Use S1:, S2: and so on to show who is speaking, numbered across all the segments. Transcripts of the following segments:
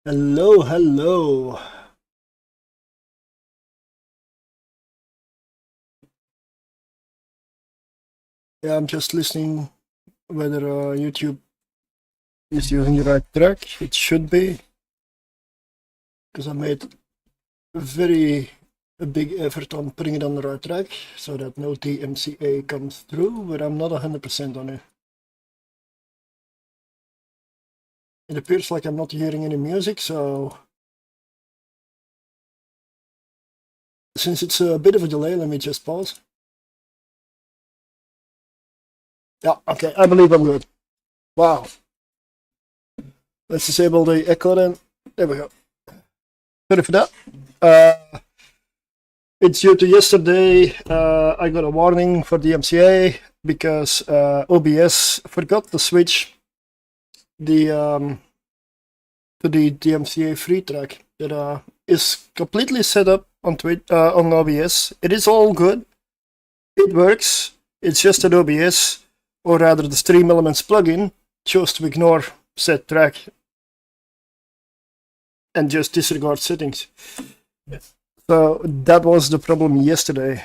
S1: Hello, hello. Yeah, I'm just listening whether YouTube is using the right track. It should be, because I made a big effort on putting it on the right track so that no DMCA comes through, but I'm not 100% on it. It appears like I'm not hearing any music, so since it's a bit of a delay, let me just pause. Yeah, okay, I believe I'm good. Wow. Let's disable the echo then. There we go. Sorry for that. It's due to yesterday. I got a warning for the MCA because OBS forgot to switch the to the DMCA free track that is completely set up on on OBS. It is all good. It works. It's just that OBS, or rather the Stream Elements plugin, chose to ignore said track and just disregard settings. So that was the problem yesterday.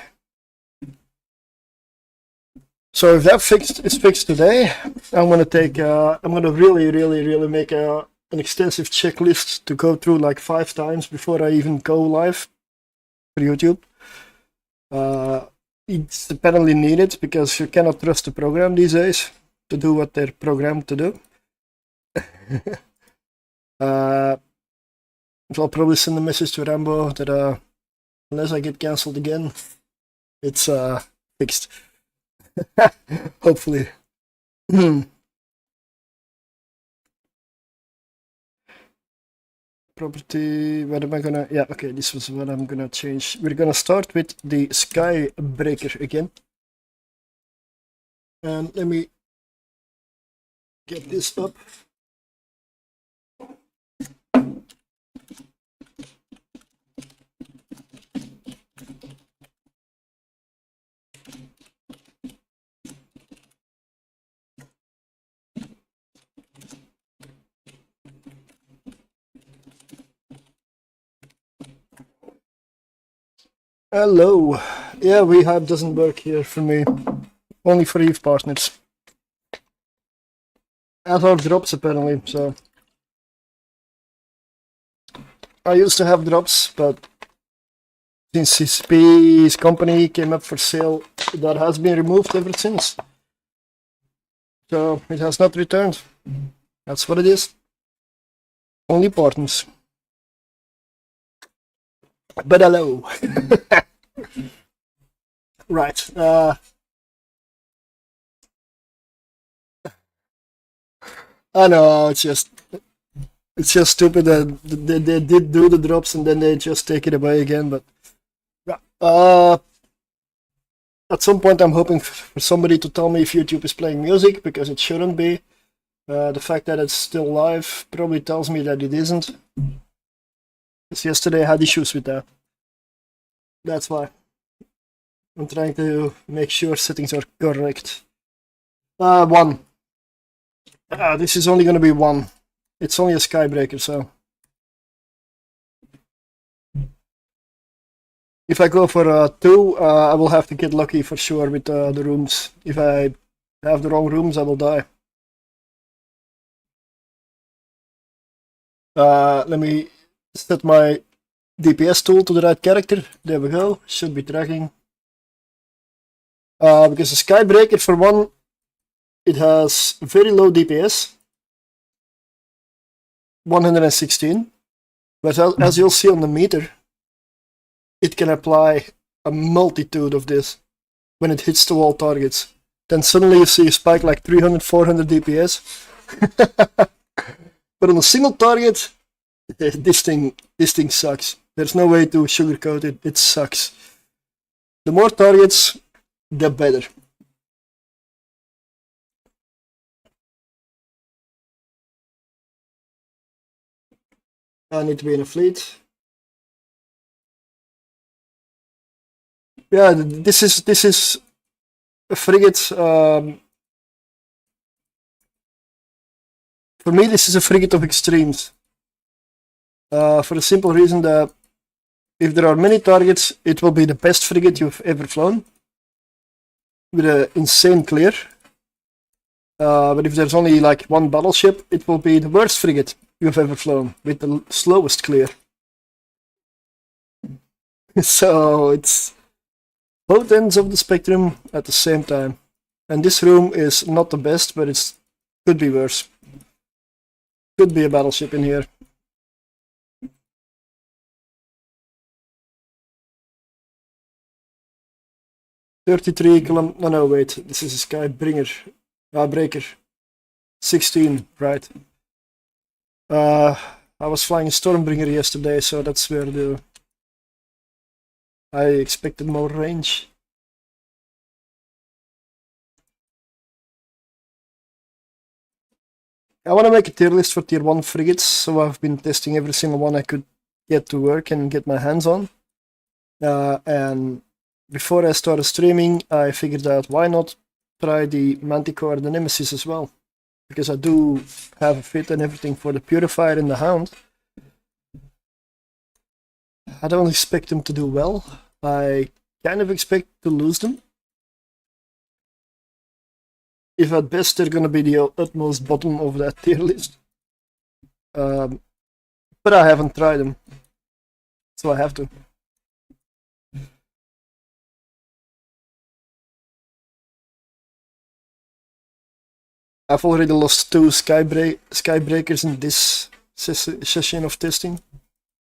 S1: So if that is fixed today, I'm gonna really make an extensive checklist to go through like 5 times before I even go live for YouTube. It's apparently needed because you cannot trust the program these days to do what they're programmed to do. So I'll probably send a message to Rambo that unless I get cancelled again, it's fixed. Hopefully. Property, what am I gonna, yeah, okay, this was what I'm gonna change. We're gonna start with the Skybreaker again. And let me get this up. Hello. Yeah, rehab doesn't work here for me. Only for Eve partners. As are drops apparently, so. I used to have drops, but since his company came up for sale, that has been removed ever since. So it has not returned. That's what it is. Only partners. But hello. Right. I know, it's just stupid that they did do the drops and then they just take it away again, but at some point I'm hoping for somebody to tell me if YouTube is playing music, because it shouldn't be. The fact that it's still live probably tells me that it isn't. Because yesterday I had issues with that. That's why. I'm trying to make sure settings are correct. 1. This is only going to be 1. It's only a Skybreaker, so. If I go for 2, I will have to get lucky for sure with the rooms. If I have the wrong rooms, I will die. Let me set my DPS tool to the right character. There we go. Should be tracking. Because the Skybreaker, for one, it has very low DPS. 116. But as you'll see on the meter, it can apply a multitude of this when it hits to all targets. Then suddenly you see a spike like 300, 400 DPS. But on a single target, this thing sucks. There's no way to sugarcoat it. It sucks. The more targets, the better. I need to be in a fleet. Yeah, this is a frigate. For me, this is a frigate of extremes. For the simple reason that if there are many targets, it will be the best frigate you've ever flown, with an insane clear. But if there's only like one battleship, it will be the worst frigate you've ever flown, with the slowest clear. So it's both ends of the spectrum at the same time. And this room is not the best, but it could be worse. Could be a battleship in here. No, wait, this is a sky breaker. 16, right. I was flying a Stormbringer yesterday, so that's where I expected more range. I want to make a tier list for tier 1 frigates, so I've been testing every single one I could get to work and get my hands on. And before I started streaming, I figured out why not try the Manticore and the Nemesis as well. Because I do have a fit and everything for the Purifier and the Hound. I don't expect them to do well. I kind of expect to lose them. If at best they're gonna be the utmost bottom of that tier list. But I haven't tried them. So I have to. I've already lost 2 skybreakers in this session of testing.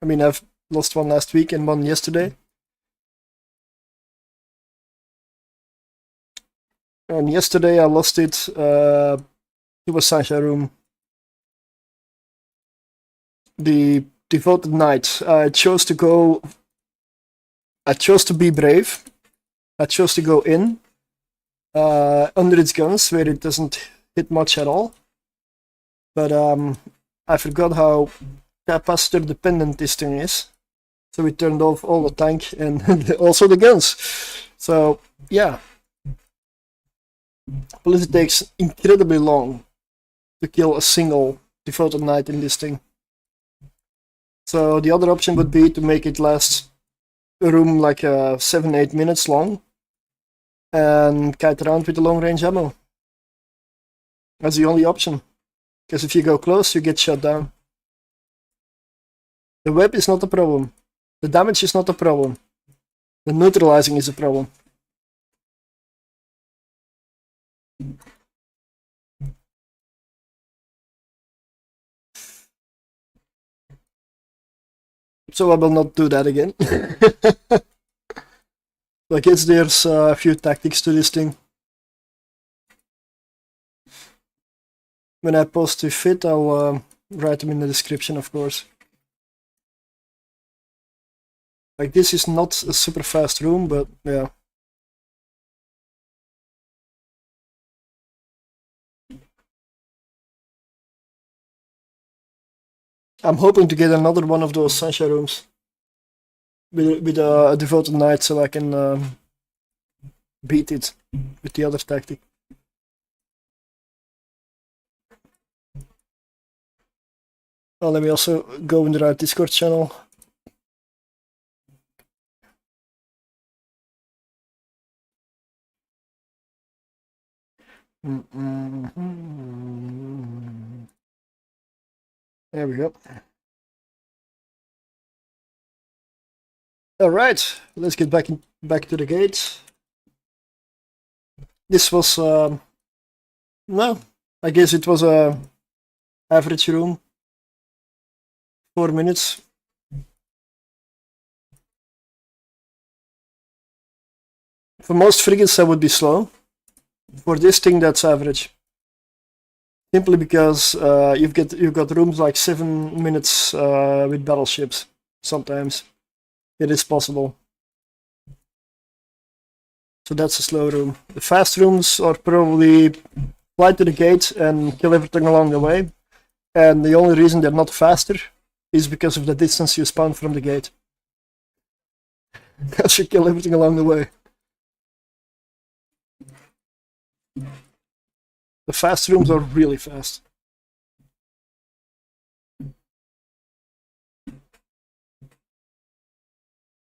S1: I mean, I've lost one last week and one yesterday. And yesterday I lost it to a Sancha room. The Devoted Knight. I chose to be brave. I chose to go in under its guns, where it doesn't hit much at all. But I forgot how capacitor dependent this thing is. So we turned off all the tank and also the guns. So yeah. Plus it takes incredibly long to kill a single Devoted Knight in this thing. So the other option would be to make it last a room like 7-8 minutes long and kite around with the long range ammo. That's the only option. Because if you go close, you get shot down. The web is not a problem. The damage is not a problem. The neutralizing is a problem. So I will not do that again. I guess there's a few tactics to this thing. When I post a fit, I'll write them in the description, of course. Like, this is not a super fast room, but yeah. I'm hoping to get another one of those Sancha rooms with a Devoted Knight, so I can beat it with the other tactic. Well, let me also go in the right Discord channel. There we go. All right, let's get back to the gate. This was no, I guess it was a average room. 4 minutes. For most frigates, that would be slow. For this thing, that's average. Simply because you've got rooms like 7 minutes with battleships. Sometimes it is possible. So that's a slow room. The fast rooms are probably fly to the gate and kill everything along the way. And the only reason they're not faster is because of the distance you spawn from the gate. Because you kill everything along the way. The fast rooms are really fast.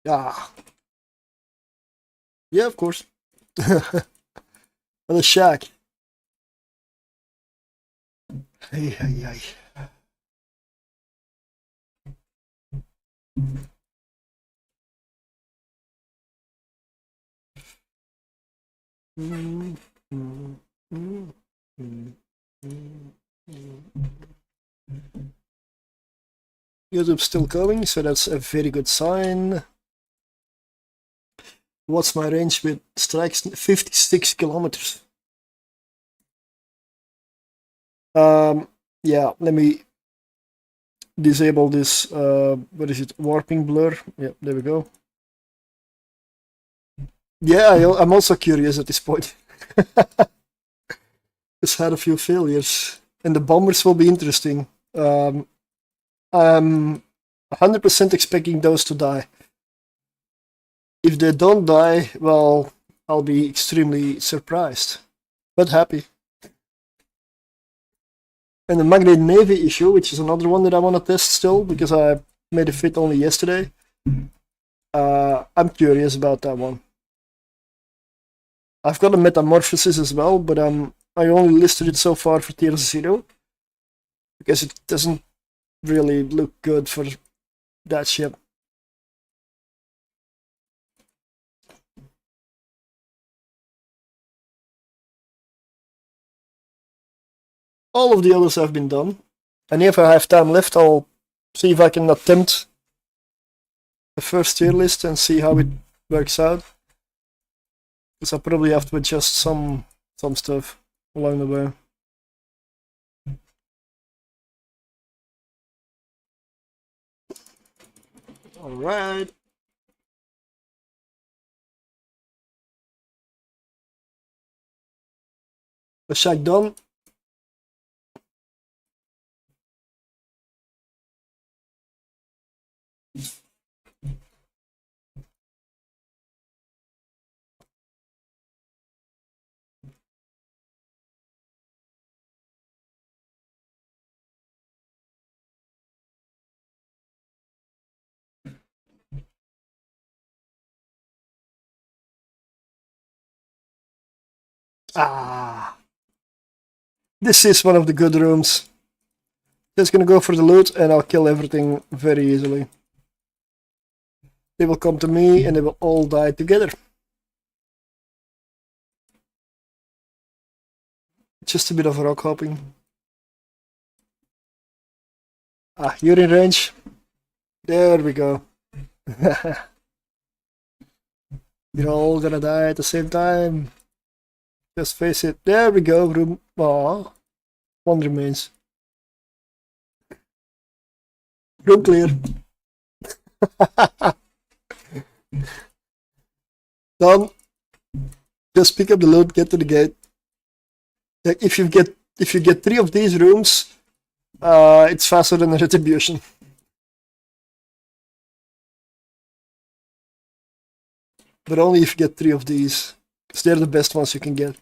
S1: Ah, yeah, of course. What a shack. Hey, hey, hey. YouTube's still going, so that's a very good sign. What's my range with strikes? 56 kilometers. Yeah, let me disable this, what is it, warping blur. Yeah, there we go. Yeah, I'm also curious at this point. It's had a few failures, and the bombers will be interesting. I'm 100% expecting those to die. If they don't die, well, I'll be extremely surprised, but happy. And the Magnet Navy issue, which is another one that I want to test still, because I made a fit only yesterday. I'm curious about that one. I've got a Metamorphosis as well, but I only listed it so far for tier 0, because it doesn't really look good for that ship. All of the others have been done, and if I have time left, I'll see if I can attempt the first tier list and see how it works out. Because I probably have to adjust some stuff along the way. Alright. The shack done. Ah. This is one of the good rooms. Just gonna go for the loot and I'll kill everything very easily. They will come to me and they will all die together. Just a bit of rock hopping. Ah, you're in range. There we go. You're all gonna die at the same time. Just face it. There we go. Room. Aww. One remains. Room clear. Done. Just pick up the loot, get to the gate. If you get 3 of these rooms, it's faster than a retribution. But only if you get 3 of these, because they're the best ones you can get.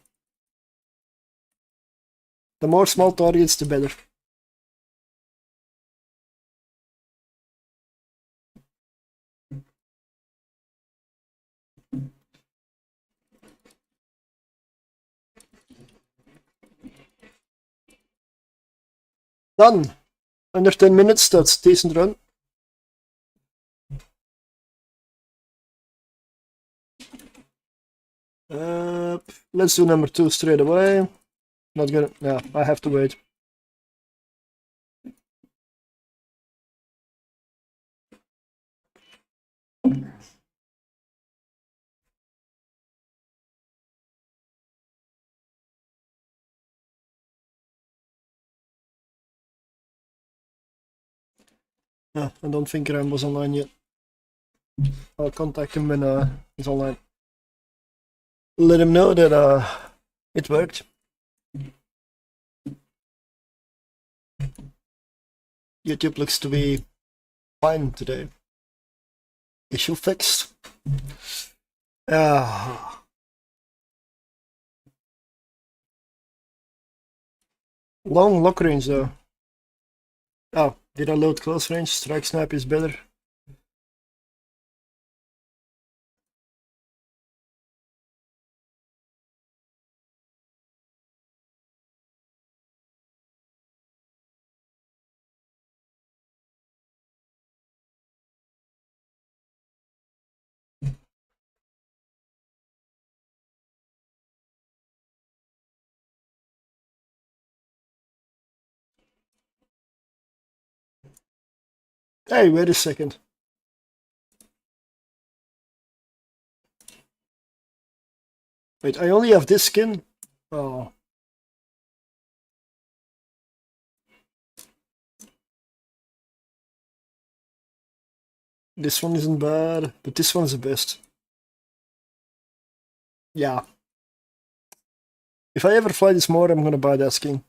S1: The more small targets, the better. Done. Under 10 minutes, that's a decent run. Let's do number 2 straight away. Not gonna. No, I have to wait. Yeah, I don't think Ram was online yet. I'll contact him when he's online. Let him know that it worked. YouTube looks to be fine today. Issue fixed. Long lock range though. Oh, did I load close range? Strike snipe is better. Hey, wait a second. Wait, I only have this skin? Oh. This one isn't bad, but this one's the best. Yeah. If I ever fly this more, I'm gonna buy that skin.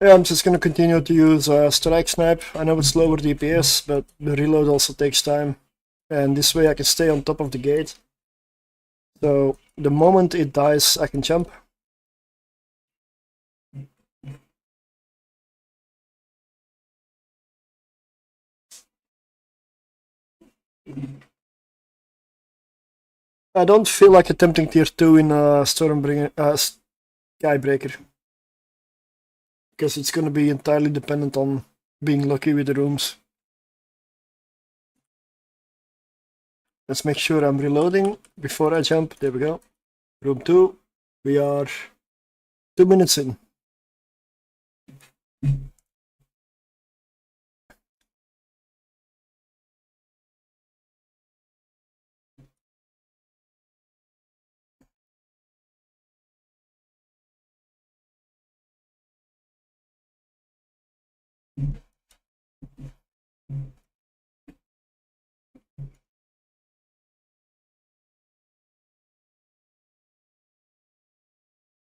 S1: Yeah, I'm just gonna continue to use Strike Snipe. I know it's lower DPS, but the reload also takes time. And this way I can stay on top of the gate. So the moment it dies, I can jump. I don't feel like attempting tier 2 in Skybreaker. Because it's gonna be entirely dependent on being lucky with the rooms. Let's make sure I'm reloading before I jump. There we go. Room 2. We are 2 minutes in.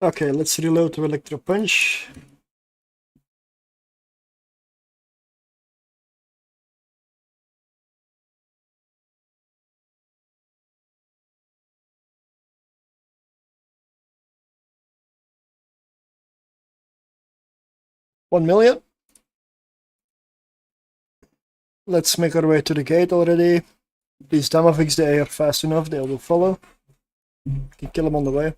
S1: Okay, let's reload to Electro Punch. $1 million. Let's make our way to the gate already. These Damavix, they are fast enough, they will follow. Can kill them on the way.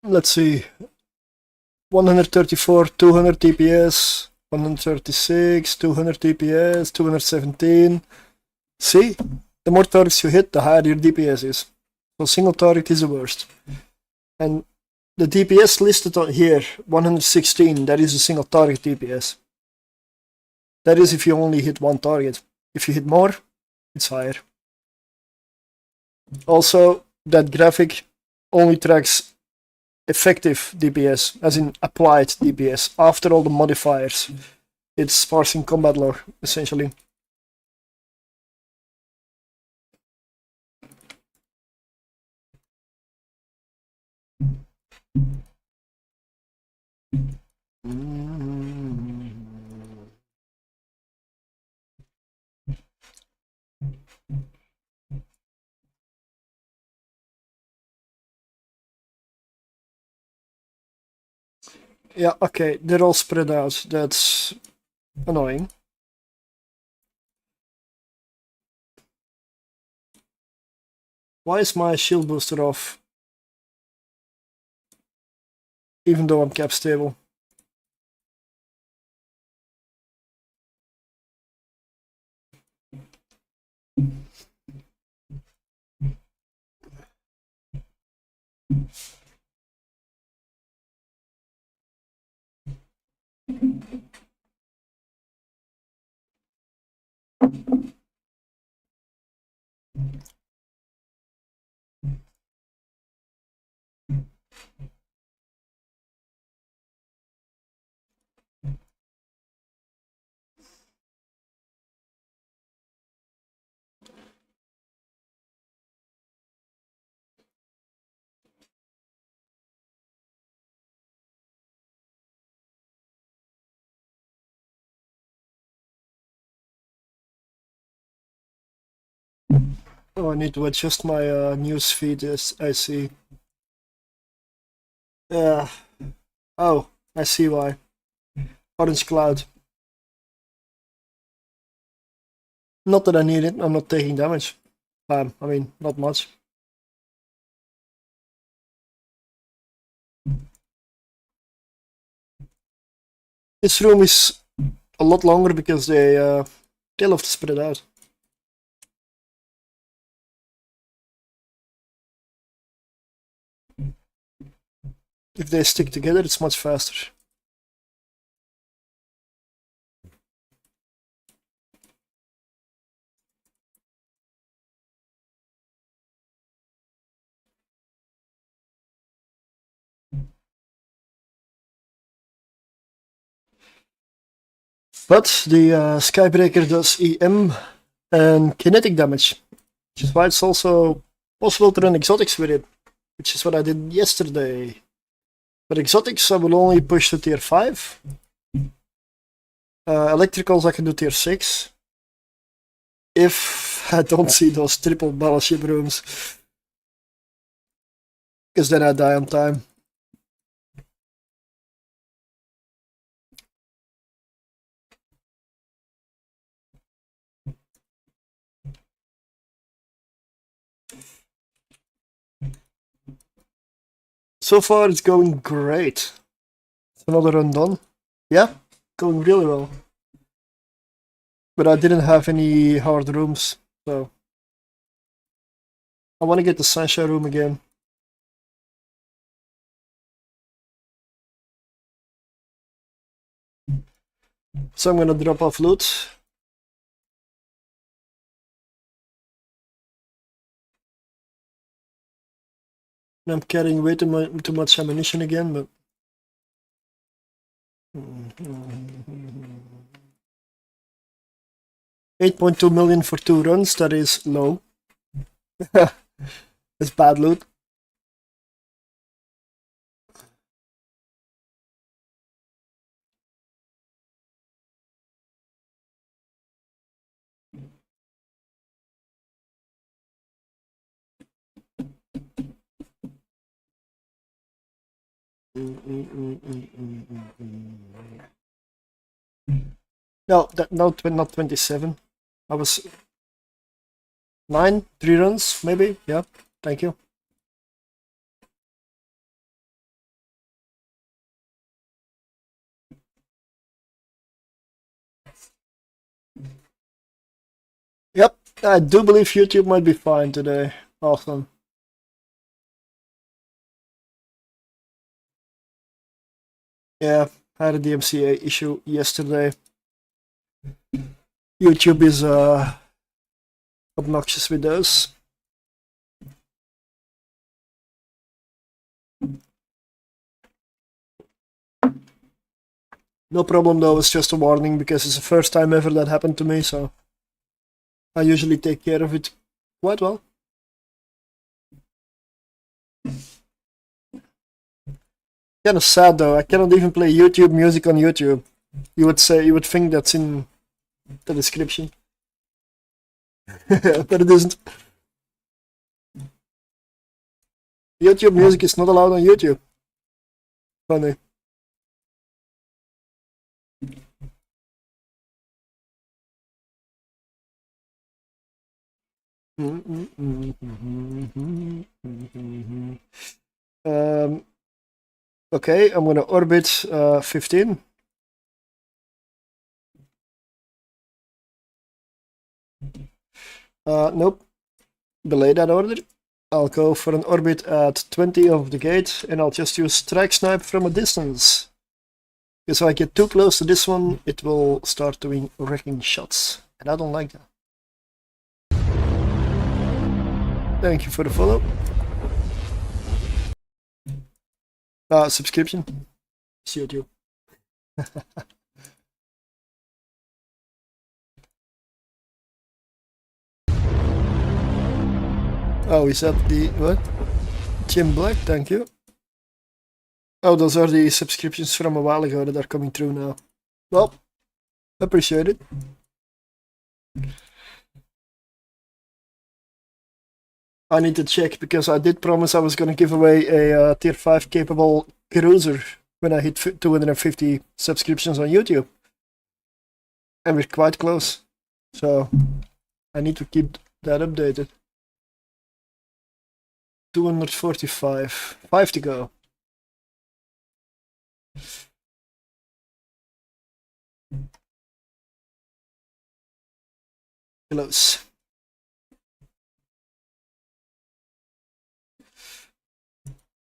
S1: Let's see. 134, 200 DPS, 136, 200 DPS, 217. See? The more targets you hit, the higher your DPS is. So single target is the worst. And the DPS listed on here, 116, that is a single target DPS. That is if you only hit one target. If you hit more, it's higher. Also, that graphic only tracks effective DPS, as in applied DPS, after all the modifiers. It's parsing combat lore, essentially. Yeah, okay, they're all spread out. That's annoying. Why is my shield booster off? Even though I'm cap stable. Oh, I need to adjust my news feed, as I see. Yeah. Oh, I see why. Orange cloud. Not that I need it, I'm not taking damage. I mean, not much. This room is a lot longer because they love to spread out. If they stick together, it's much faster. But the Skybreaker does EM and kinetic damage, which is why it's also possible to run exotics with it, which is what I did yesterday. But exotics I will only push to tier 5. Electricals I can do tier 6. If I don't see those triple battleship rooms. Because then I die on time. So far it's going great. It's another run done. Yeah, going really well. But I didn't have any hard rooms, so I want to get the Sunshine room again. So I'm gonna drop off loot. And I'm carrying way too much ammunition again, but 8.2 million for 2 runs, that is low. It's bad loot. No, not 27. I was 9, 3 runs, maybe. Yeah, thank you. Yep, I do believe YouTube might be fine today. Awesome. Yeah, I had a DMCA issue yesterday. YouTube is obnoxious with those. No problem though, it's just a warning because it's the first time ever that happened to me, so I usually take care of it quite well. Kind of sad though, I cannot even play YouTube music on YouTube. You would think that's in the description. But it isn't. YouTube music is not allowed on YouTube. Funny. Okay, I'm gonna orbit 15. Nope. Belay that order. I'll go for an orbit at 20 of the gate, and I'll just use strike snipe from a distance. Because if I get too close to this one, it will start doing wrecking shots, and I don't like that. Thank you for the follow. Subscription. See you. Oh, is that the what? Jim Black, thank you. Oh, those are the subscriptions from a while ago that are coming through now. Well, appreciate it. I need to check because I did promise I was going to give away a tier 5 capable cruiser when I hit 250 subscriptions on YouTube. And we're quite close. So I need to keep that updated. 245. 5 to go. Close.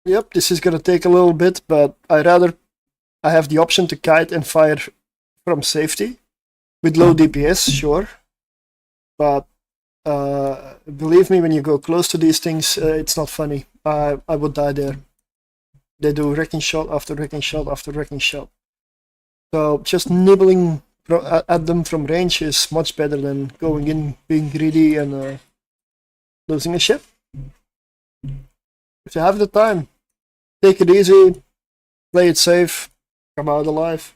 S1: Yep, this is gonna take a little bit, but I have the option to kite and fire from safety with low DPS, sure. But believe me, when you go close to these things, it's not funny. I would die there. They do wrecking shot after wrecking shot after wrecking shot. So just nibbling at them from range is much better than going in, being greedy, and losing a ship. If you have the time, take it easy, play it safe, come out alive.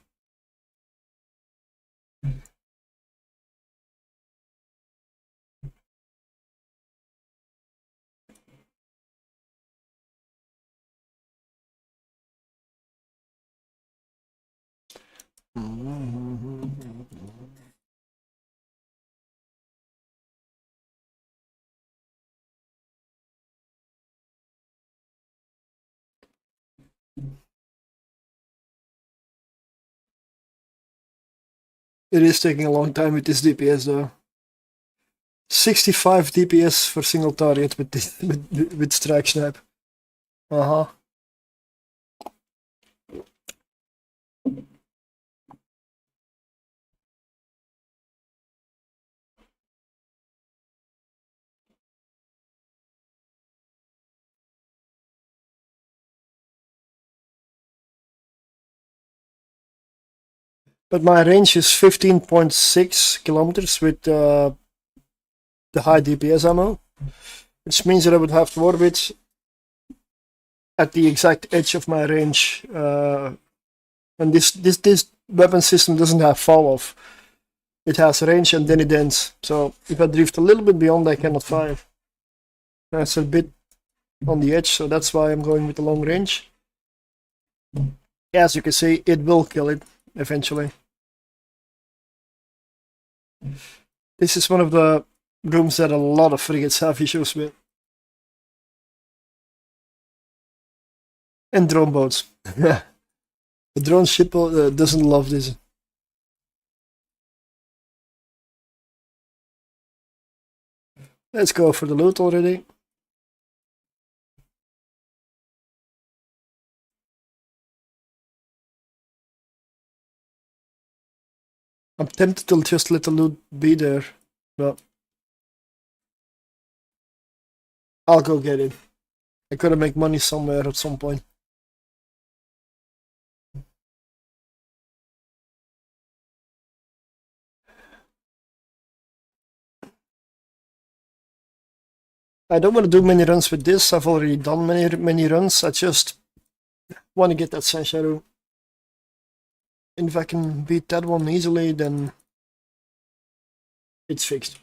S1: It is taking a long time with this DPS though. 65 DPS for single target with this with strike snipe. Uh-huh. But my range is 15.6 kilometers with the high DPS ammo, which means that I would have to orbit at the exact edge of my range. And this weapon system doesn't have fall off. It has range and then it ends. So if I drift a little bit beyond, I cannot fire. That's a bit on the edge, so that's why I'm going with the long range. As you can see, it will kill it eventually. This is one of the rooms that a lot of frigates have issues with. And drone boats. The drone ship doesn't love this. Let's go for the loot already. I'm tempted to just let the loot be there, but I'll go get it. I gotta make money somewhere at some point. I don't want to do many runs with this. I've already done many runs. I just want to get that Sansharu. And if I can beat that one easily, then it's fixed.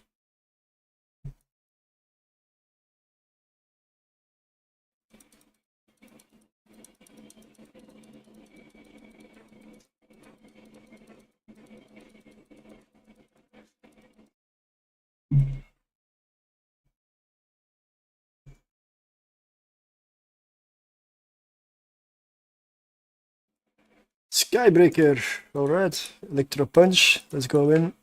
S1: Skybreaker. Alright. Electro Punch. Let's go in.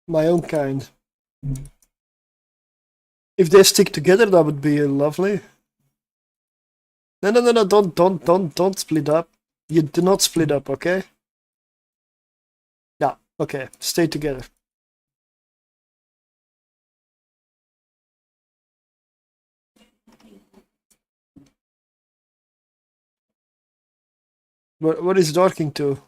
S1: My own kind. If they stick together, that would be lovely. No, don't split up. You do not split up, okay? Yeah, okay. Stay together. What is darking to?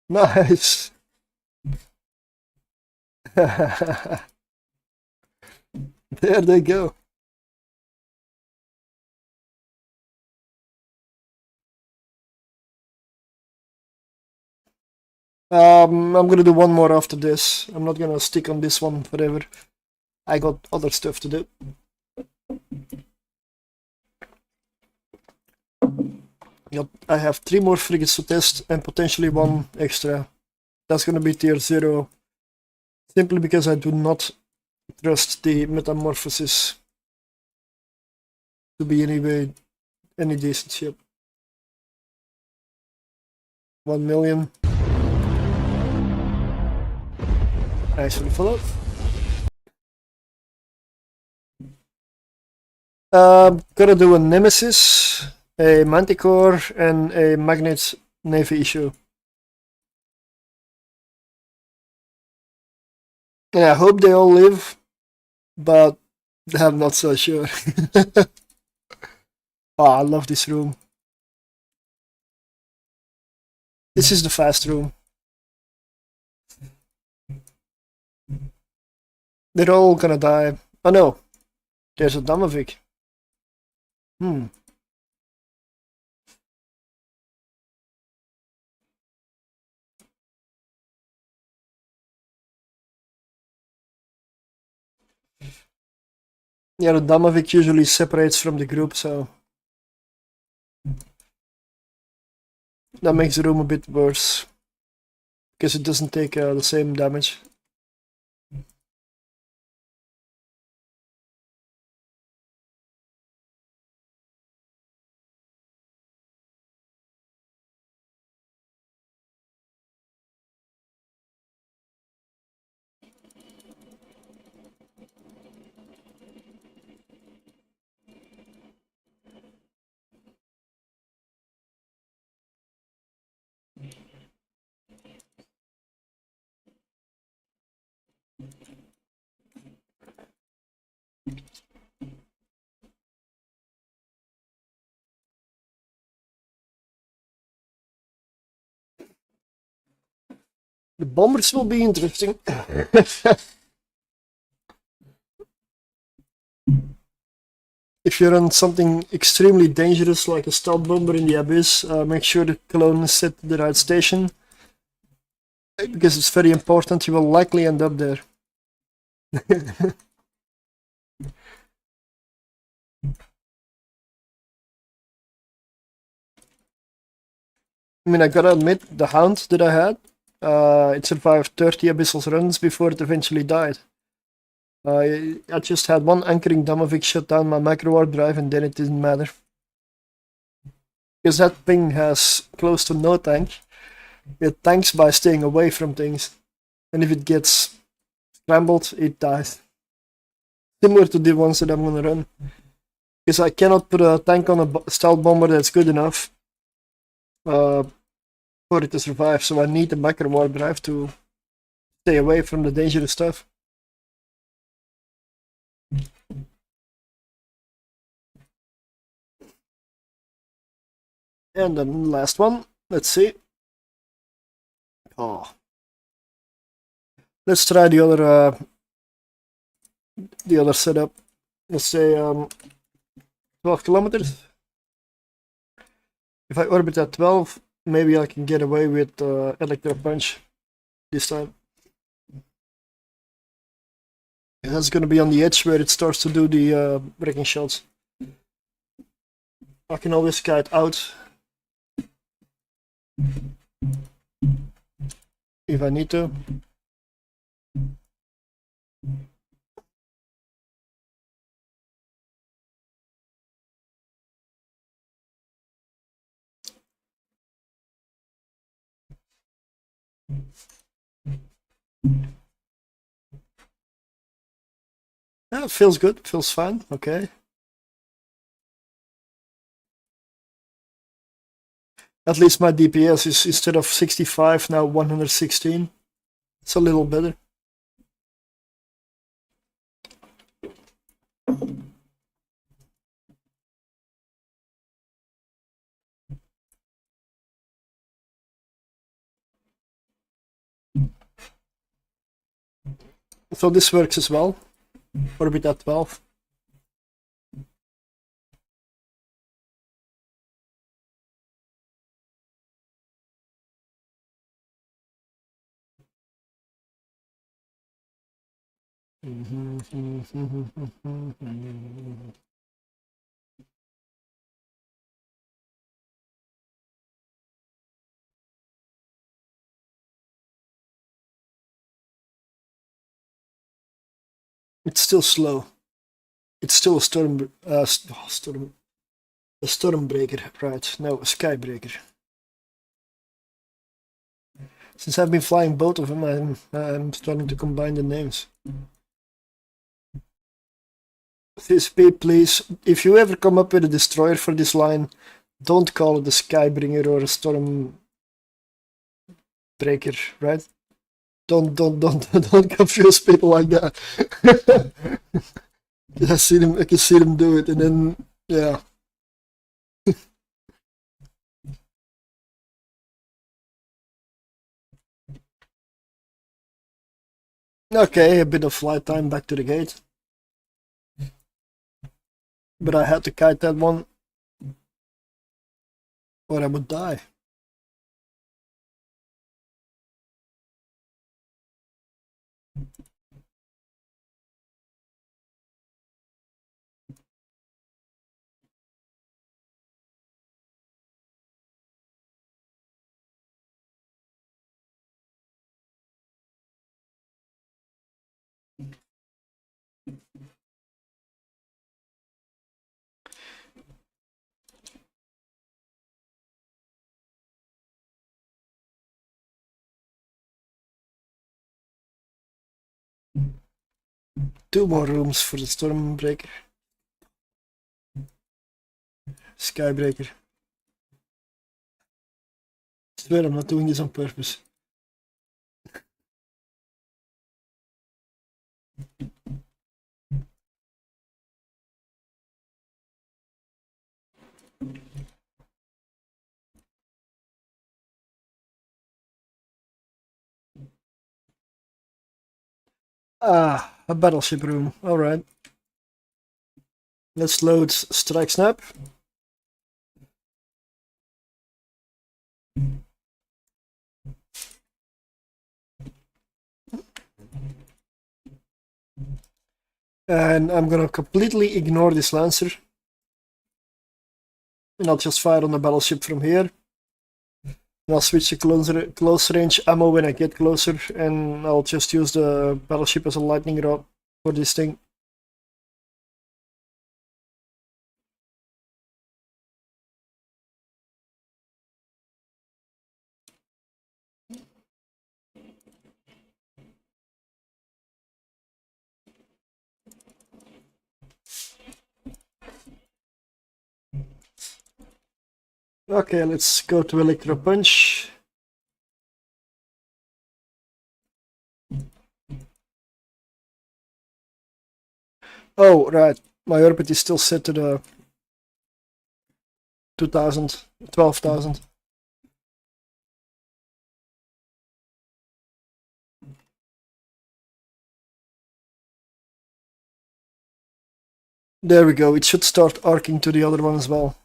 S1: Nice. There they go. I'm gonna do one more after this. I'm not gonna stick on this one forever. I got other stuff to do. Yep, I have 3 more frigates to test and potentially 1 extra. That's gonna be tier 0. Simply because I do not trust the metamorphosis to be any decent ship. 1 million. Nicely followed. Gotta do a Nemesis, a Manticore, and a Magnet Navy issue. Yeah, I hope they all live, but I'm not so sure. Oh, I love this room. This is the fast room. They're all gonna die. Oh no, there's a Damavik. Yeah, the Damavik usually separates from the group, so that makes the room a bit worse. Because it doesn't take the same damage. The bombers will be interesting. If you run something extremely dangerous like a stealth bomber in the Abyss, make sure the clone is set to the right station. Because it's very important, you will likely end up there. I mean, I gotta admit, the Hound that I had, it survived 30 Abyssals runs before it eventually died. I just had one anchoring Damavik shut down my macro warp drive and then it didn't matter. Because that thing has close to no tank. It tanks by staying away from things. And if it gets scrambled, it dies. Similar to the ones that I'm gonna run. Because I cannot put a tank on a stealth bomber that's good enough for it to survive, so I need the macro warp drive to stay away from the dangerous stuff. And then the last one, let's see. Oh. Let's try the other setup. Let's say 12 kilometers. If I orbit at 12, maybe I can get away with electro punch this time. That's gonna be on the edge where it starts to do the breaking shots. I can always kite out if I need to. Yeah, it feels good, it feels fine, okay. At least my DPS is, instead of 65, now 116. It's a little better. So this works as well. Orbit at 12. It's still slow. It's still a storm, a stormbreaker, right? No, a skybreaker. Since I've been flying both of them, I'm starting to combine the names. CSP, please, if you ever come up with a destroyer for this line, don't call it a Skybringer or a Stormbreaker, right? Don't don't confuse people like that. I can see them do it, and then yeah. Okay, a bit of flight time back to the gate. But I had to kite that one, or I would die. Two more rooms for the Stormbreaker. Skybreaker. I swear I'm not doing this on purpose. Ah, a battleship room. Alright. Let's load Strike Snap. And I'm gonna completely ignore this Lancer. And I'll just fire on the battleship from here. And I'll switch to close range ammo when I get closer, and I'll just use the battleship as a lightning rod for this thing. Okay, let's go to Electro Punch. Oh, right. My orbit is still set to the 2000, 12,000. There we go. It should start arcing to the other one as well.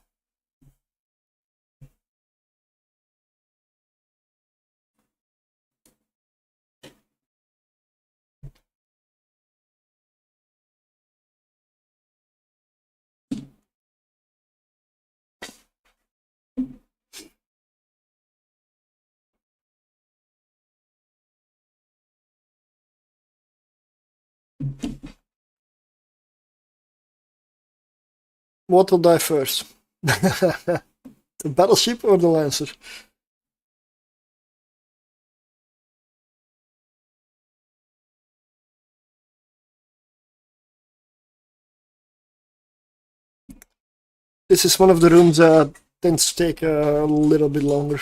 S1: What will die first? The battleship or the Lancer? This is one of the rooms that tends to take a little bit longer.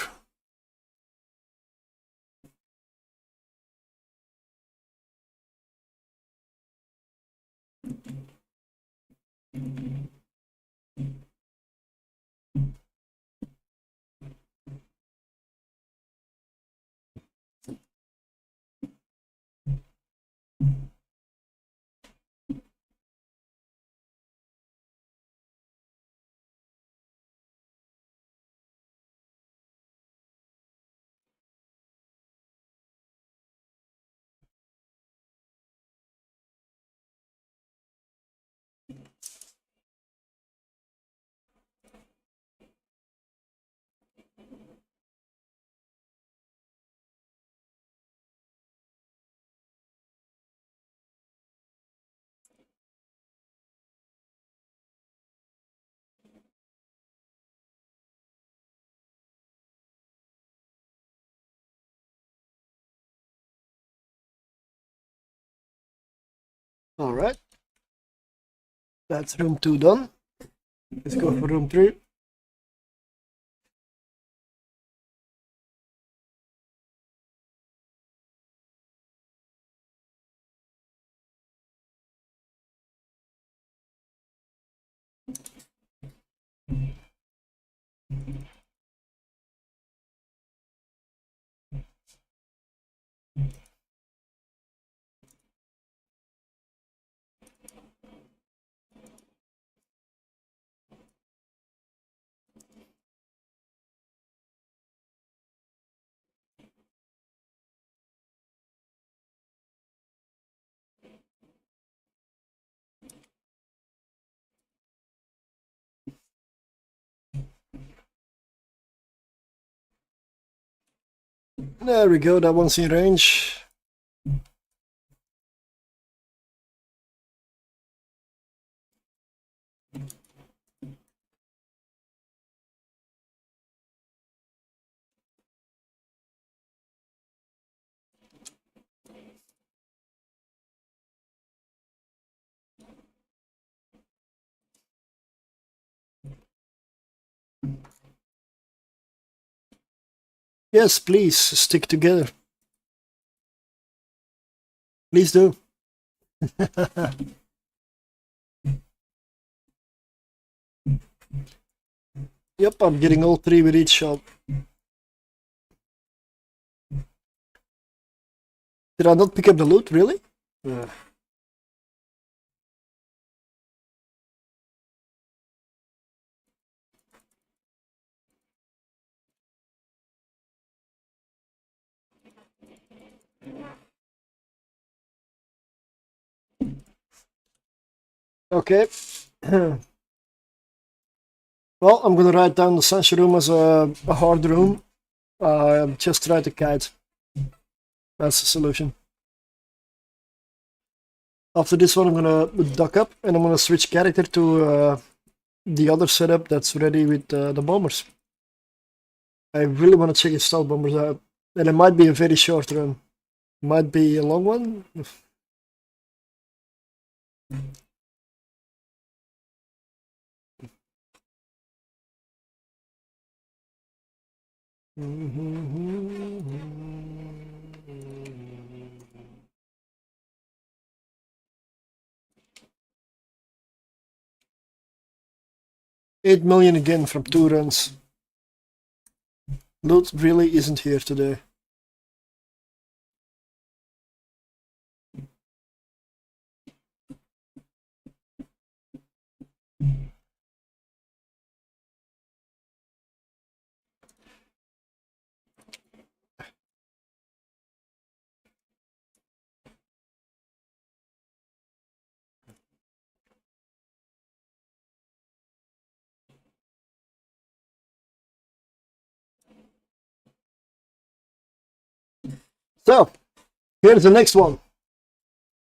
S1: Alright. That's room 2 done. Let's go for room 3. There we go, that one's in range. Yes, please, stick together. Please do. Yep, I'm getting all 3 with each shot. Did I not pick up the loot, really? Yeah. Okay. Well, I'm gonna write down the sunshine room as a hard room. Just try to kite. That's the solution. After this one, I'm gonna duck up and I'm gonna switch character to the other setup that's ready with the bombers. I really want to check his stealth bombers out. And it might be a very short run. Might be a long one. $8 million again from 2 runs. Loot really isn't here today. So, here's the next one.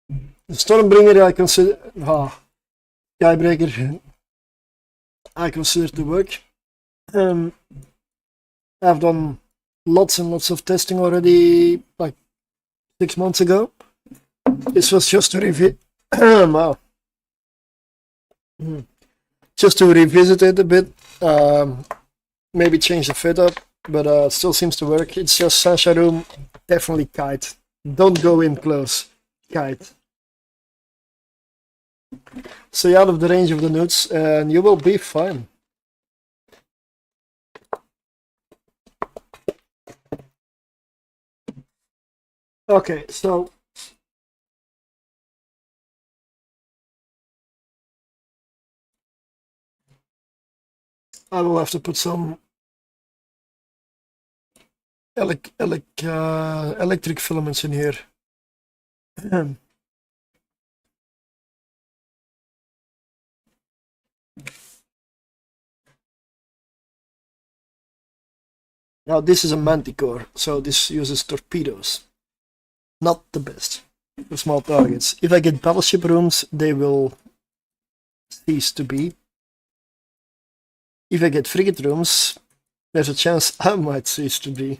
S1: The Stormbringer I consider... Skybreaker I consider to work. I've done lots and lots of testing already, like 6 months ago. This was just to wow. Just to revisit it a bit, maybe change the fit up, but it still seems to work. It's just Sunshine Room, definitely kite. Don't go in close, kite. Stay out of the range of the newts and you will be fine. Okay, so I will have to put some electric filaments in here. Now this is a manticore, so this uses torpedoes. Not the best for small targets. If I get battleship rooms, they will cease to be. If I get frigate rooms, there's a chance I might cease to be.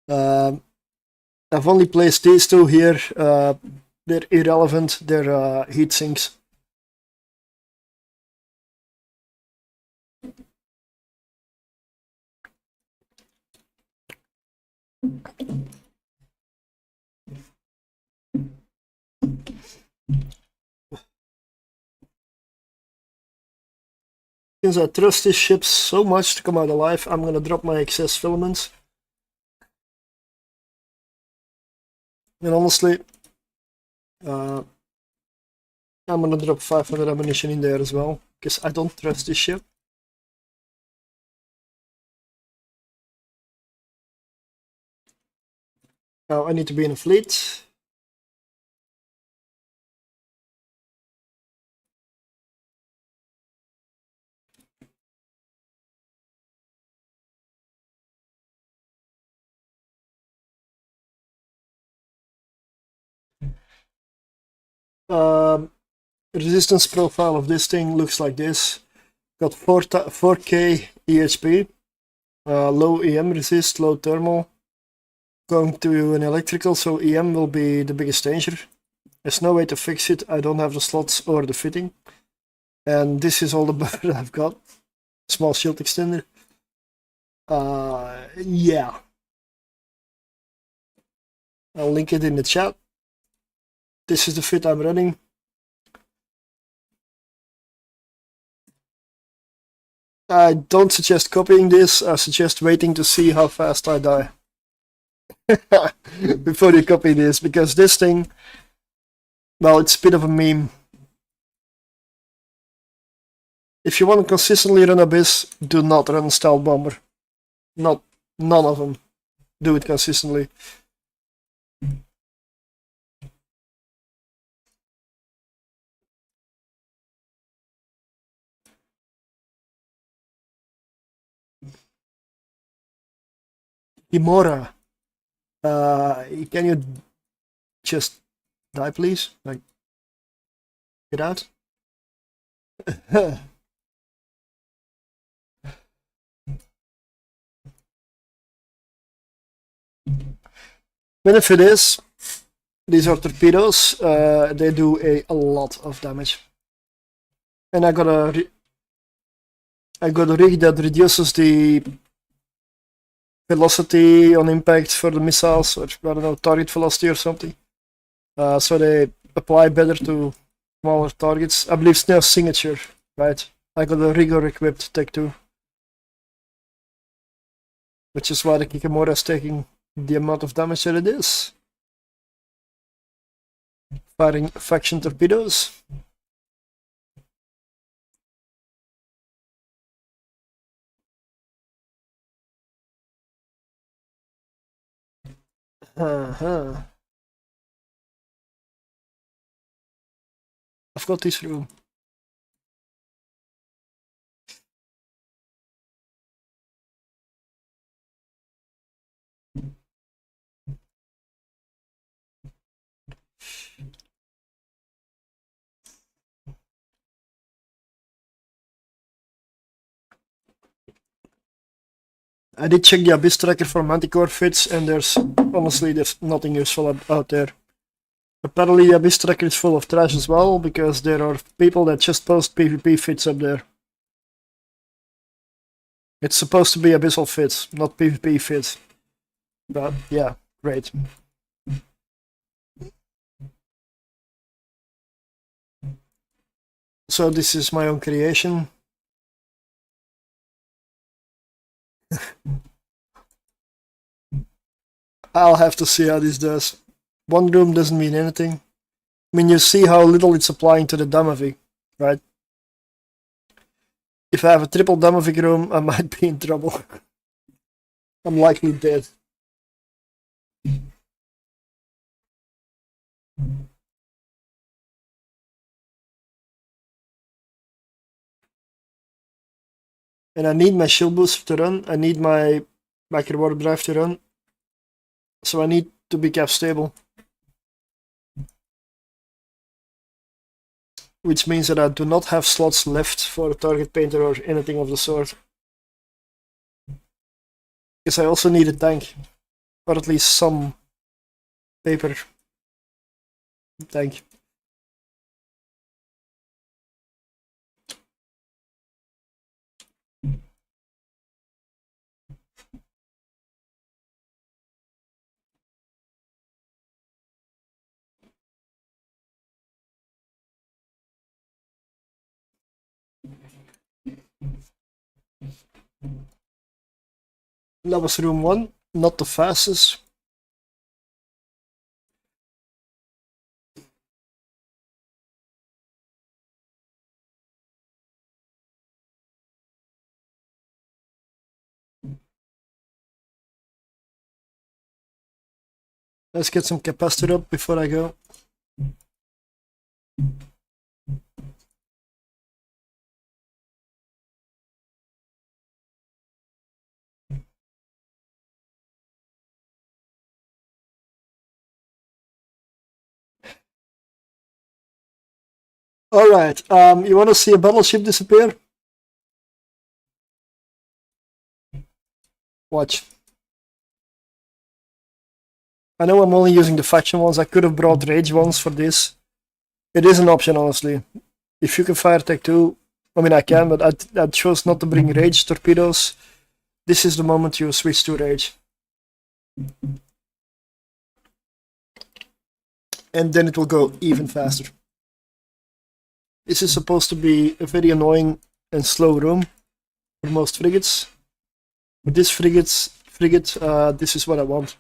S1: I've only placed these two here they're irrelevant, they're heat sinks. Since I trust this ship so much to come out alive, I'm gonna drop my excess filaments. And honestly, I'm gonna drop 500 ammunition in there as well, because I don't trust this ship. Now I need to be in a fleet. Resistance profile of this thing looks like this. Got 4k EHP, low EM resist, low thermal. Going to an electrical, so EM will be the biggest danger. There's no way to fix it, I don't have the slots or the fitting. And this is all the buffer I've got. Small shield extender. Yeah. I'll link it in the chat. This is the fit I'm running. I don't suggest copying this, I suggest waiting to see how fast I die. Before you copy this, because this thing, well, it's a bit of a meme. If you want to consistently run Abyss, do not run Stealth Bomber. None of them do it consistently. Imora, can you just die, please? Like, get out. Benefit is, these are torpedoes, they do a lot of damage. And I got a rig that reduces the velocity on impact for the missiles, or I don't know, target velocity or something. So they apply better to smaller targets. I believe it's now signature, right? I got a rigor equipped Tech 2. Which is why the Kikamura is taking the amount of damage that it is. Firing faction torpedoes. I've got this room. I did check the abysstracker for manticore fits, and honestly there's nothing useful out there. Apparently the abysstracker is full of trash as well, because there are people that just post PvP fits up there. It's supposed to be abyssal fits, not PvP fits. But yeah, great. So this is my own creation. I'll have to see how this does. One room doesn't mean anything. I mean, you see how little it's applying to the Damavik, right? If I have a triple Damavik room, I might be in trouble. I'm likely dead. And I need my shield booster to run, I need my micro warp drive to run. So I need to be kept stable. Which means that I do not have slots left for a target painter or anything of the sort. Because I also need a tank. Or at least some paper. Thank you. That was room 1, not the fastest. Let's get some capacitor up before I go. Alright, you want to see a battleship disappear? Watch. I know I'm only using the faction ones. I could have brought rage ones for this. It is an option, honestly. If you can fire tech 2, I mean I can, but I chose not to bring rage torpedoes. This is the moment you switch to rage. And then it will go even faster. This is supposed to be a very annoying and slow room for most frigates. With this frigate, this is what I want.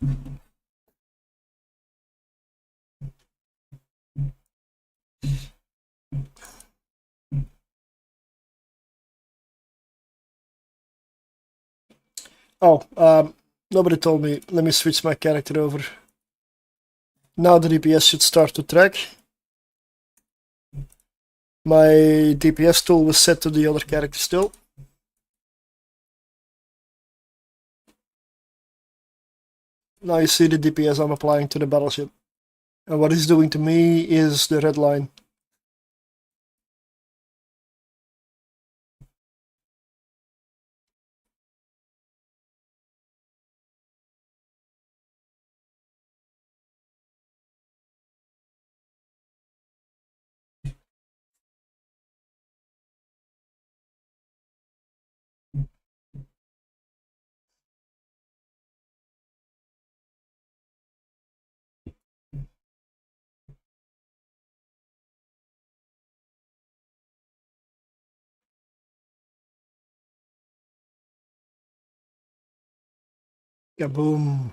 S1: Oh, nobody told me. Let me switch my character over. Now the DPS should start to track. My DPS tool was set to the other character still. Now you see the DPS I'm applying to the battleship. And what it's doing to me is the red line. Kaboom.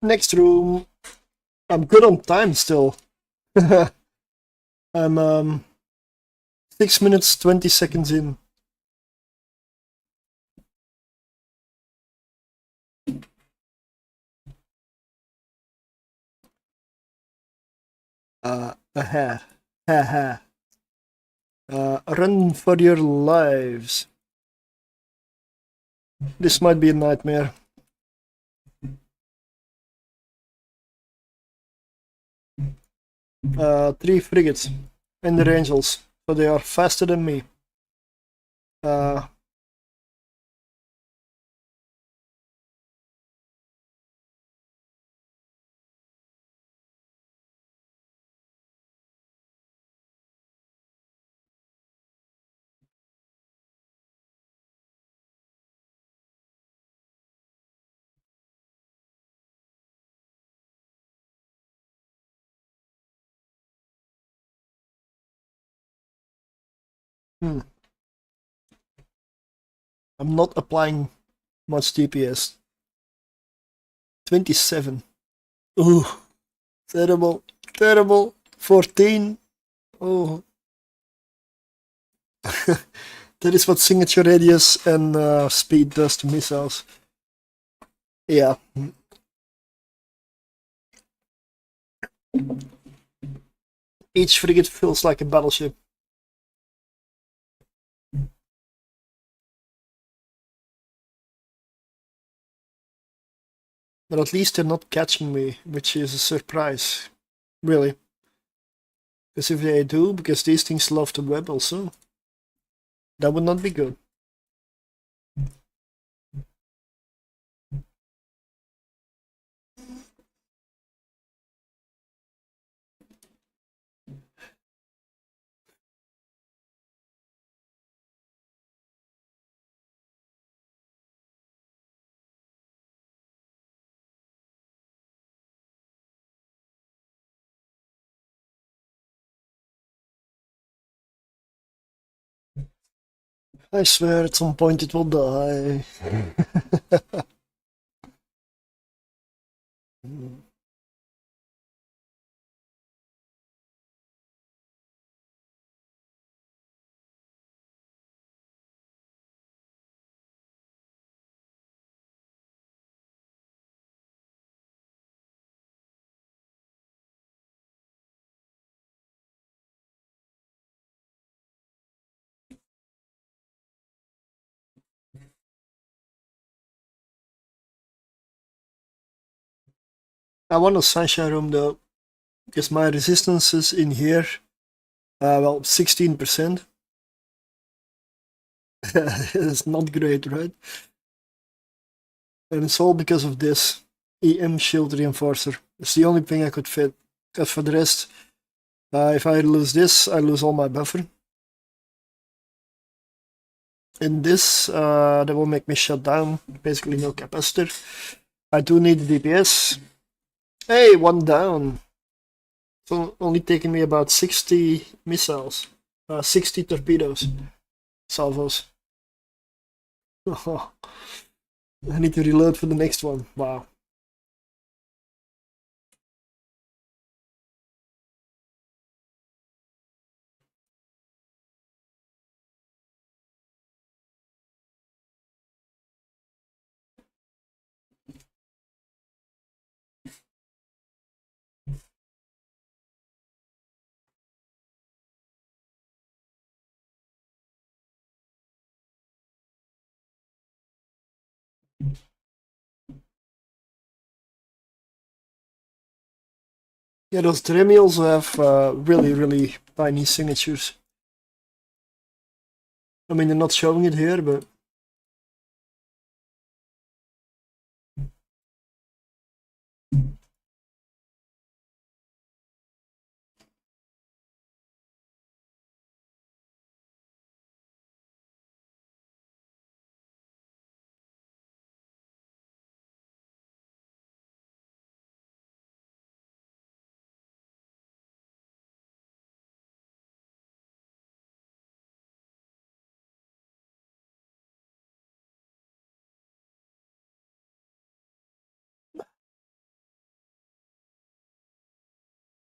S1: Next room. I'm good on time still. I'm 6 minutes 20 seconds in. Ahead. Haha. Run for your lives. This might be a nightmare. Three frigates and the angels, so they are faster than me. I'm not applying much DPS. 27. Ooh, terrible, terrible. 14. Oh. That is what signature radius and speed does to missiles. Yeah. Each frigate feels like a battleship. But at least they're not catching me, which is a surprise. Really. Because if they do, because these things love the web also, that would not be good. I swear at some point it will die. I want a sunshine room though, because my resistance is in here, well, 16%. It's not great, right? And it's all because of this EM shield reinforcer. It's the only thing I could fit. As for the rest, if I lose this, I lose all my buffer. In this, that will make me shut down. Basically no capacitor. I do need the DPS. Hey, one down. It's only taking me about 60 missiles. 60 torpedoes. Salvos. Oh, I need to reload for the next one. Wow. Yeah, those Dremi also have really tiny signatures. I mean, they're not showing it here, but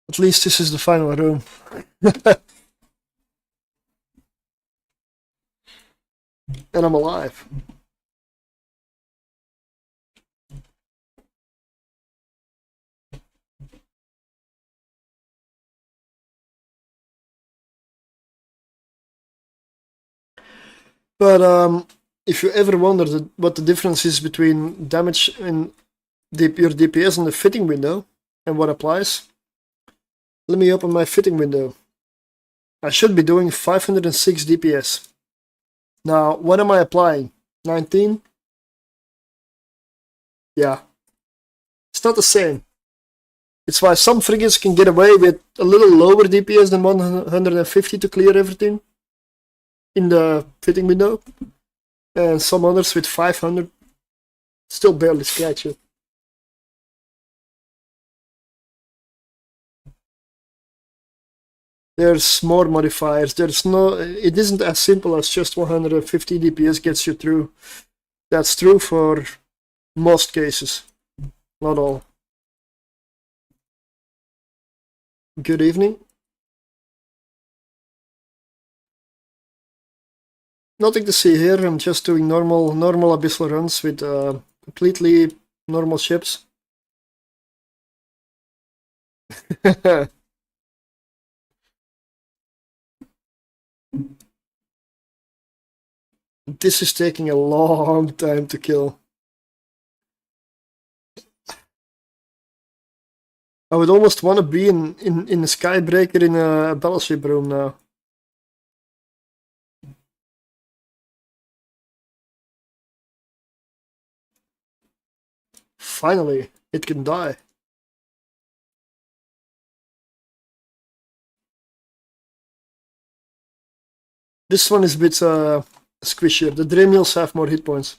S1: at least this is the final room. And I'm alive. But if you ever wonder what the difference is between damage and your DPS in the fitting window and what applies, let me open my fitting window. I should be doing 506 DPS. Now, what am I applying? 19? Yeah. It's not the same. It's why some frigates can get away with a little lower DPS than 150 to clear everything in the fitting window, and some others with 500 still barely scratch it. There's more modifiers. It isn't as simple as just 150 DPS gets you through. That's true for most cases, not all. Good evening. Nothing to see here. I'm just doing normal abyssal runs with completely normal ships. This is taking a long time to kill. I would almost want to be in a skybreaker in a battleship room now. Finally, it can die. This one is a bit squishier. The Dreamwheels have more hit points.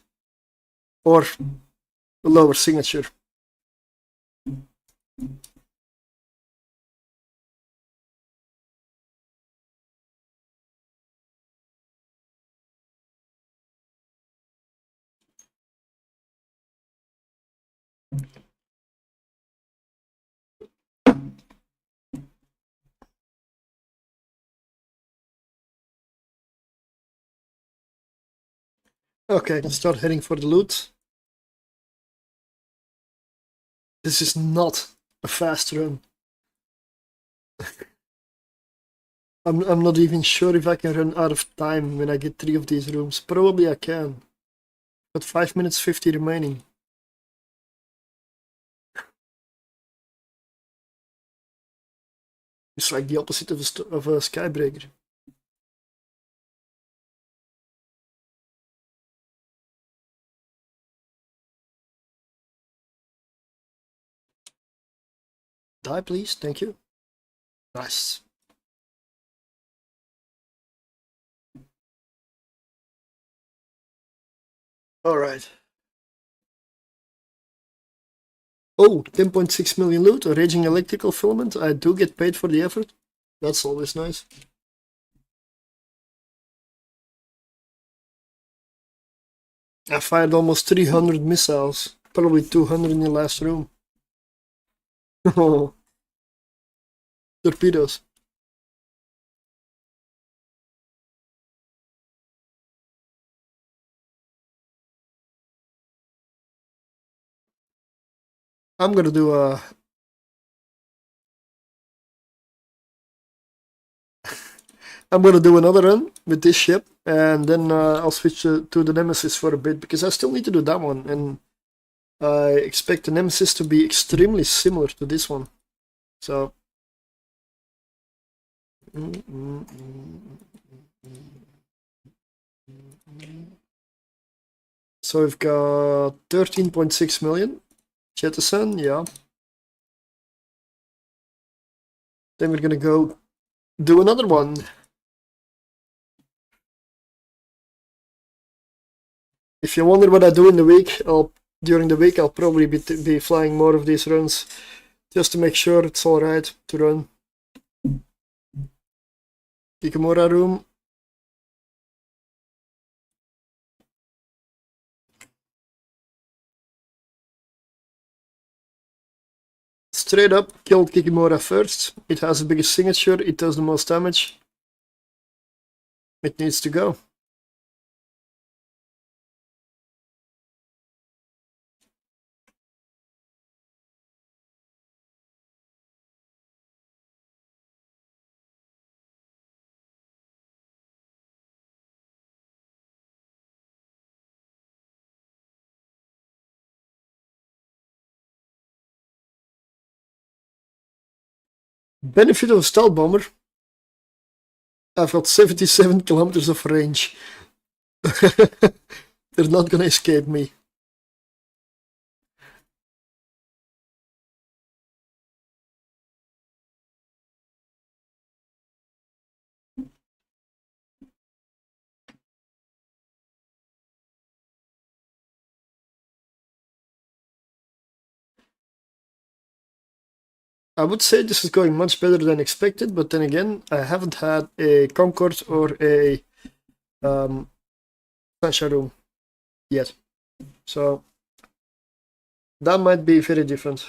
S1: Or a lower signature. Okay, let's start heading for the loot. This is not a fast run. I'm not even sure if I can run out of time when I get 3 of these rooms. Probably I can. Got 5 minutes 50 remaining. It's like the opposite of a skybreaker. Die, please. Thank you. Nice. Alright. Oh, 10.6 million loot, a raging electrical filament. I do get paid for the effort. That's always nice. I fired almost 300 missiles. Probably 200 in the last room. Oh. Torpedoes. I'm gonna do a... I'm gonna do another run with this ship, and then I'll switch to the Nemesis for a bit, because I still need to do that one, and I expect the Nemesis to be extremely similar to this one. So... So we've got 13.6 million. Jettison, yeah. Then we're gonna go do another one. If you wonder what I do in the week, during the week I'll probably be flying more of these runs, just to make sure it's alright to run. Kikamura room. Straight up, killed Kikimora first. It has the biggest signature, it does the most damage. It needs to go. Benefit of a stealth bomber. I've got 77 kilometers of range. They're not gonna escape me. I would say this is going much better than expected, but then again, I haven't had a Concord or a Sunshine room yet. So that might be very different.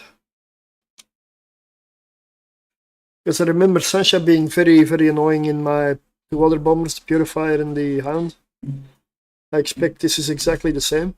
S1: Because I remember Sunshine being very, very annoying in my 2 other bombers, the Purifier and the Hound. I expect this is exactly the same.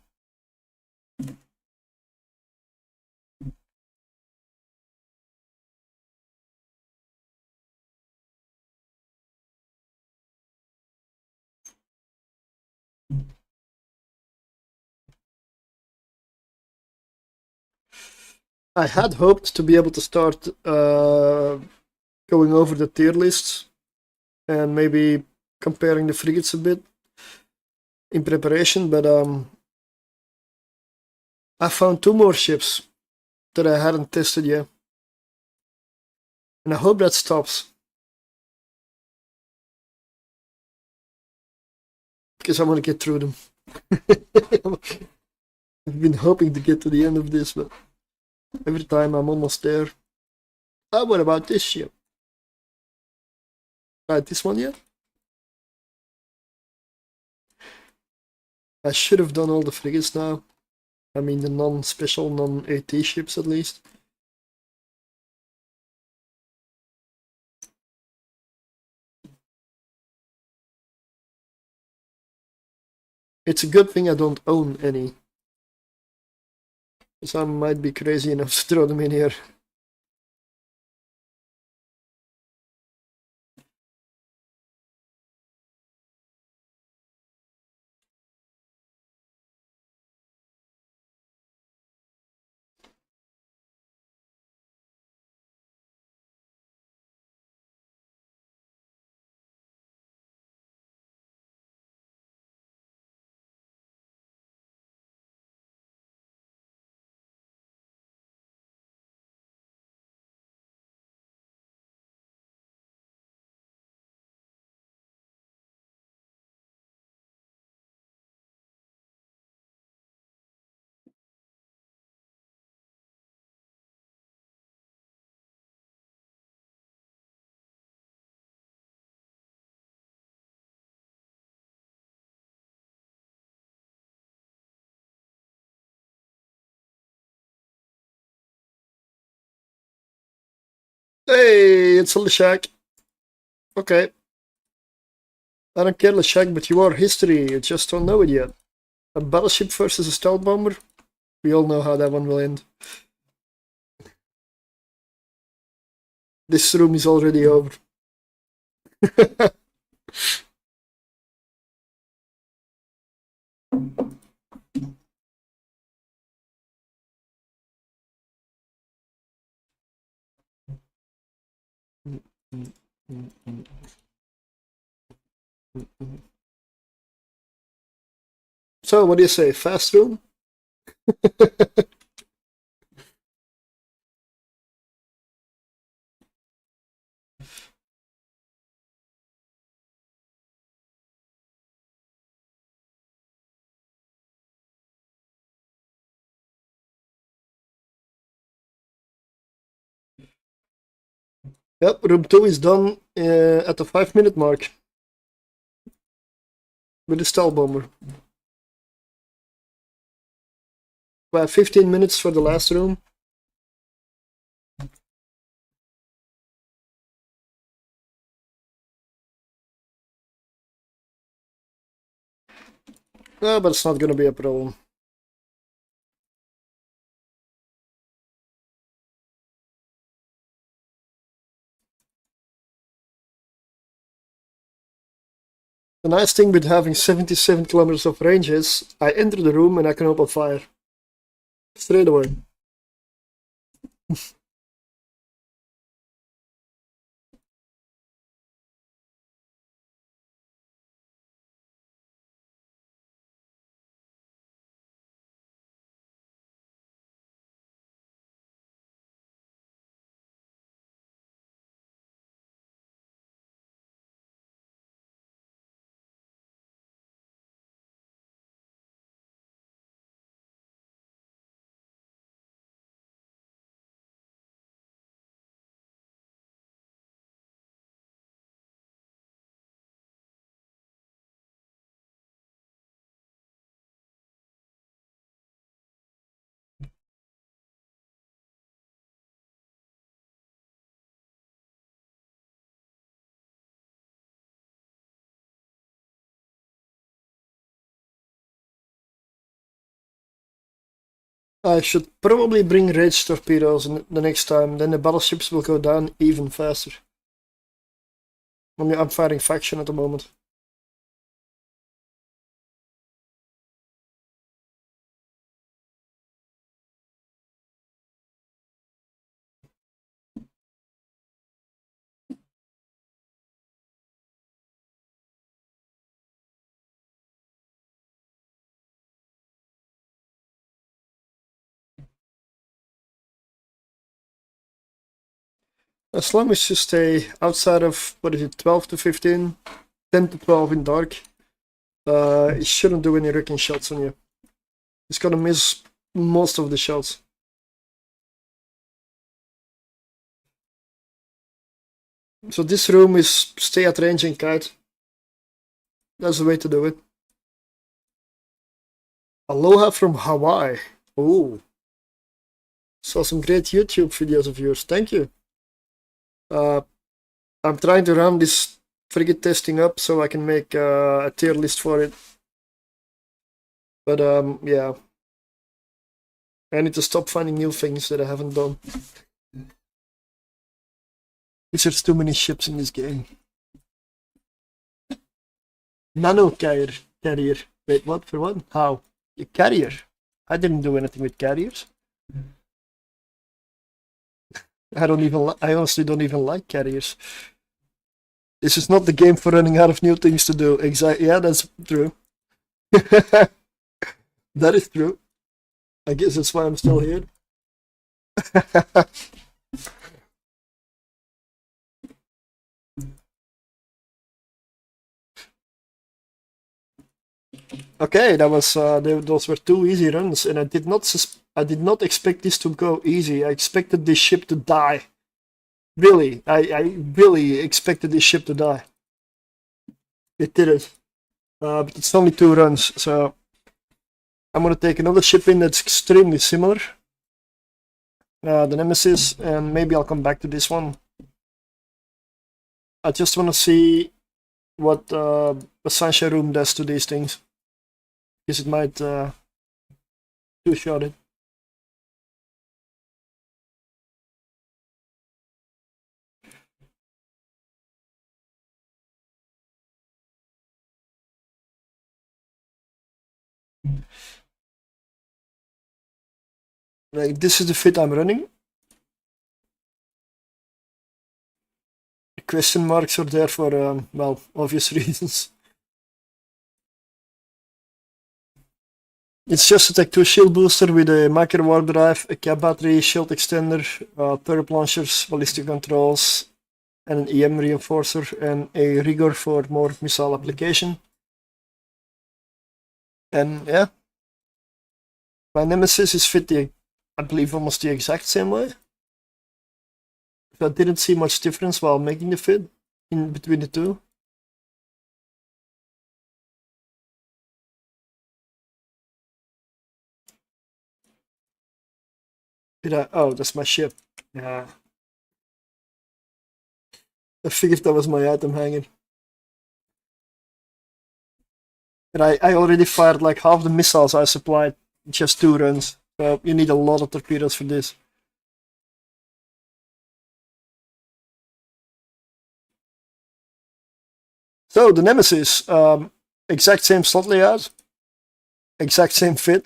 S1: I had hoped to be able to start going over the tier lists and maybe comparing the frigates a bit in preparation, but I found 2 more ships that I hadn't tested yet. And I hope that stops. Because I want to get through them. I've been hoping to get to the end of this, but every time I'm almost there. Oh, what about this ship? Right, this one yet? I should have done all the frigates now. I mean the non-special, non-AT ships at least. It's a good thing I don't own any. So I might be crazy enough to throw them in here. Hey, it's a Leshak. Okay. I don't care, Leshak, but you are history. You just don't know it yet. A battleship versus a stealth bomber? We all know how that one will end. This room is already over. So, what do you say? Fast room? Yep, room 2 is done at the 5-minute mark. With the stealth bomber. We have 15 minutes for the last room. No, but it's not gonna be a problem. The nice thing with having 77 kilometers of range is I enter the room and I can open fire. Straight away. I should probably bring rage torpedoes the next time, then the battleships will go down even faster. I mean, I'm fighting faction at the moment. As long as you stay outside of, what is it, 12 to 15, 10 to 12 in dark, it shouldn't do any wrecking shots on you. It's gonna miss most of the shots. So this room is stay at range and kite. That's the way to do it. Aloha from Hawaii. Oh. Saw some great YouTube videos of yours. Thank you. I'm trying to round this frigate testing up so I can make a tier list for it. But yeah. I need to stop finding new things that I haven't done. There's too many ships in this game. Nano carrier. Wait, what? For what? How? A carrier? I didn't do anything with carriers. I honestly don't even like carriers. This is not the game for running out of new things to do. Exactly. Yeah, that's true. That is true. I guess that's why I'm still here. Okay, that was those were two easy runs, and I did not expect this to go easy. I expected this ship to die. Really, I really expected this ship to die. It didn't. But it's only two runs, so I'm gonna take another ship in that's extremely similar. The Nemesis, and maybe I'll come back to this one. I just want to see what the Sunshine Room does to these things, because it might two-shot it. Like, this is the fit I'm running. The question marks are there for, well, obvious reasons. It's just a Tech 2 shield booster with a micro warp drive, a cap battery, shield extender, turret launchers, ballistic controls, and an EM reinforcer, and a rigor for more missile application. And yeah, my Nemesis is fit I believe almost the exact same way. So I didn't see much difference while making the fit in between the two. Oh, that's my ship. Yeah. I figured that was my item hanging. And I already fired like half the missiles I supplied in just two runs. So you need a lot of torpedoes for this. So the Nemesis, exact same slot layout, exact same fit.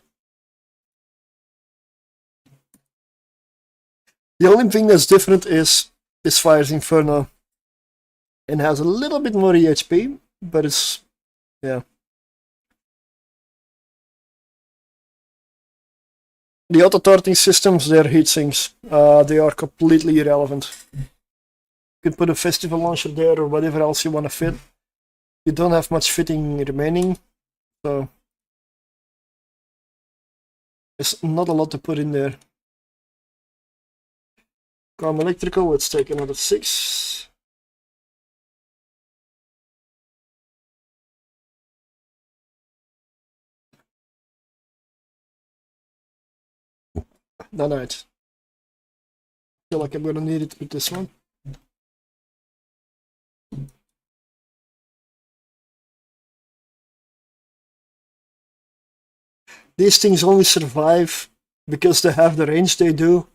S1: The only thing that's different is this fires Inferno and has a little bit more EHP, but it's, yeah. The auto-torting systems, they're heat sinks. They are completely irrelevant. You can put a festival launcher there or whatever else you want to fit. You don't have much fitting remaining, so there's not a lot to put in there. Calm electrical, let's take another 6. Nanite. Feel like I'm gonna need it with this one. These things only survive because they have the range they do,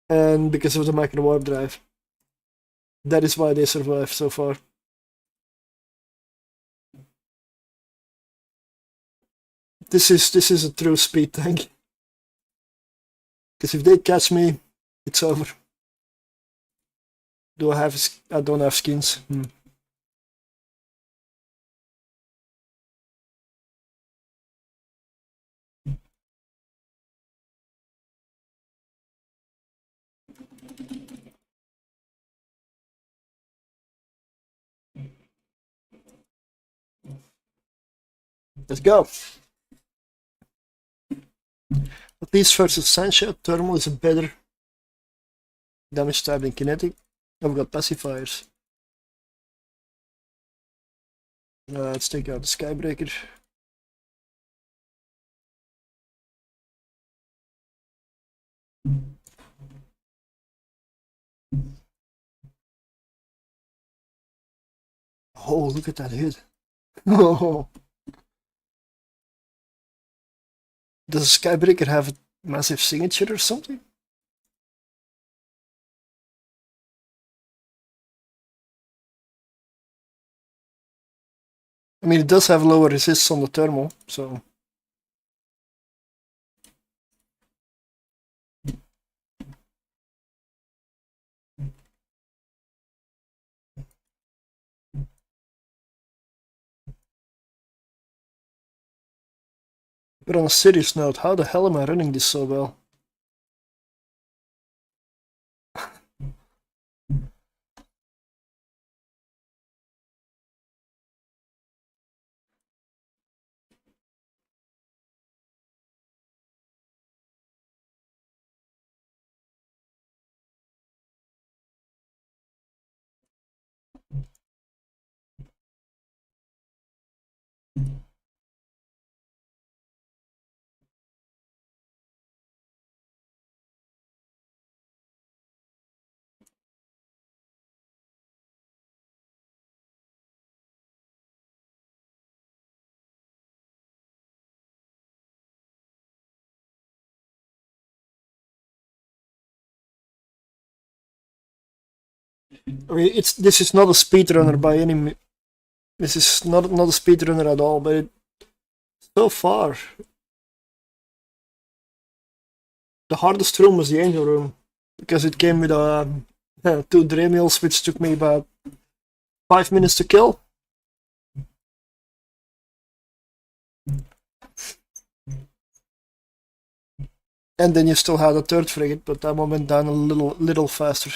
S1: and because of the micro warp drive. That is why they survive so far. This is a true speed tank. Because if they catch me, it's over. Do I have? I don't have skins. Let's go. At least versus Sancho, thermal is a better damage type than kinetic. I've got pacifiers. Let's take out the Skybreaker. Oh, look at that hit. Oh. Does Skybreaker have a massive signature or something? I mean, it does have lower resists on the thermal, so... But on a serious note, how the hell am I running this so well? I mean, this is not a speedrunner by any... This is not a speedrunner at all, but so far... The hardest room was the Angel room, because it came with 2 Dremels, which took me about 5 minutes to kill. And then you still had a 3rd frigate, but that one went down a little faster.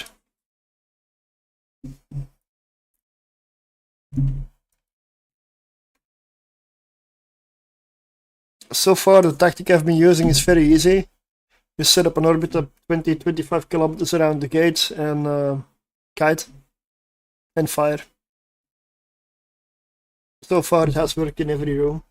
S1: So far, the tactic I've been using is very easy. You set up an orbit of 20-25 kilometers around the gate and kite and fire. So far, it has worked in every room.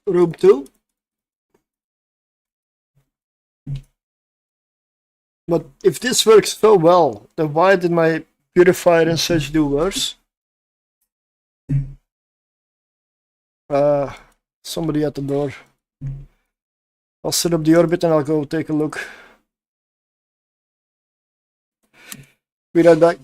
S1: Room 2. But if this works so well, then why did my purifier and such do worse? Somebody at the door. I'll set up the orbit and I'll go take a look. Be right back.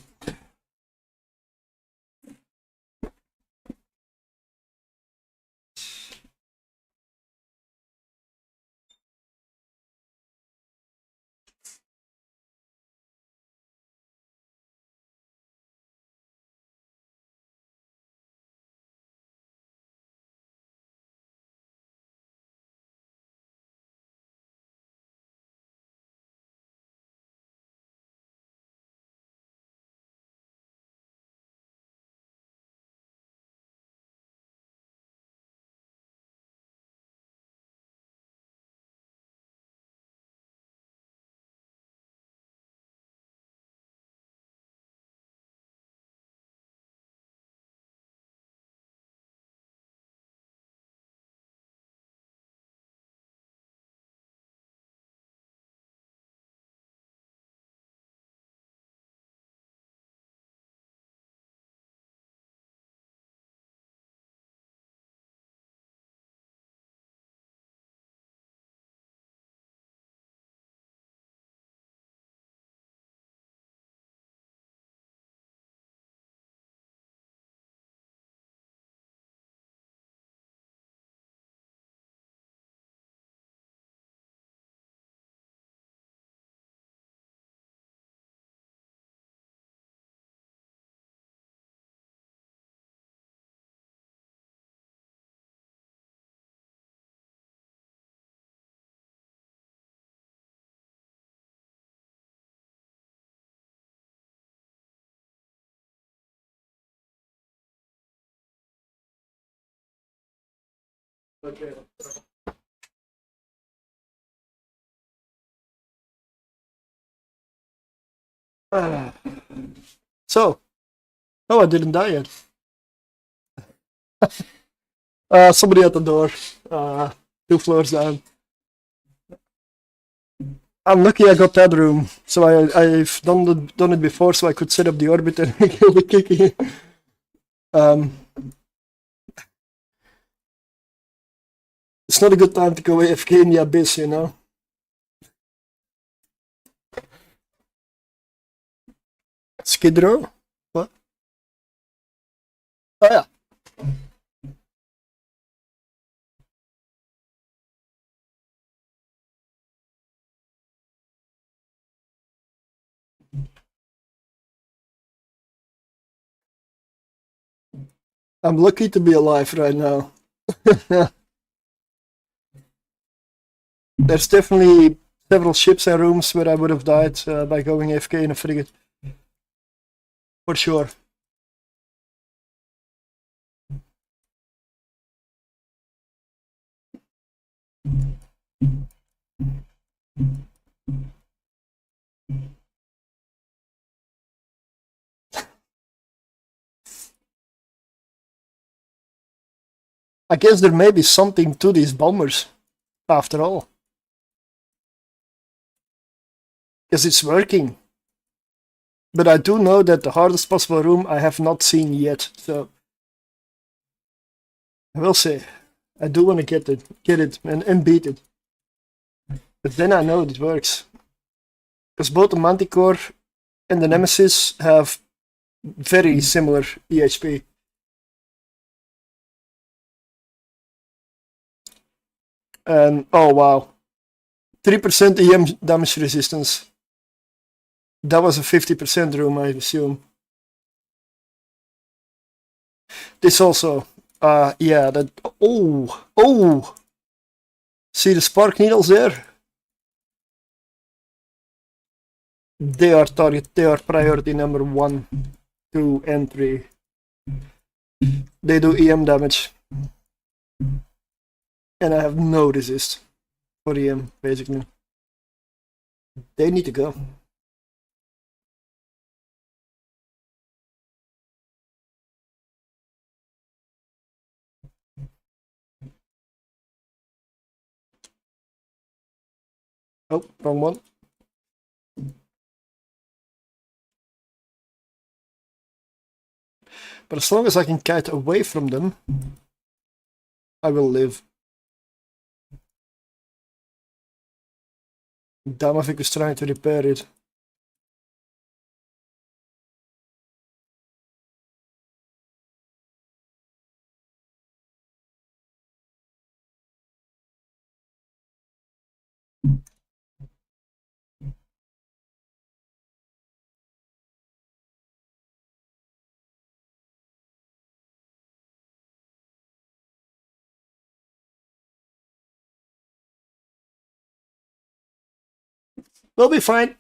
S1: Okay. So, oh, I didn't die yet. Somebody at the door, 2 floors down. I'm lucky I got that room, so I've done it before, so I could set up the orbit and kill the Kiki. It's not a good time to go AFK in the abyss, you know. Skid Row? What? Oh yeah. I'm lucky to be alive right now. There's definitely several ships and rooms where I would have died by going AFK in a frigate. For sure. I guess there may be something to these bombers, after all. Because it's working. But I do know that the hardest possible room I have not seen yet, so I will say I do want to get it and beat it. But then I know it works. Because both the Manticore and the Nemesis have very similar EHP. And oh wow, 3% EM damage resistance. That was a 50% room, I assume. This also, yeah, that, oh, see the spark needles there? They are priority number 1, 2, and 3. They do EM damage. And I have no resist for EM, basically. They need to go. Oh, wrong one. But as long as I can kite away from them, I will live. Damavik is trying to repair it. We'll be fine.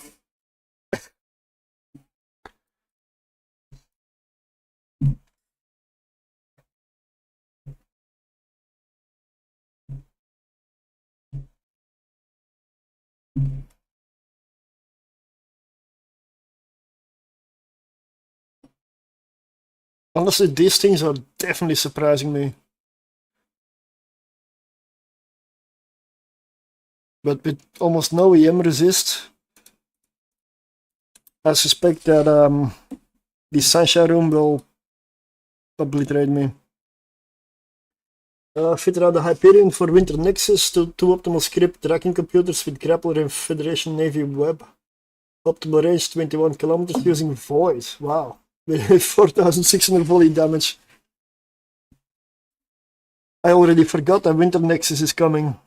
S1: Honestly, these things are definitely surprising me. But with almost no EM resist, I suspect that the Sunshine Room will obliterate me. Fit around the Hyperion for Winter Nexus to 2 optimal script tracking computers with Grappler and Federation Navy Web. Optimal range 21 kilometers using Void. Wow. With 4,600 volley damage. I already forgot that Winter Nexus is coming.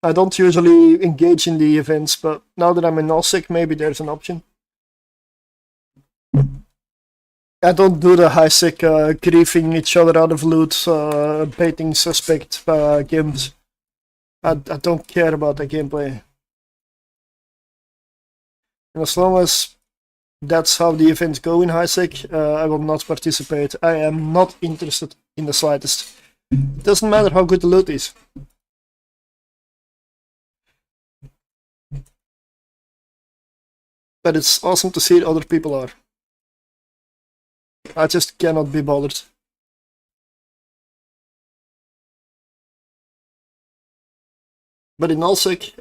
S1: I don't usually engage in the events, but now that I'm in Nosek, maybe there's an option. I don't do the high-sec griefing each other out of loot, baiting suspect games. I don't care about the gameplay. And as long as that's how the events go in high-sec, I will not participate. I am not interested in the slightest. It doesn't matter how good the loot is. But it's awesome to see other people are. I just cannot be bothered. But in Nullsec,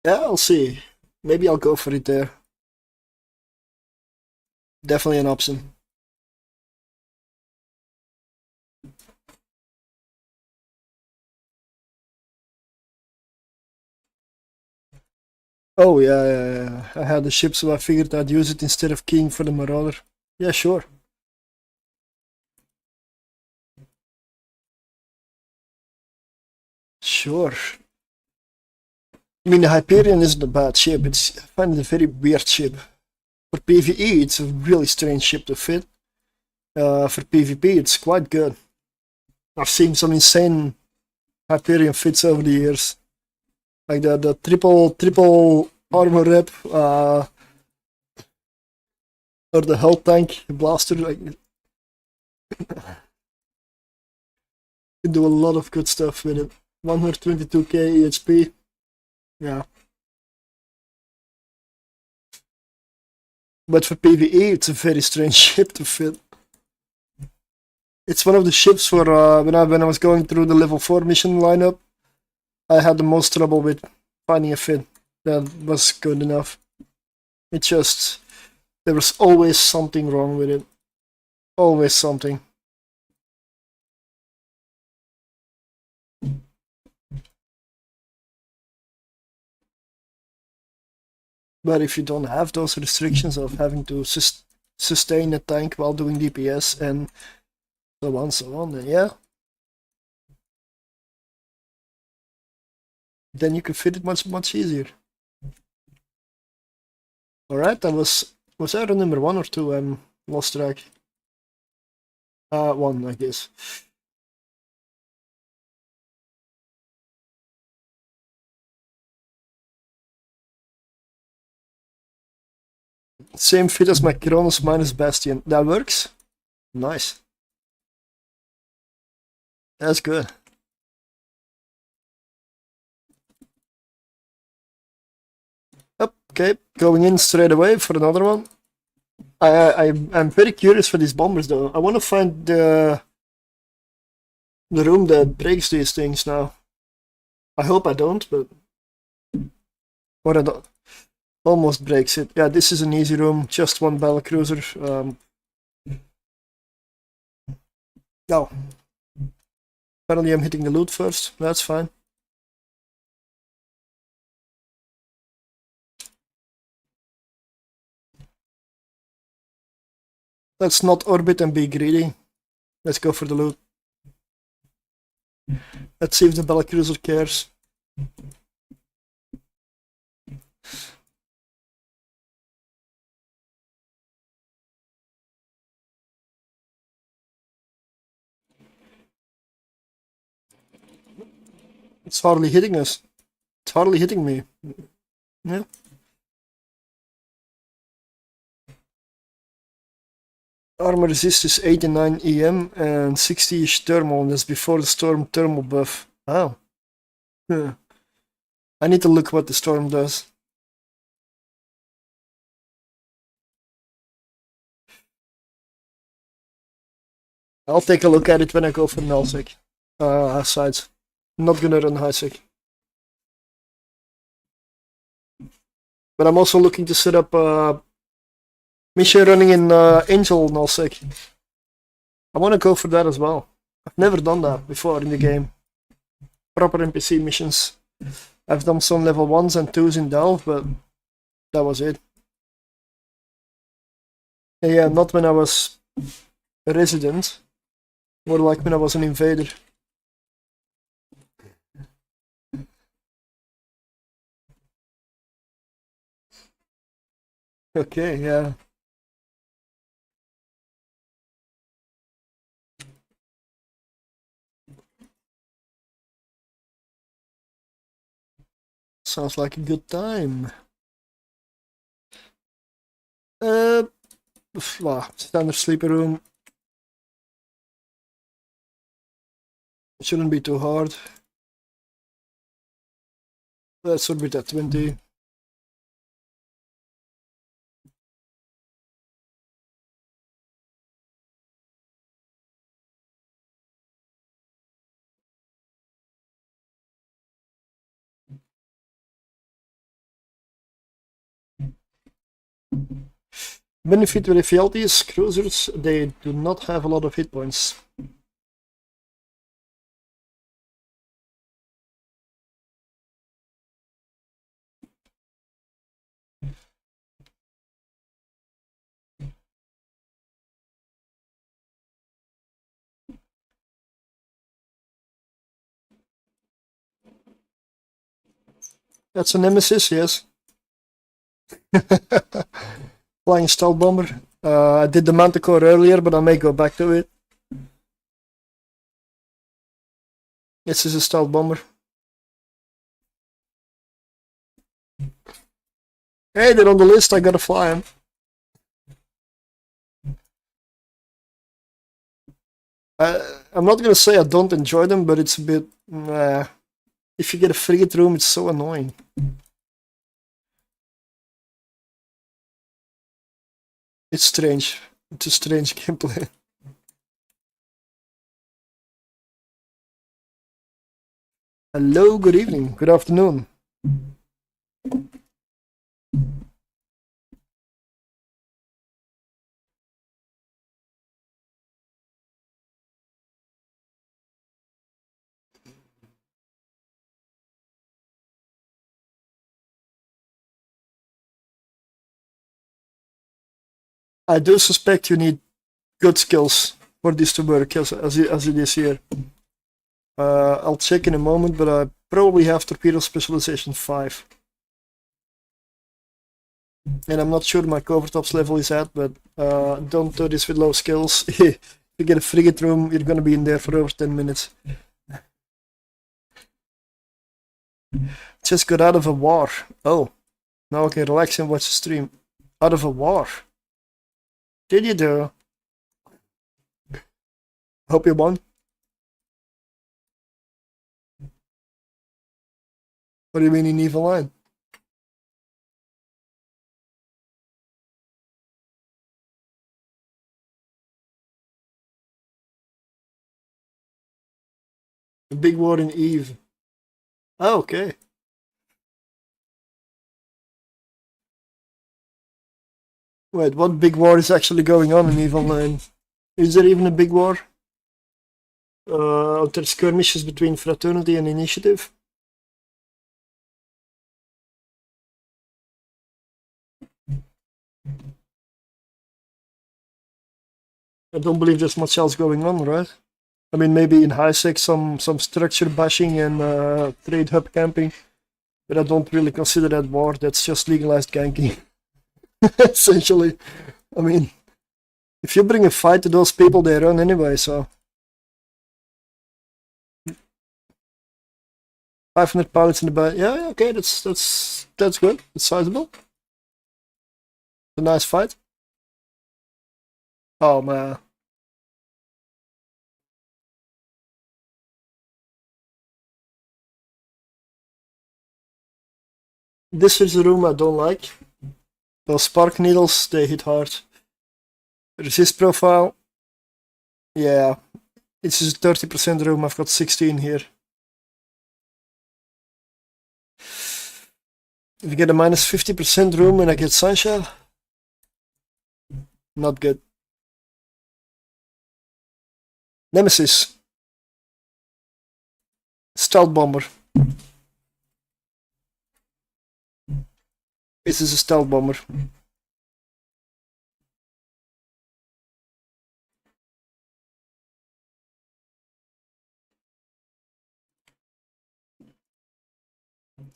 S1: yeah, I'll see. Maybe I'll go for it there. Definitely an option. Oh yeah. I had the ship, so I figured I'd use it instead of keying for the Marauder. Yeah, sure. Sure. I mean, the Hyperion isn't a bad ship. I find it a very weird ship. For PvE, it's a really strange ship to fit. For PvP, it's quite good. I've seen some insane Hyperion fits over the years. Like the triple armor rep, or the hull tank blaster. Like, you can do a lot of good stuff with it. 122k EHP. Yeah. But for PvE, it's a very strange ship to fit. It's one of the ships for when I was going through the level 4 mission lineup, I had the most trouble with finding a fit that was good enough. It just, there was always something wrong with it. Always something. But if you don't have those restrictions of having to sustain a tank while doing DPS and so on, then yeah. Then you can fit it much easier. Alright, that was I on number 1 or 2? I'm lost track. 1, I guess. Same fit as my Kronos minus Bastion. That works? Nice. That's good. Okay, going in straight away for another one. I'm very curious for these bombers though. I want to find the room that breaks these things now. I hope I don't, but or I don't. Almost breaks it. Yeah, this is an easy room. Just one battlecruiser. No. Apparently I'm hitting the loot first. That's fine. Let's not orbit and be greedy. Let's go for the loot. Let's see if the battlecruiser cares. It's hardly hitting us. It's hardly hitting me. Yeah. Armor resist is 89 EM and 60-ish thermal, and that's before the storm thermal buff. Oh. Yeah. I need to look what the storm does. I'll take a look at it when I go for nullsec. Sides. I'm not gonna run highsec. But I'm also looking to set up mission running in Angel nullsec. I want to go for that as well. I've never done that before in the game. Proper NPC missions. I've done some level 1s and 2s in Delve, but that was it. And yeah, not when I was a resident. More like when I was an invader. Okay, yeah. Sounds like a good time. Standard sleeper room. It shouldn't be too hard. Let's orbit at 20. Benefit with FLTs, cruisers, they do not have a lot of hit points. That's a nemesis, yes. Flying stealth bomber. I did the Manticore earlier, but I may go back to it. This is a stealth bomber. Hey, they're on the list, I gotta fly them. I'm not gonna say I don't enjoy them, but it's a bit... if you get a frigate room, it's so annoying. It's strange. It's a strange gameplay. Hello, good evening, good afternoon. I do suspect you need good skills for this to work as it is here. I'll check in a moment, but I probably have torpedo specialization 5. And I'm not sure my covertops level is at, but don't do this with low skills. If you get a frigate room, you're gonna be in there for over 10 minutes. Just got out of a war. Oh, now I can relax and watch the stream. Out of a war. Did you do? Hope you won. What do you mean in evil line? A big war in Eve. Oh, okay. Wait, what big war is actually going on in Evil 9? Is there even a big war? Are there skirmishes between Fraternity and Initiative? I don't believe there's much else going on, right? I mean, maybe in high-sec some structure bashing and trade hub camping, but I don't really consider that war. That's just legalized ganking. Essentially. I mean, if you bring a fight to those people, they run anyway, so... 500 pilots in the back. Yeah, okay, that's good. It's sizable. A nice fight. Oh man. This is the room I don't like. Those spark needles, they hit hard. Resist profile. Yeah. It's just 30% room, I've got 16 here. If you get a minus 50% room and I get sunshine, not good. Nemesis. Stealth bomber. This is a stealth bomber.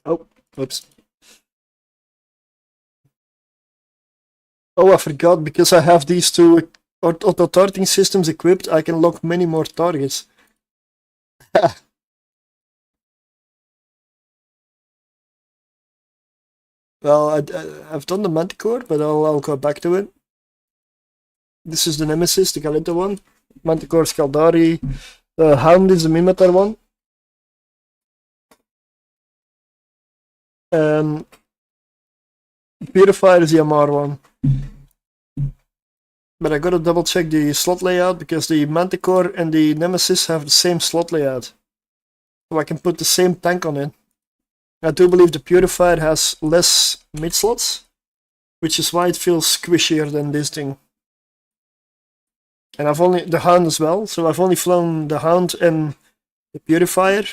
S1: Oh, oops. Oh, I forgot, because I have these two auto-targeting systems equipped, I can lock many more targets. Well, I've done the Manticore, but I'll go back to it. This is the Nemesis, the Galito one. Manticore Scaldari, The Hound is the Mimitar one. And Purifier is the Amar one. But I gotta double check the slot layout because the Manticore and the Nemesis have the same slot layout. So I can put the same tank on it. I do believe the Purifier has less mid slots, which is why it feels squishier than this thing. And I've only the Hound as well, so I've only flown the Hound and the Purifier,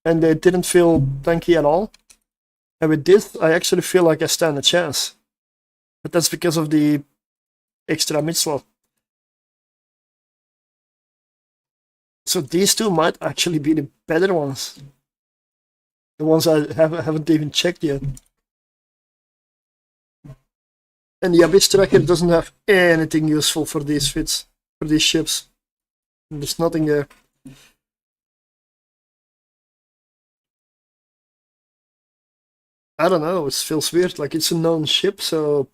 S1: and they didn't feel tanky at all. And with this, I actually feel like I stand a chance, but that's because of the extra mid slot. So these two might actually be the better ones. The ones I haven't even checked yet. And the abysstracker doesn't have anything useful for these fits, for these ships. There's nothing there. I don't know, it feels weird, like it's a known ship, so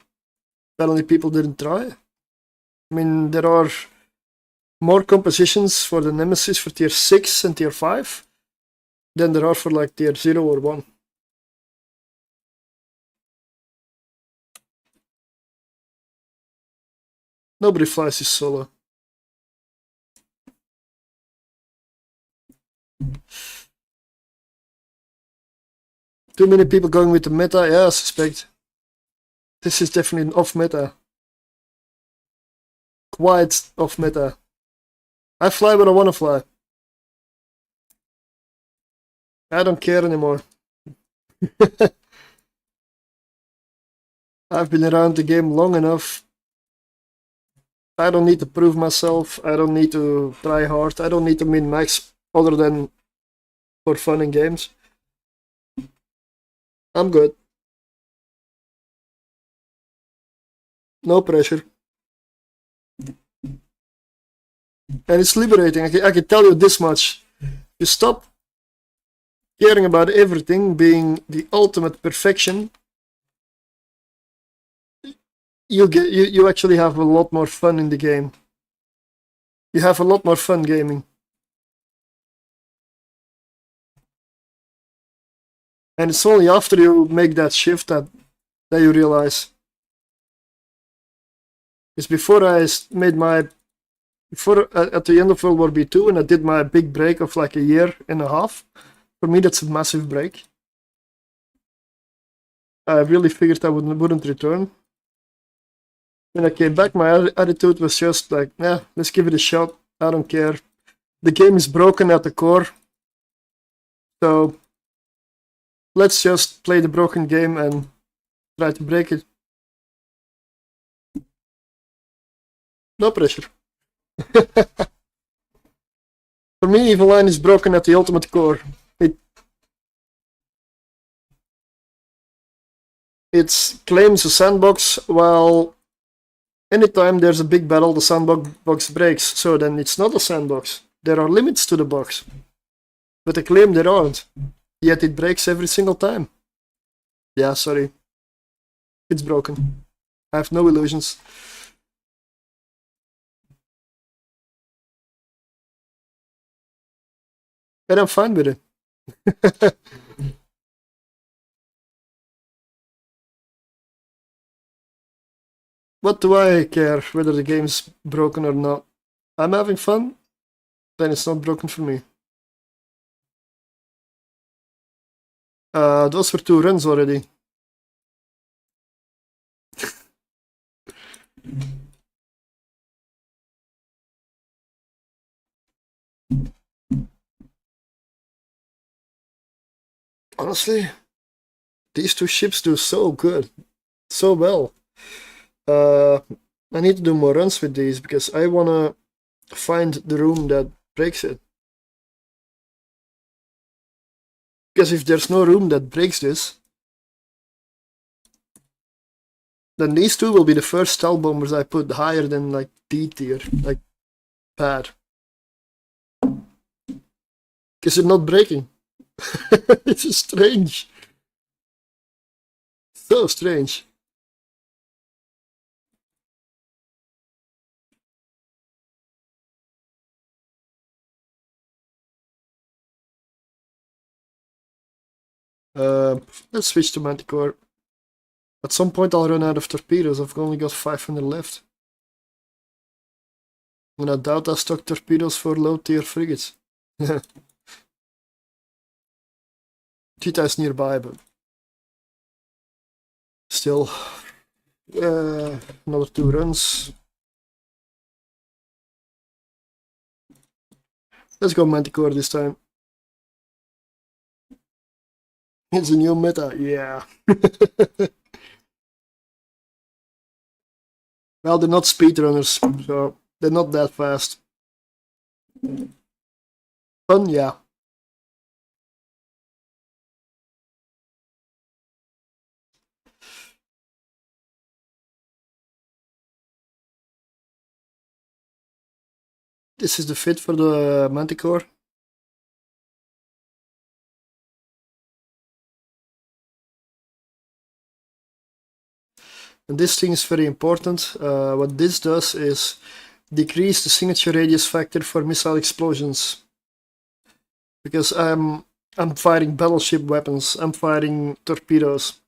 S1: apparently people didn't try. I mean, there are more compositions for the Nemesis for tier 6 and tier 5 than there are for like tier 0 or 1. Nobody flies this solo. Too many people going with the meta? Yeah, I suspect. This is definitely off meta. Quite off meta. I fly what I want to fly. I don't care anymore. I've been around the game long enough. I don't need to prove myself. I don't need to try hard. I don't need to min-max other than for fun in games. I'm good. No pressure. And it's liberating. I can tell you this much. You stop caring about everything being the ultimate perfection. You actually have a lot more fun in the game. You have a lot more fun gaming. And it's only after you make that shift that you realize. It's before I made my... Before, at the end of World War II, and I did my big break of like a year and a half. For me, that's a massive break. I really figured I wouldn't return. When I came back, my attitude was just like, nah, let's give it a shot. I don't care. The game is broken at the core. So let's just play the broken game and try to break it. No pressure. For me, Evil Line is broken at the ultimate core. It claims a sandbox, while anytime there's a big battle, the sandbox breaks. So then it's not a sandbox. There are limits to the box. But they claim there aren't. Yet it breaks every single time. Yeah, sorry. It's broken. I have no illusions. And I'm fine with it. What do I care whether the game's broken or not? I'm having fun, then it's not broken for me. Those were 2 runs already. Honestly, these 2 ships do so good, so well. I need to do more runs with these because I wanna find the room that breaks it. Because if there's no room that breaks this, then these 2 will be the first stealth bombers I put higher than like D tier, like bad. Because they're not breaking. It's strange. So strange. Let's switch to Manticore. At some point I'll run out of torpedoes, I've only got 500 left. And I doubt I stock torpedoes for low tier frigates. Tita is nearby, but still. Another 2 runs. Let's go Manticore this time. It's a new meta, yeah. Well, they're not speedrunners, so they're not that fast. Fun, yeah. This is the fit for the Manticore. And this thing is very important. What this does is decrease the signature radius factor for missile explosions. Because I'm firing battleship weapons, I'm firing torpedoes.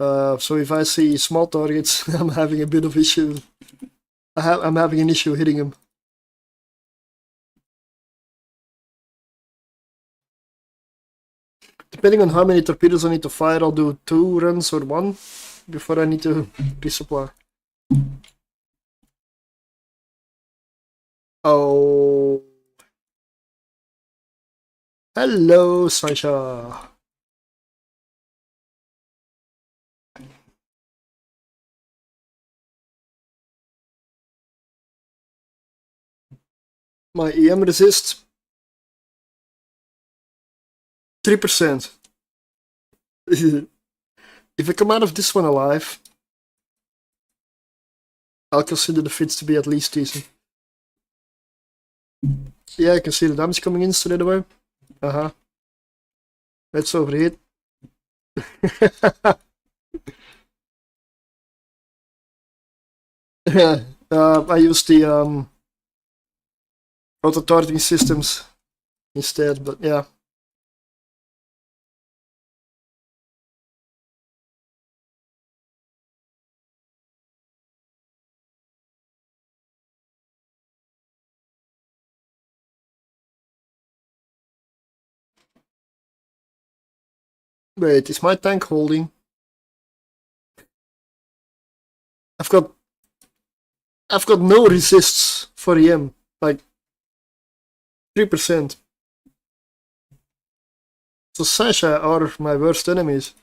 S1: So if I see small targets, I'm having a bit of issue. I'm having an issue hitting them. Depending on how many torpedoes I need to fire, I'll do 2 runs or 1 before I need to resupply. Oh. Hello, Sasha. My EM resist 3%. If I come out of this one alive, I'll consider the fits to be at least decent. Yeah, I can see the damage coming in straight away. Let's overheat. I use the auto-targeting systems instead, but yeah. Wait, is my tank holding? I've got no resists for EM, like 3%. So Sasha are my worst enemies.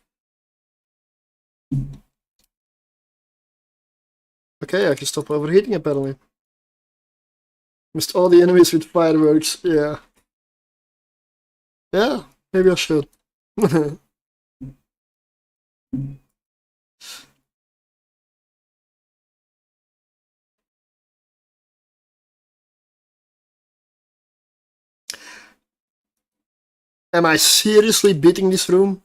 S1: Okay, I can stop overheating apparently. Missed all the enemies with fireworks, yeah. Yeah, maybe I should. Am I seriously beating this room?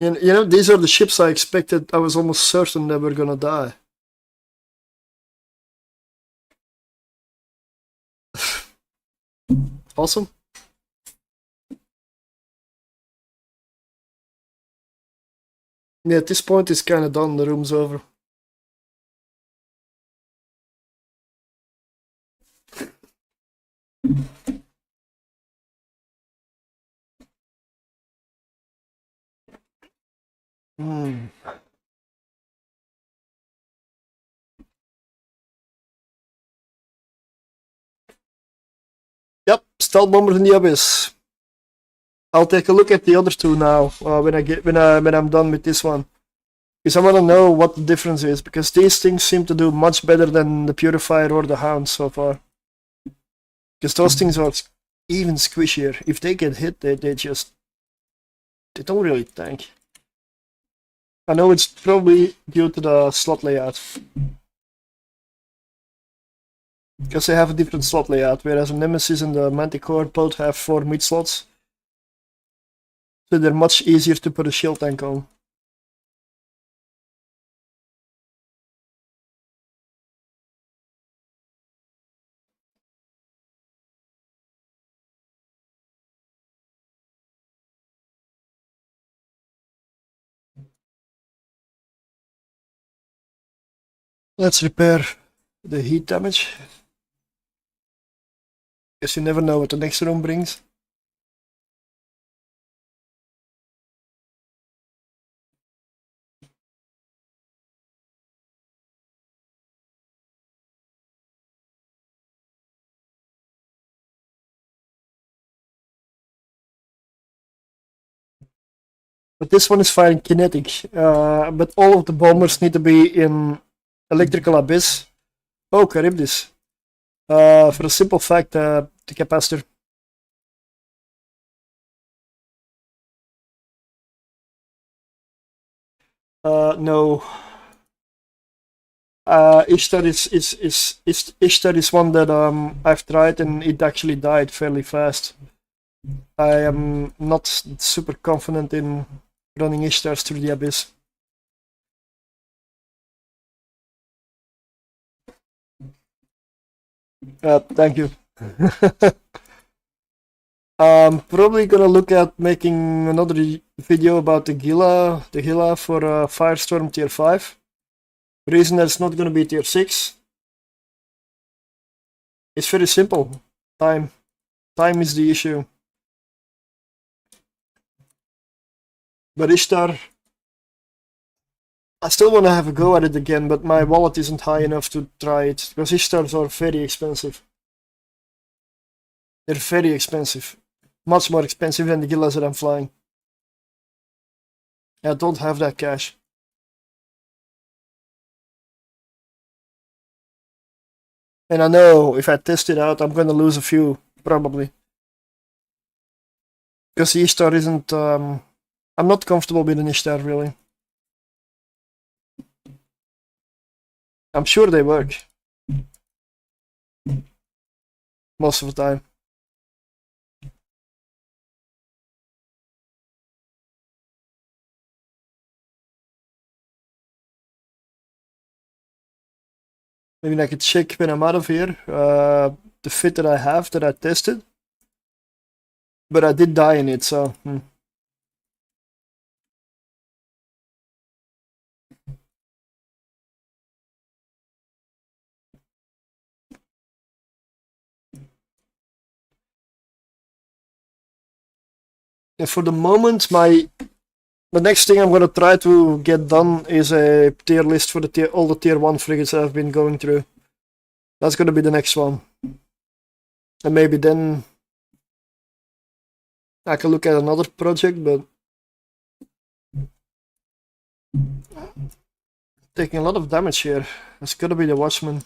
S1: You know, these are the ships I expected. I was almost certain they were gonna die. Awesome. Yeah, at this point it's kinda done, the room's over. Yep, stealth bombers in the abyss. I'll take a look at the other 2 now when I'm done with this one, because I want to know what the difference is. Because these things seem to do much better than the purifier or the hound so far. Because those things are even squishier. If they get hit, they don't really tank. I know it's probably due to the slot layout. Because they have a different slot layout, whereas a Nemesis and the Manticore both have 4 mid slots. So they're much easier to put a shield tank on. Let's repair the heat damage. Guess you never know what the next room brings. But this one is firing kinetic. But all of the bombers need to be in electrical abyss. Oh, Charybdis. For the simple fact, the capacitor. No. Ishtar Ishtar is one that I've tried and it actually died fairly fast. I am not super confident in running Ishtars through the abyss. Thank you. I'm probably gonna look at making another video about the Gila for Firestorm tier 5. The reason that it's not gonna be tier 6. It's very simple. Time. Time is the issue. But Ishtar, I still want to have a go at it again, but my wallet isn't high enough to try it, because Ishtars are very expensive. They're very expensive. Much more expensive than the Gilas that I'm flying. I don't have that cash. And I know if I test it out, I'm gonna lose a few, probably. Because the Ishtar isn't... I'm not comfortable with an Ishtar, really. I'm sure they work. Most of the time. Maybe I could check when I'm out of here the fit that I have that I tested. But I did die in it, so... And for the moment, the next thing I'm gonna try to get done is a tier list for all the tier 1 frigates that I've been going through. That's gonna be the next one. And maybe then I can look at another project, but taking a lot of damage here. It's gonna be the Watchman.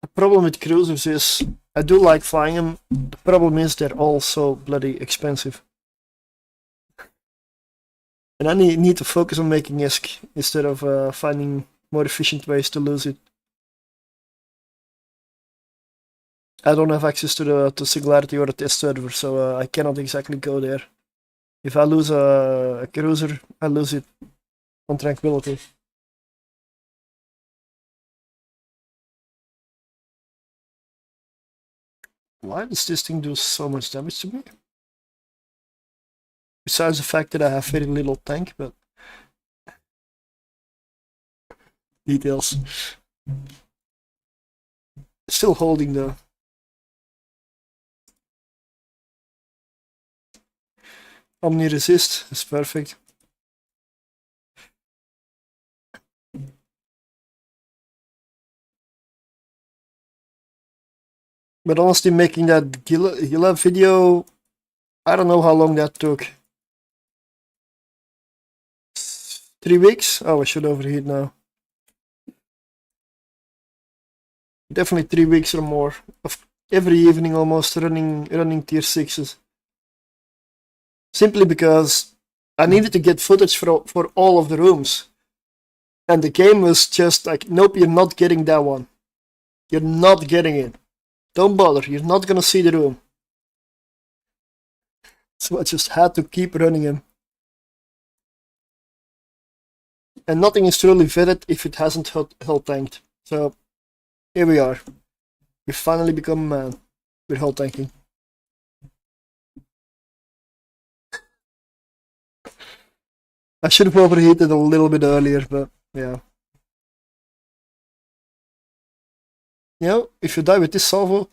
S1: The problem with cruisers is I do like flying them. The problem is they're all so bloody expensive. And I need to focus on making ISK instead of finding more efficient ways to lose it. I don't have access to the Singularity or the test server, so I cannot exactly go there. If I lose a cruiser, I lose it on Tranquility. Why does this thing do so much damage to me? Besides the fact that I have very little tank, but... Details. Still holding though. Omni resist is perfect. But honestly, making that Gila video, I don't know how long that took. 3 weeks? Oh, I should overheat now. Definitely 3 weeks or more. Of every evening almost running tier 6s. Simply because I needed to get footage for all of the rooms. And the game was just like, nope, you're not getting that one. You're not getting it. Don't bother, you're not gonna see the room. So I just had to keep running him. And nothing is truly vetted if it hasn't hull tanked. So here we are. We finally become a man with hull tanking. I should have overheated a little bit earlier, but yeah. You know, if you die with this salvo.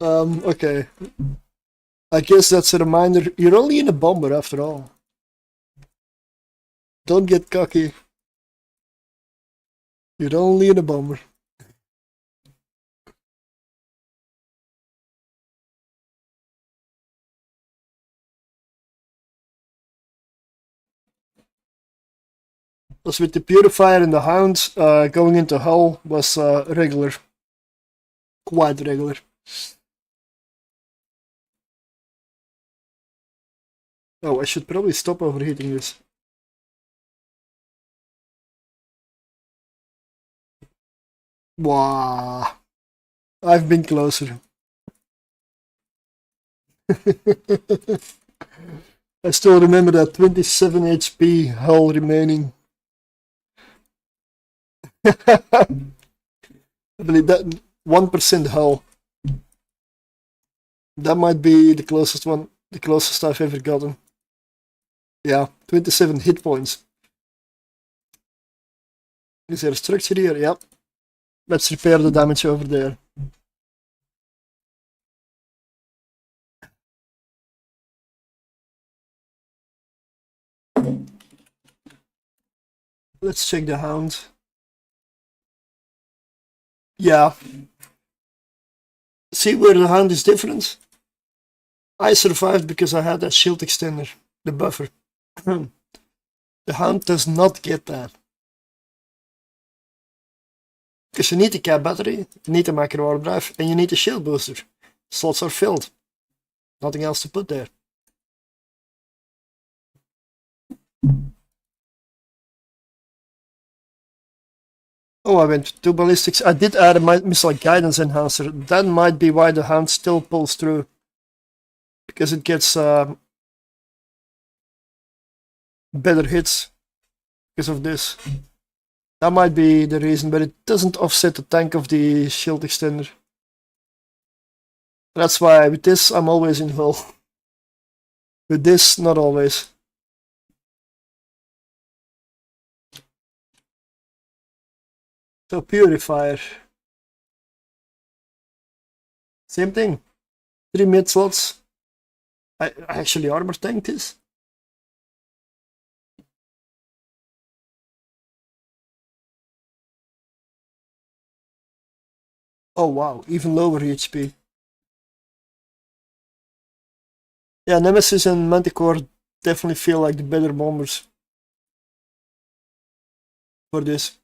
S1: Okay. I guess that's a reminder. You're only in a bomber after all. Don't get cocky. You're only in a bomber. As with the purifier and the hound, going into hull was regular. Quite regular. Oh, I should probably stop overheating this. Wow. I've been closer. I still remember that 27 HP hull remaining. I believe that 1% hull. That might be the closest one, the closest I've ever gotten. Yeah, 27 hit points. Is there a structure here? Yep. Let's repair the damage over there. Let's check the hound. Yeah. See where the hound is different? I survived because I had that shield extender, the buffer. The hound does not get that. Because you need a cap battery, you need a micro overdrive, and you need a shield booster. Slots are filled. Nothing else to put there. Oh, I went 2 ballistics. I did add a missile guidance enhancer. That might be why the hound still pulls through. Because it gets better hits because of this. That might be the reason, but it doesn't offset the tank of the shield extender. That's why with this I'm always in hull. With this, not always. So purifier. Same thing. 3 mid slots. I actually armor tanked this. Oh wow, even lower HP. Yeah, Nemesis and Manticore definitely feel like the better bombers for this.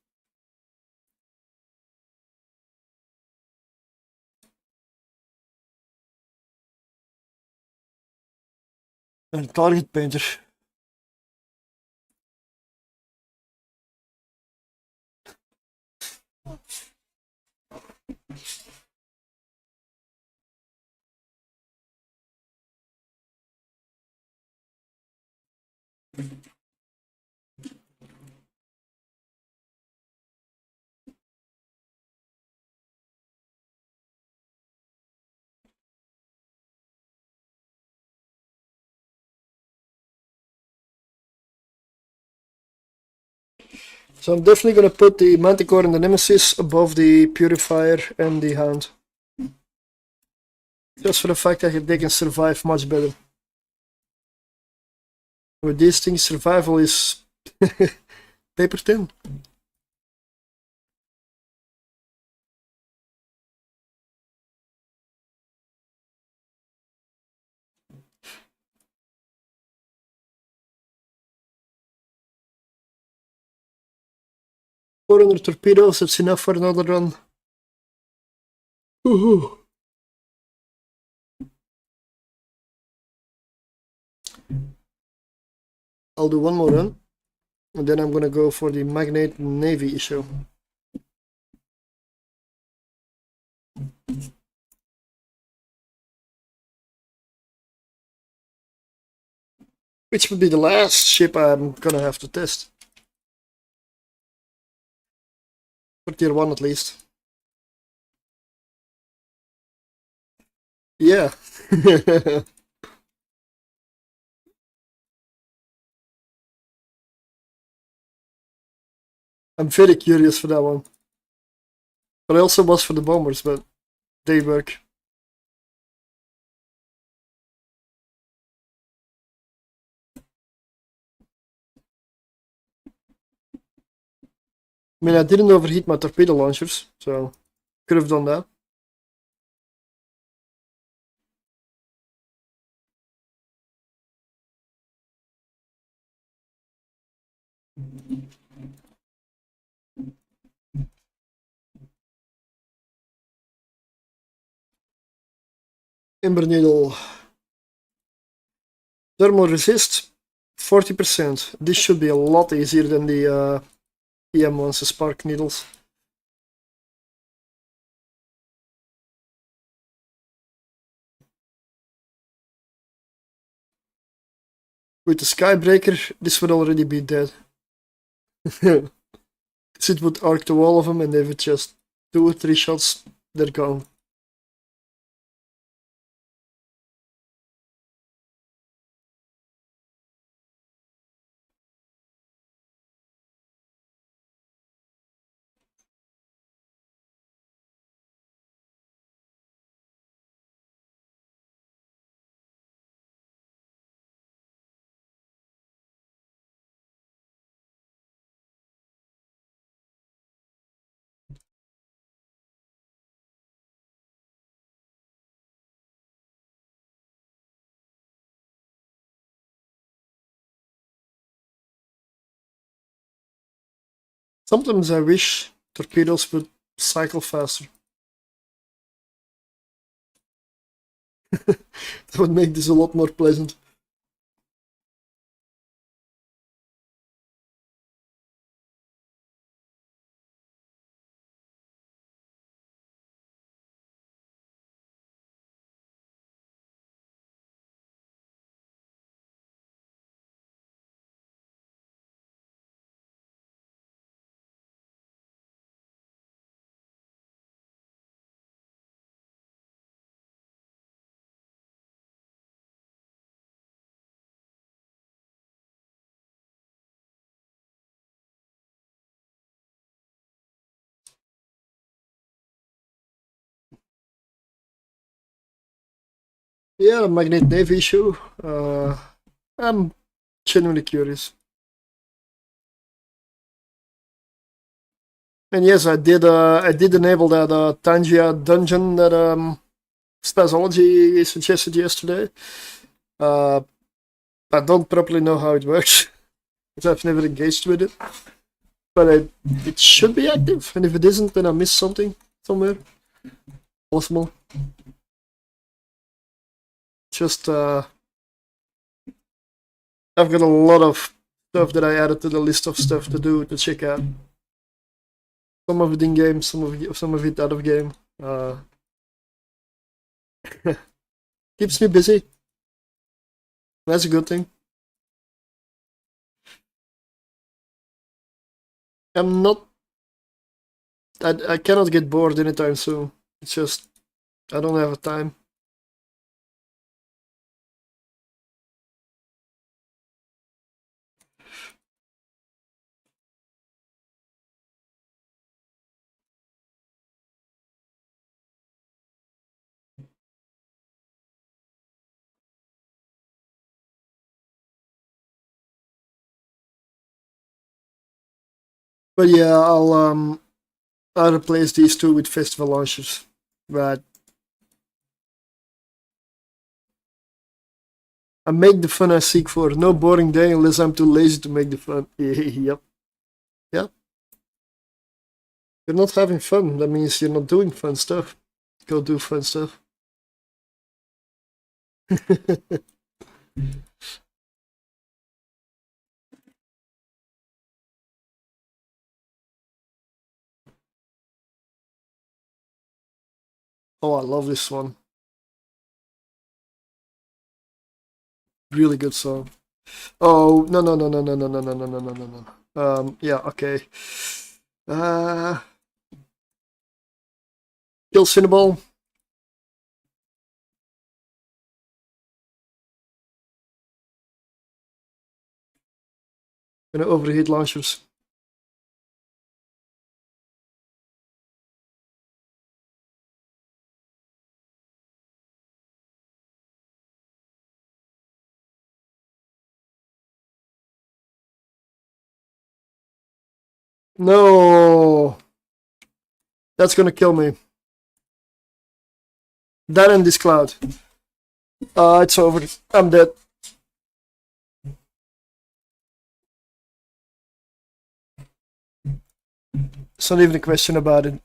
S1: And target painter. So I'm definitely gonna put the Manticore and the Nemesis above the Purifier and the Hound. Just for the fact that they can survive much better. With these things, survival is paper thin. $400 torpedoes, that's enough for another run. Woohoo. I'll do one more run, and then I'm gonna go for the Magnate Navy issue. Which would be the last ship I'm gonna have to test. For tier 1 at least. Yeah. I'm very curious for that one. But I also was for the bombers, but they work. I mean, I didn't overheat my torpedo launchers, so could have done that. Ember needle. Thermal resist 40%. This should be a lot easier than the EM ones, the spark needles. With the Skybreaker, this would already be dead. So it would arc to all of them, and they would just 2 or 3 shots, they're gone. Sometimes I wish torpedoes would cycle faster. That would make this a lot more pleasant. Yeah, the Magnet Navy issue. I'm genuinely curious. And yes, I did enable that Tangia dungeon that Spazology suggested yesterday. I don't properly know how it works, because I've never engaged with it. But it should be active, and if it isn't, then I missed something somewhere. Possible. Just I've got a lot of stuff that I added to the list of stuff to do to check out. Some of it in game, some of it out of game. Keeps me busy. That's a good thing. I'm not. I cannot get bored anytime soon. It's just I don't have time. But yeah, I'll replace these two with festival launchers. But I make the fun I seek for. No boring day unless I'm too lazy to make the fun. Yep. Yep. You're not having fun. That means you're not doing fun stuff. Go do fun stuff. Oh, I love this one. Really good song. Oh, no, no, no, no, no, no, no, no, no, no, no, no, no. Yeah, okay. Kill Cinnaball. Gonna overheat launchers. No! That's gonna kill me. That and this cloud. It's over. I'm dead. It's not even a question about it.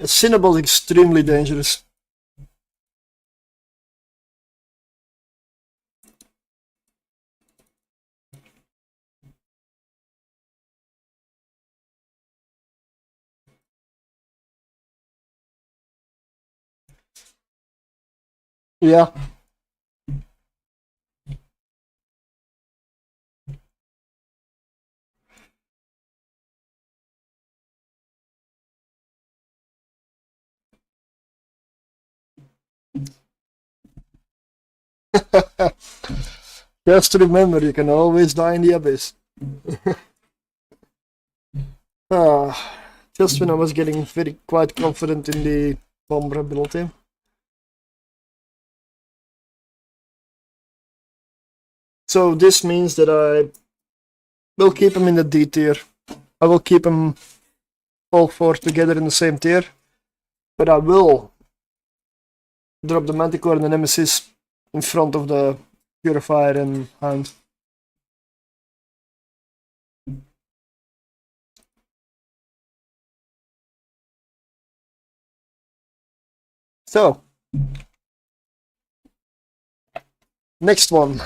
S1: A Cinnabon is extremely dangerous. Yeah. Just remember, you can always die in the abyss. Just when I was getting quite confident in the bomber ability. So this means that I will keep him in the D tier. I will keep them all four together in the same tier. But I will drop the Manticore and the Nemesis in front of the Purifier and Hound. So, next one.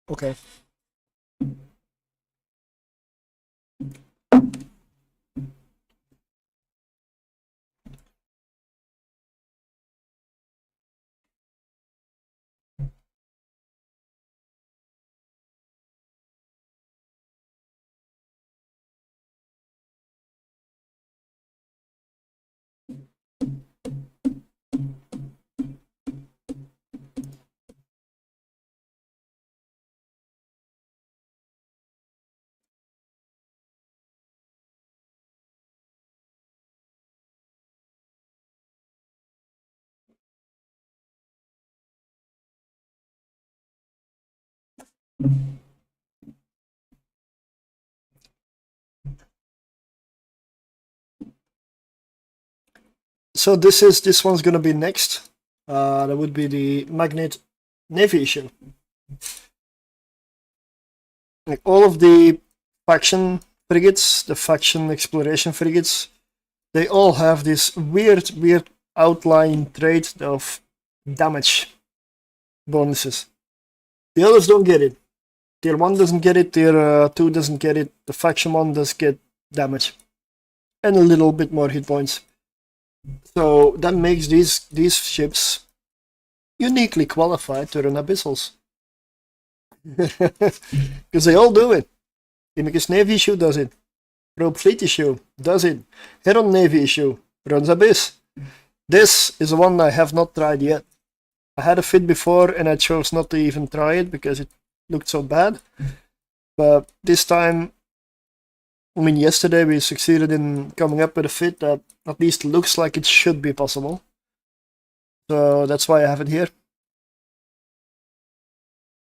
S1: Okay. So this one's gonna be next. That would be the Magnet Navy issue. Like all of the faction frigates, the faction exploration frigates, they all have this weird outline trait of damage bonuses. The others don't get it. Tier 1 doesn't get it, Tier 2 doesn't get it, the faction 1 does get damage. And a little bit more hit points. So that makes these ships uniquely qualified to run Abyssals. Because they all do it. Imicus Navy issue does it. Probe Fleet issue does it. Heron Navy issue runs Abyss. This is the one I have not tried yet. I had a fit before and I chose not to even try it because it looked so bad. But this time, I mean, yesterday we succeeded in coming up with a fit that at least looks like it should be possible. So that's why I have it here.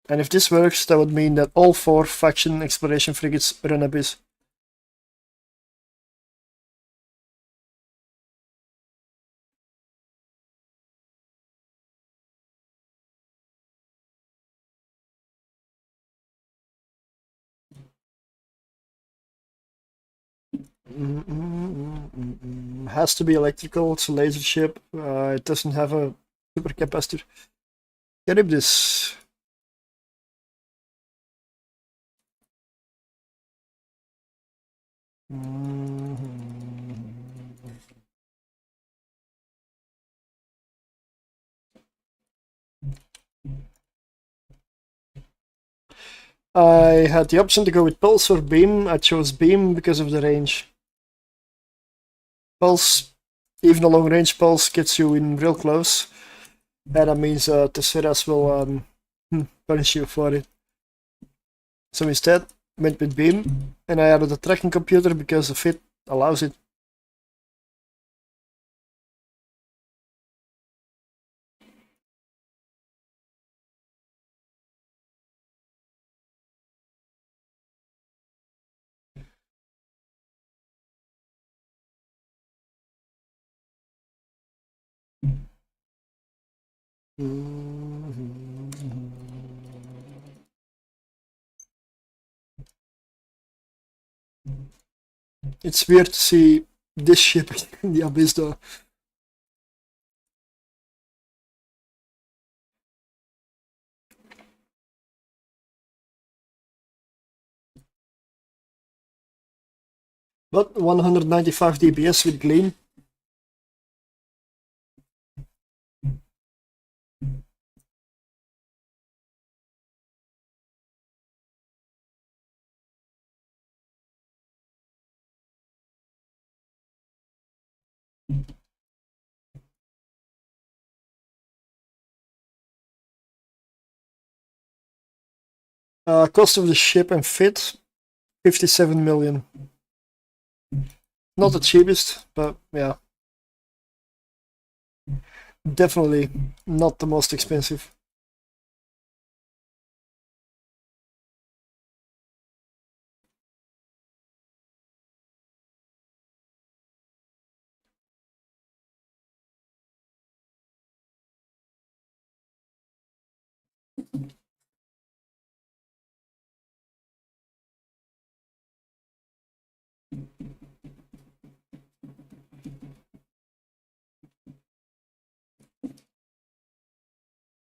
S1: And if this works, that would mean that all 4 faction exploration frigates run Abyss. Has to be electrical, it's a laser ship, it doesn't have a supercapacitor. Get rid of this. I had the option to go with Pulse or Beam. I chose Beam because of the range. Pulse, even a long range Pulse, gets you in real close. And that means Tesseras will punish you for it. So instead, went with Beam, and I added a tracking computer because the fit allows it. It's weird to see this ship in the Abyss though. But 195 DPS with Gleam. Cost of the ship and fit, 57 million. Not the cheapest, but yeah. Definitely not the most expensive.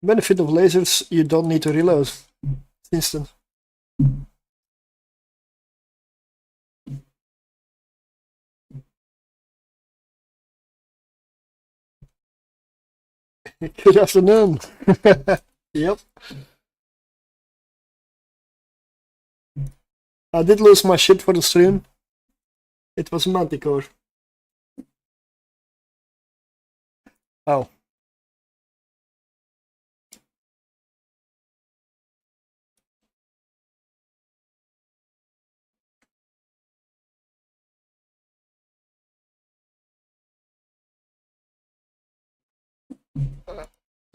S1: Benefit of lasers, you don't need to reload. It's instant. Good afternoon. Yep. I did lose my ship for the stream. It was Manticore. Oh.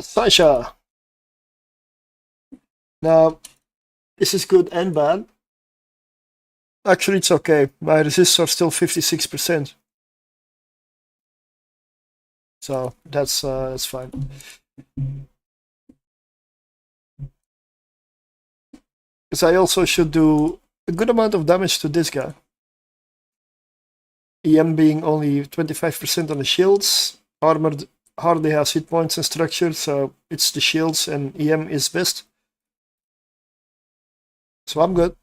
S1: Sasha. Now, this is good and bad. Actually, it's okay. My resists are still 56%. So that's fine. Because I also should do a good amount of damage to this guy. EM being only 25% on the shields. Armored hardly has hit points and structure, so it's the shields and EM is best. So I'm good.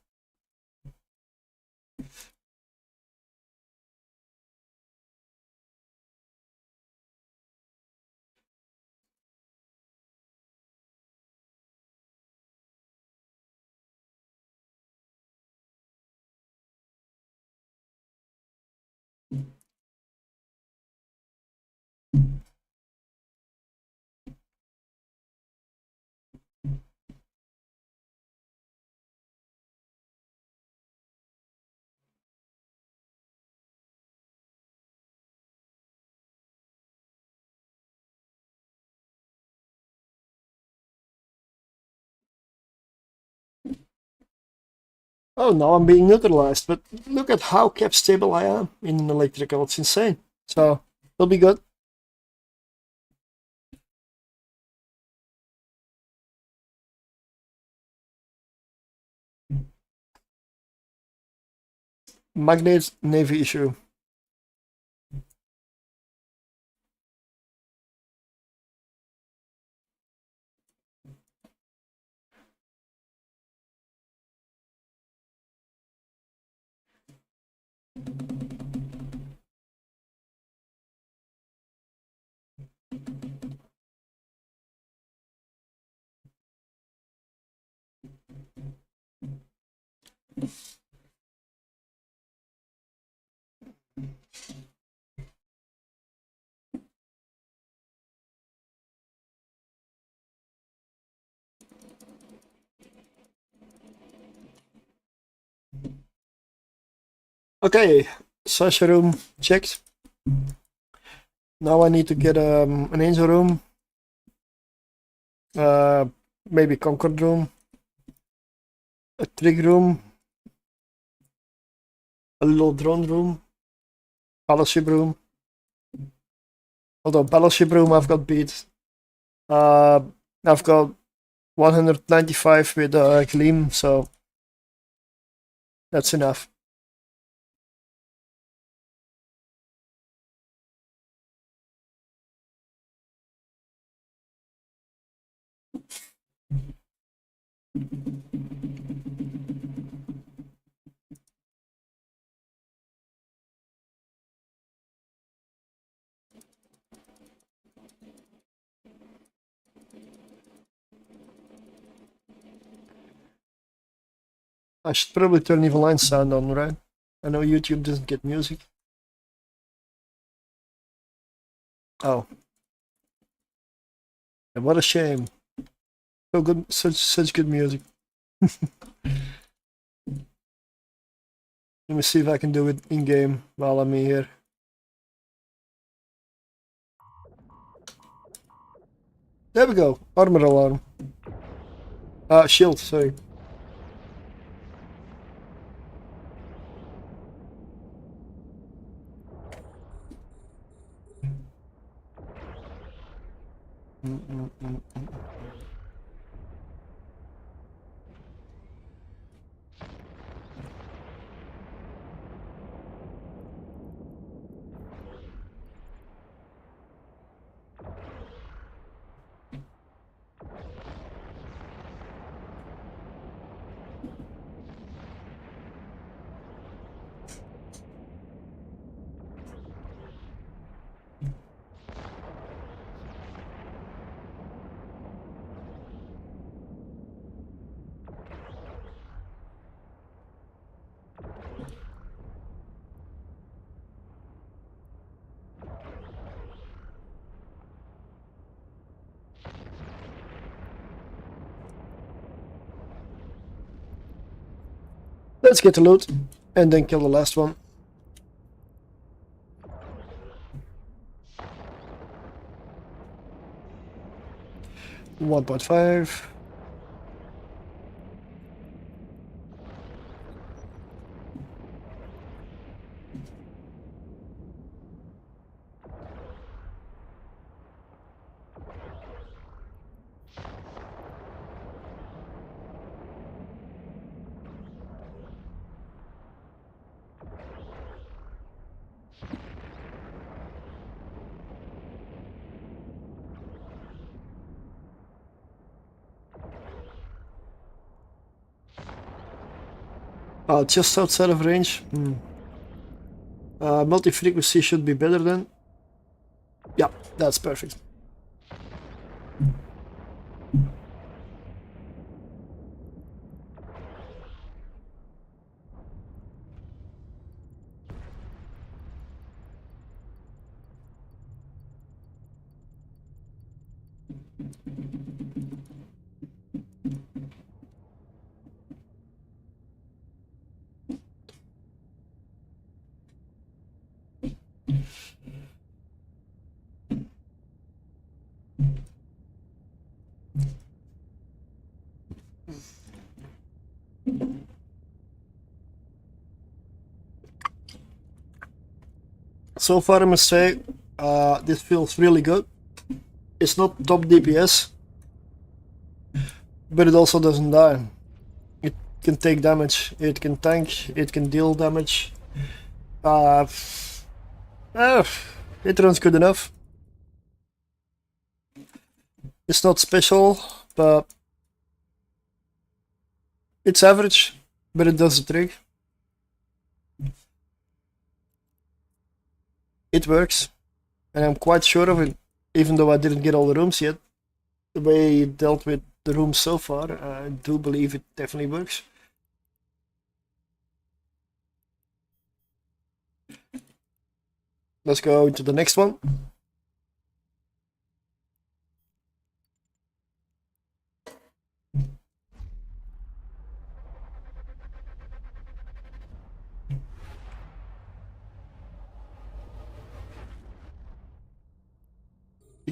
S1: Oh, now I'm being neutralized, but look at how cap stable I am in an electrical. It's insane. So it'll be good. Magnet Navy issue. Okay, Sasha room checked. Now I need to get an angel room. Maybe Concord room. A trig room. A little drone room. Battleship room. Although battleship room I've got beat. I've got 195 with Gleam, so that's enough. I should probably turn Evil Line sound on, right? I know YouTube doesn't get music. Oh. And what a shame. So good, such good music. Let me see if I can do it in game while I'm here. There we go. Armor alarm. Shield, sorry. Let's get the loot and then kill the last one. $1.5. Just outside of range. Multi-frequency should be better then. Yeah, that's perfect. So far I must say, this feels really good. It's not top DPS, but it also doesn't die. It can take damage, it can tank, it can deal damage. It runs good enough. It's not special, but it's average, but it does the trick. It works, and I'm quite sure of it, even though I didn't get all the rooms yet. The way it dealt with the rooms so far, I do believe it definitely works. Let's go into the next one.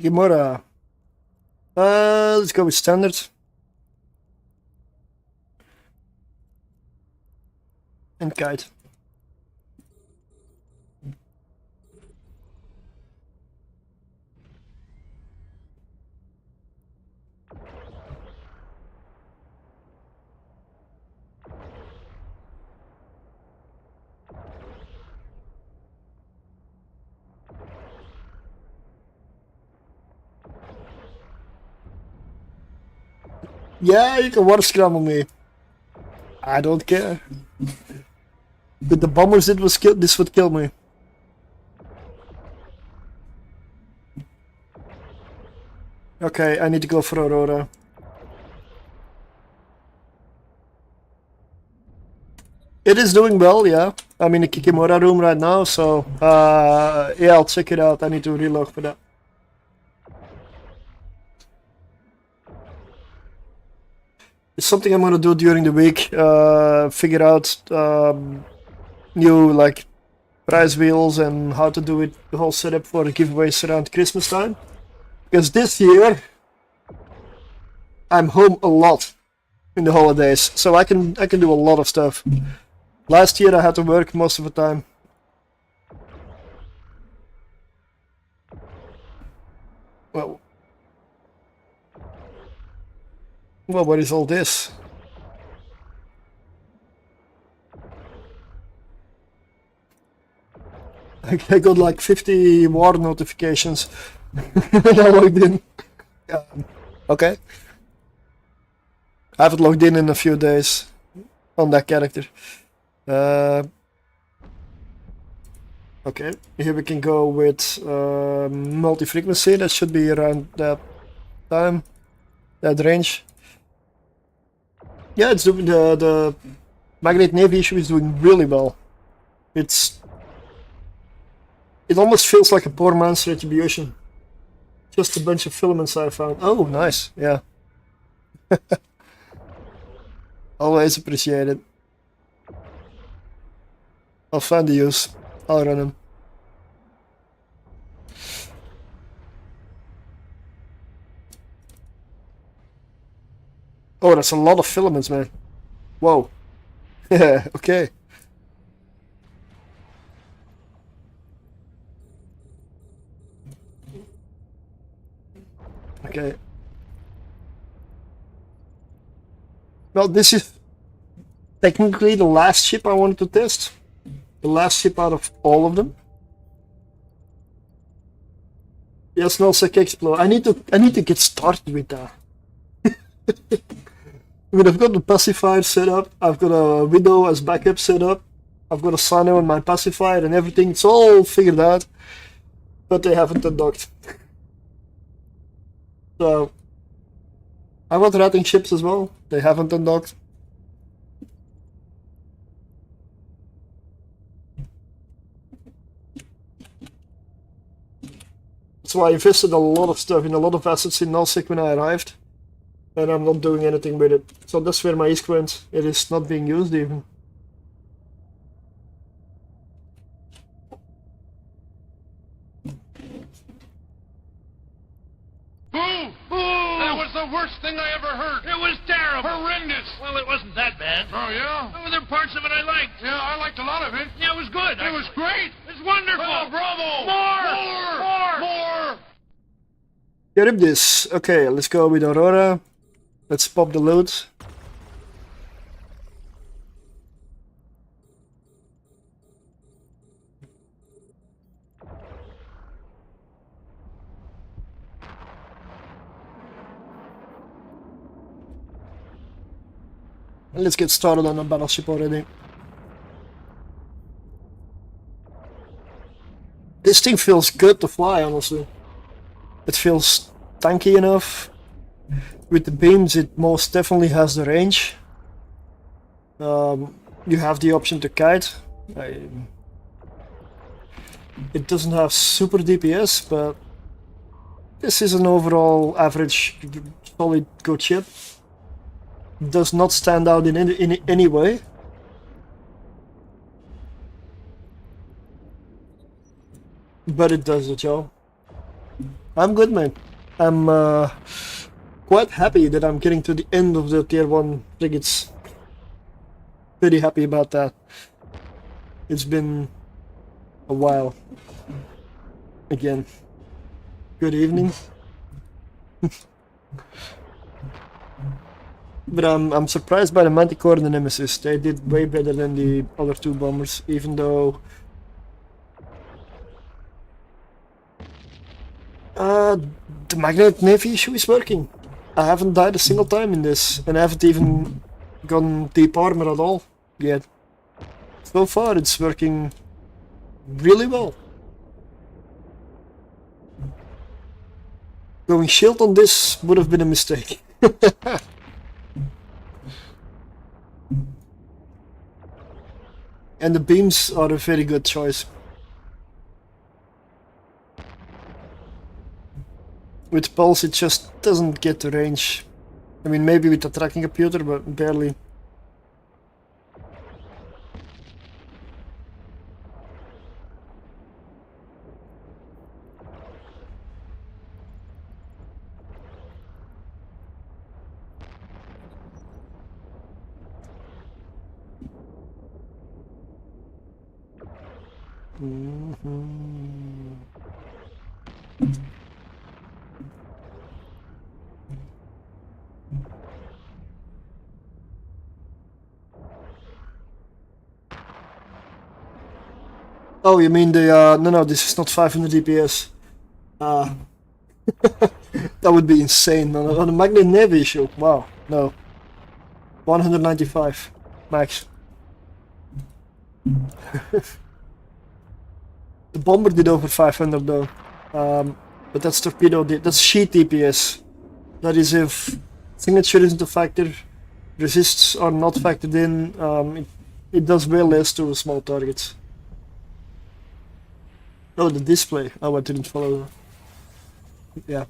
S1: Kikimora. Let's go with standard. And kite. Yeah, you can water scramble me. I don't care. With the bombers, this would kill me. Okay, I need to go for Aurora. It is doing well, yeah. I'm in the Kikimora room right now, so yeah, I'll check it out. I need to reload for that. It's something I'm gonna do during the week. Figure out new like prize wheels and how to do it, the whole setup for the giveaways around Christmas time. Because this year I'm home a lot in the holidays, so I can do a lot of stuff. Last year I had to work most of the time. Well, what is all this? I got like 50 war notifications when I logged in. Okay. I haven't logged in a few days on that character. Okay, here we can go with multi-frequency. That should be around that time, that range. Yeah, it's doing the Magnet Navy issue is doing really well. It almost feels like a poor man's retribution. Just a bunch of filaments I found. Oh, nice. Yeah. Always appreciate it. I'll find the use. I'll run him. Oh, that's a lot of filaments, man. Whoa. Yeah, okay. Okay. Well, this is technically the last ship I wanted to test. The last ship out of all of them. Yes, no sec explode. I need to get started with that. I mean, I've got the pacifier set up. I've got a widow as backup set up. I've got a Sano on my pacifier and everything. It's all figured out, but they haven't undocked. So I want ratting ships as well. They haven't undocked. So I invested a lot of stuff in a lot of assets in Nullsec when I arrived, and I'm not doing anything with it. So that's where my ISK went. It is not being used even.
S2: That was the worst thing I ever heard.
S3: It was terrible.
S2: Horrendous.
S3: Well, it wasn't that bad.
S2: Oh, yeah?
S3: There were parts of it I liked.
S2: Yeah, I liked a lot of it.
S3: Yeah, it was good.
S2: It was great.
S3: It was wonderful.
S2: Oh, bravo.
S3: More.
S1: Get up this. Okay, let's go with Aurora. Let's pop the loot. And let's get started on the battleship already. This thing feels good to fly, honestly. It feels tanky enough. With the beams, it most definitely has the range. You have the option to kite. It doesn't have super DPS, but this is an overall average, solid good ship. Does not stand out in any way. But it does the job. I'm good, man. I'm quite happy that I'm getting to the end of the tier 1 frigates. Pretty happy about that. It's been a while. Again. Good evening. But I'm surprised by the Manticore and the Nemesis. They did way better than the other two bombers, even though the magnet navy issue is working. I haven't died a single time in this, and I haven't even gone deep armor at all yet. So far it's working really well. Going shield on this would have been a mistake. And the beams are a very good choice. With pulse it just doesn't get the range. I mean, maybe with the tracking computer, but barely. Oh, you mean the, no, this is not 500 DPS. That would be insane. On a magnet navy issue, wow, no. 195, max. The bomber did over 500 though. But that's torpedo, that's sheet DPS. That is if signature isn't a factor, resists are not factored in, it does way less to small targets. Oh, the display. Oh, I didn't follow. Yeah.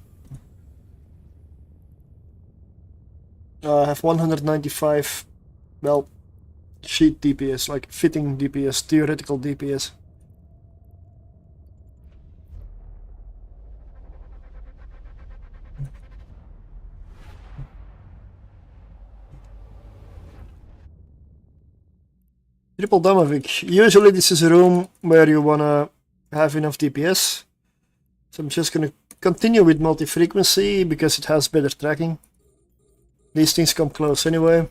S1: I have 195, well, sheet DPS, like fitting DPS, theoretical DPS. Triple Damavik. Usually this is a room where you wanna have enough DPS. So I'm just gonna continue with multi-frequency because it has better tracking. These things come close anyway.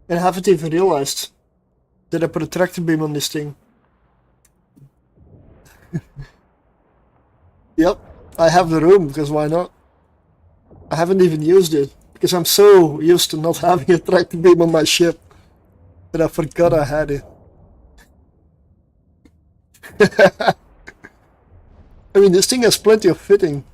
S1: And I haven't even realized that I put a tractor beam on this thing. Yep, I have the room, because why not? I haven't even used it, because I'm so used to not having a tractor beam on my ship that I forgot I had it. I mean, this thing has plenty of fitting.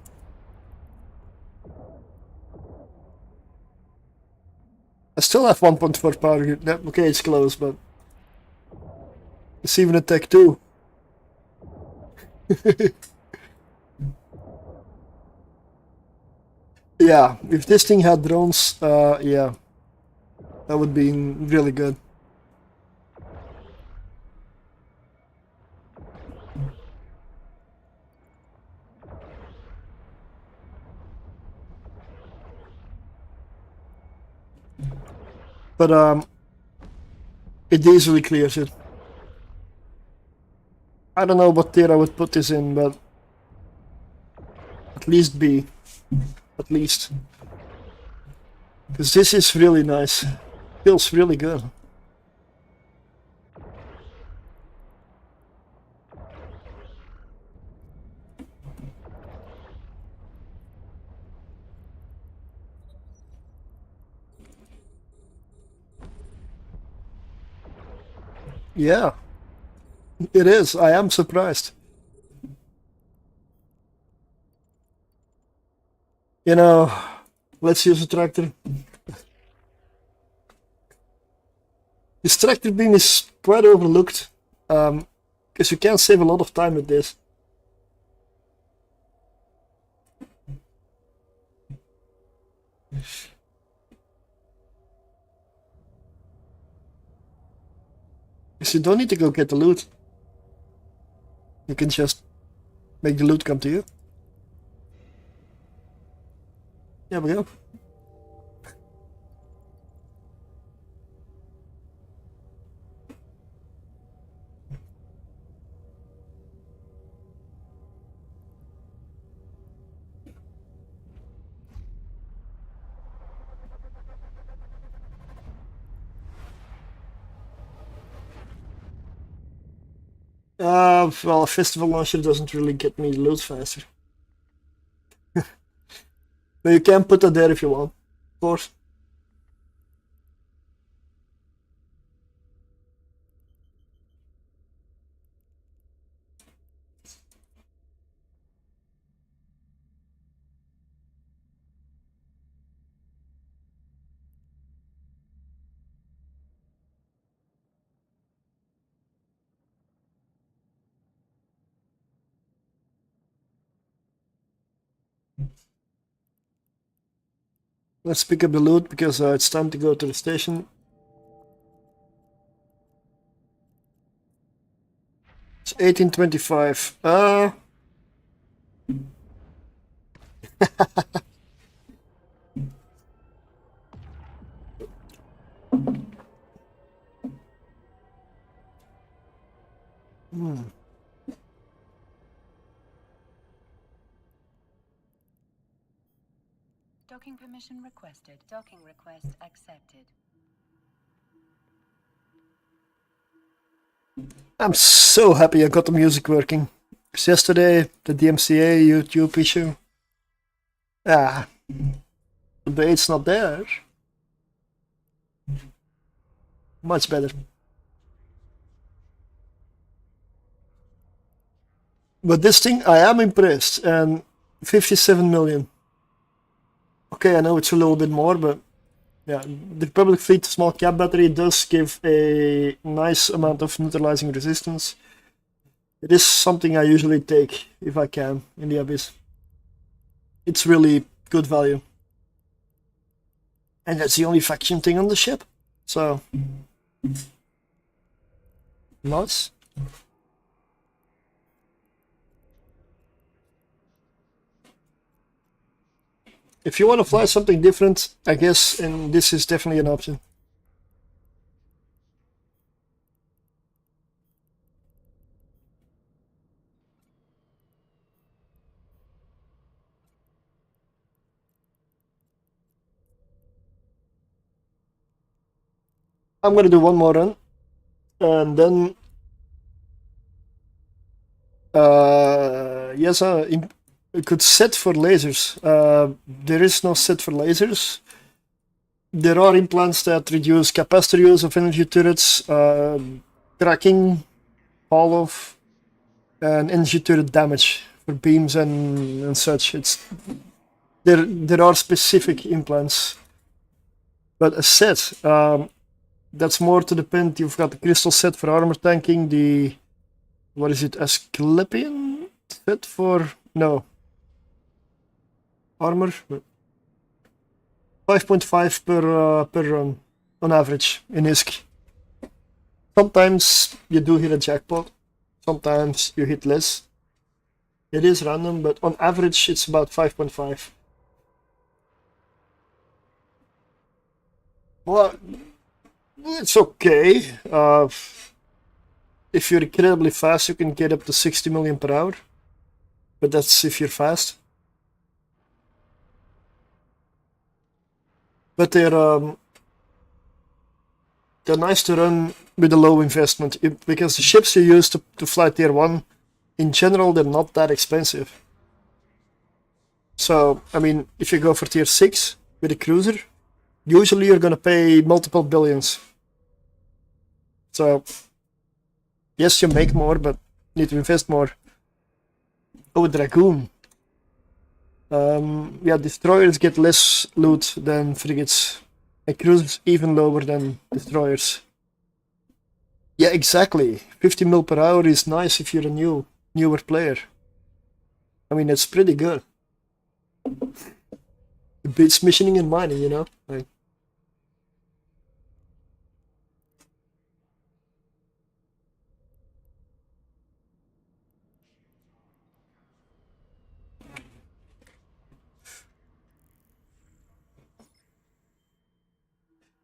S1: I still have 1.4 power. Okay, it's close, but it's even a tech 2. Yeah, if this thing had drones, yeah, that would be really good. But it easily clears it. I don't know what tier I would put this in, but at least B. At least. Because this is really nice. Feels really good. Yeah, it is. I am surprised. You know, let's use a tractor. This tractor beam is quite overlooked, because you can save a lot of time with this. Because you don't need to go get the loot. You can just make the loot come to you. There we go. Well, a festival launcher doesn't really get me loot faster. But you can put that there if you want, of course. Let's pick up the loot because it's time to go to the station. It's 1825.
S4: Docking permission requested. Docking request accepted.
S1: I'm so happy I got the music working. Because yesterday, the DMCA YouTube issue. The bait's not there. Much better. But this thing, I am impressed. And 57 million. Okay, I know it's a little bit more, but yeah, the Republic Fleet small cap battery does give a nice amount of neutralizing resistance. It is something I usually take if I can in the Abyss. It's really good value. And that's the only faction thing on the ship. So, nice. If you want to fly something different, I guess, and this is definitely an option. I'm gonna do one more run, and then yes, it could set for lasers. There is no set for lasers. There are implants that reduce capacitor use of energy turrets, tracking, fall off, and energy turret damage for beams and such. There are specific implants, but a set that's more to depend. You've got the crystal set for armor tanking. The what is it? Asclepian set for no armor. 5.5 per run on average in ISK. Sometimes you do hit a jackpot. Sometimes you hit less. It is random, but on average it's about 5.5. Well, it's okay. If you're incredibly fast, you can get up to 60 million per hour. But that's if you're fast. But they're nice to run with a low investment, because the ships you use to fly tier 1, in general, they're not that expensive. So, I mean, if you go for tier 6 with a cruiser, usually you're gonna pay multiple billions. So, yes, you make more, but need to invest more. Oh, Dragoon. Yeah, destroyers get less loot than frigates, and cruisers even lower than destroyers. Yeah, exactly. 50 mil per hour is nice if you're a newer player. I mean, it's pretty good. It beats missioning and mining, you know? Like,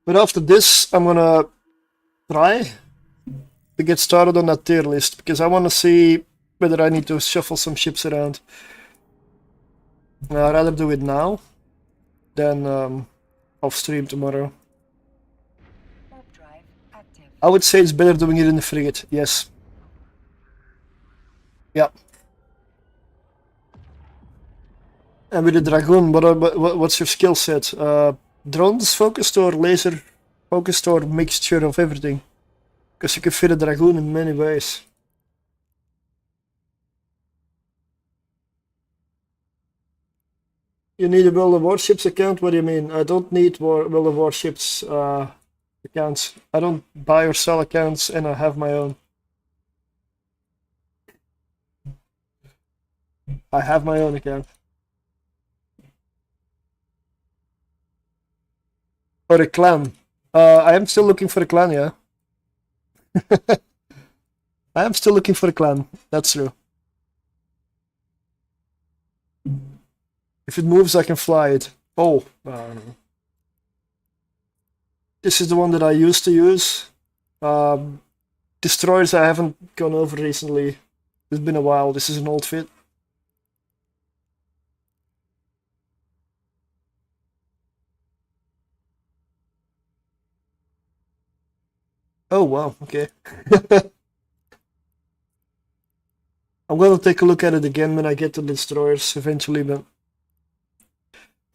S1: but after this, I'm gonna try to get started on that tier list, because I want to see whether I need to shuffle some ships around. I'd rather do it now than off stream tomorrow.
S4: Warp drive active.
S1: I would say it's better doing it in the frigate, yes. Yeah. And with the Dragoon, what's your skill set? Drones focused or laser focused or mixture of everything? Because you can fit a Dragoon in many ways. You need a World of Warships account? What do you mean? I don't need World of Warships accounts. I don't buy or sell accounts, and I have my own. I have my own account. Or a clan. I am still looking for a clan, yeah. I am still looking for a clan, that's true. If it moves, I can fly it. Oh, I don't know. This is the one that I used to use. Destroyers I haven't gone over recently. It's been a while, this is an old fit. Oh wow, okay. I'm gonna take a look at it again when I get to the destroyers eventually, but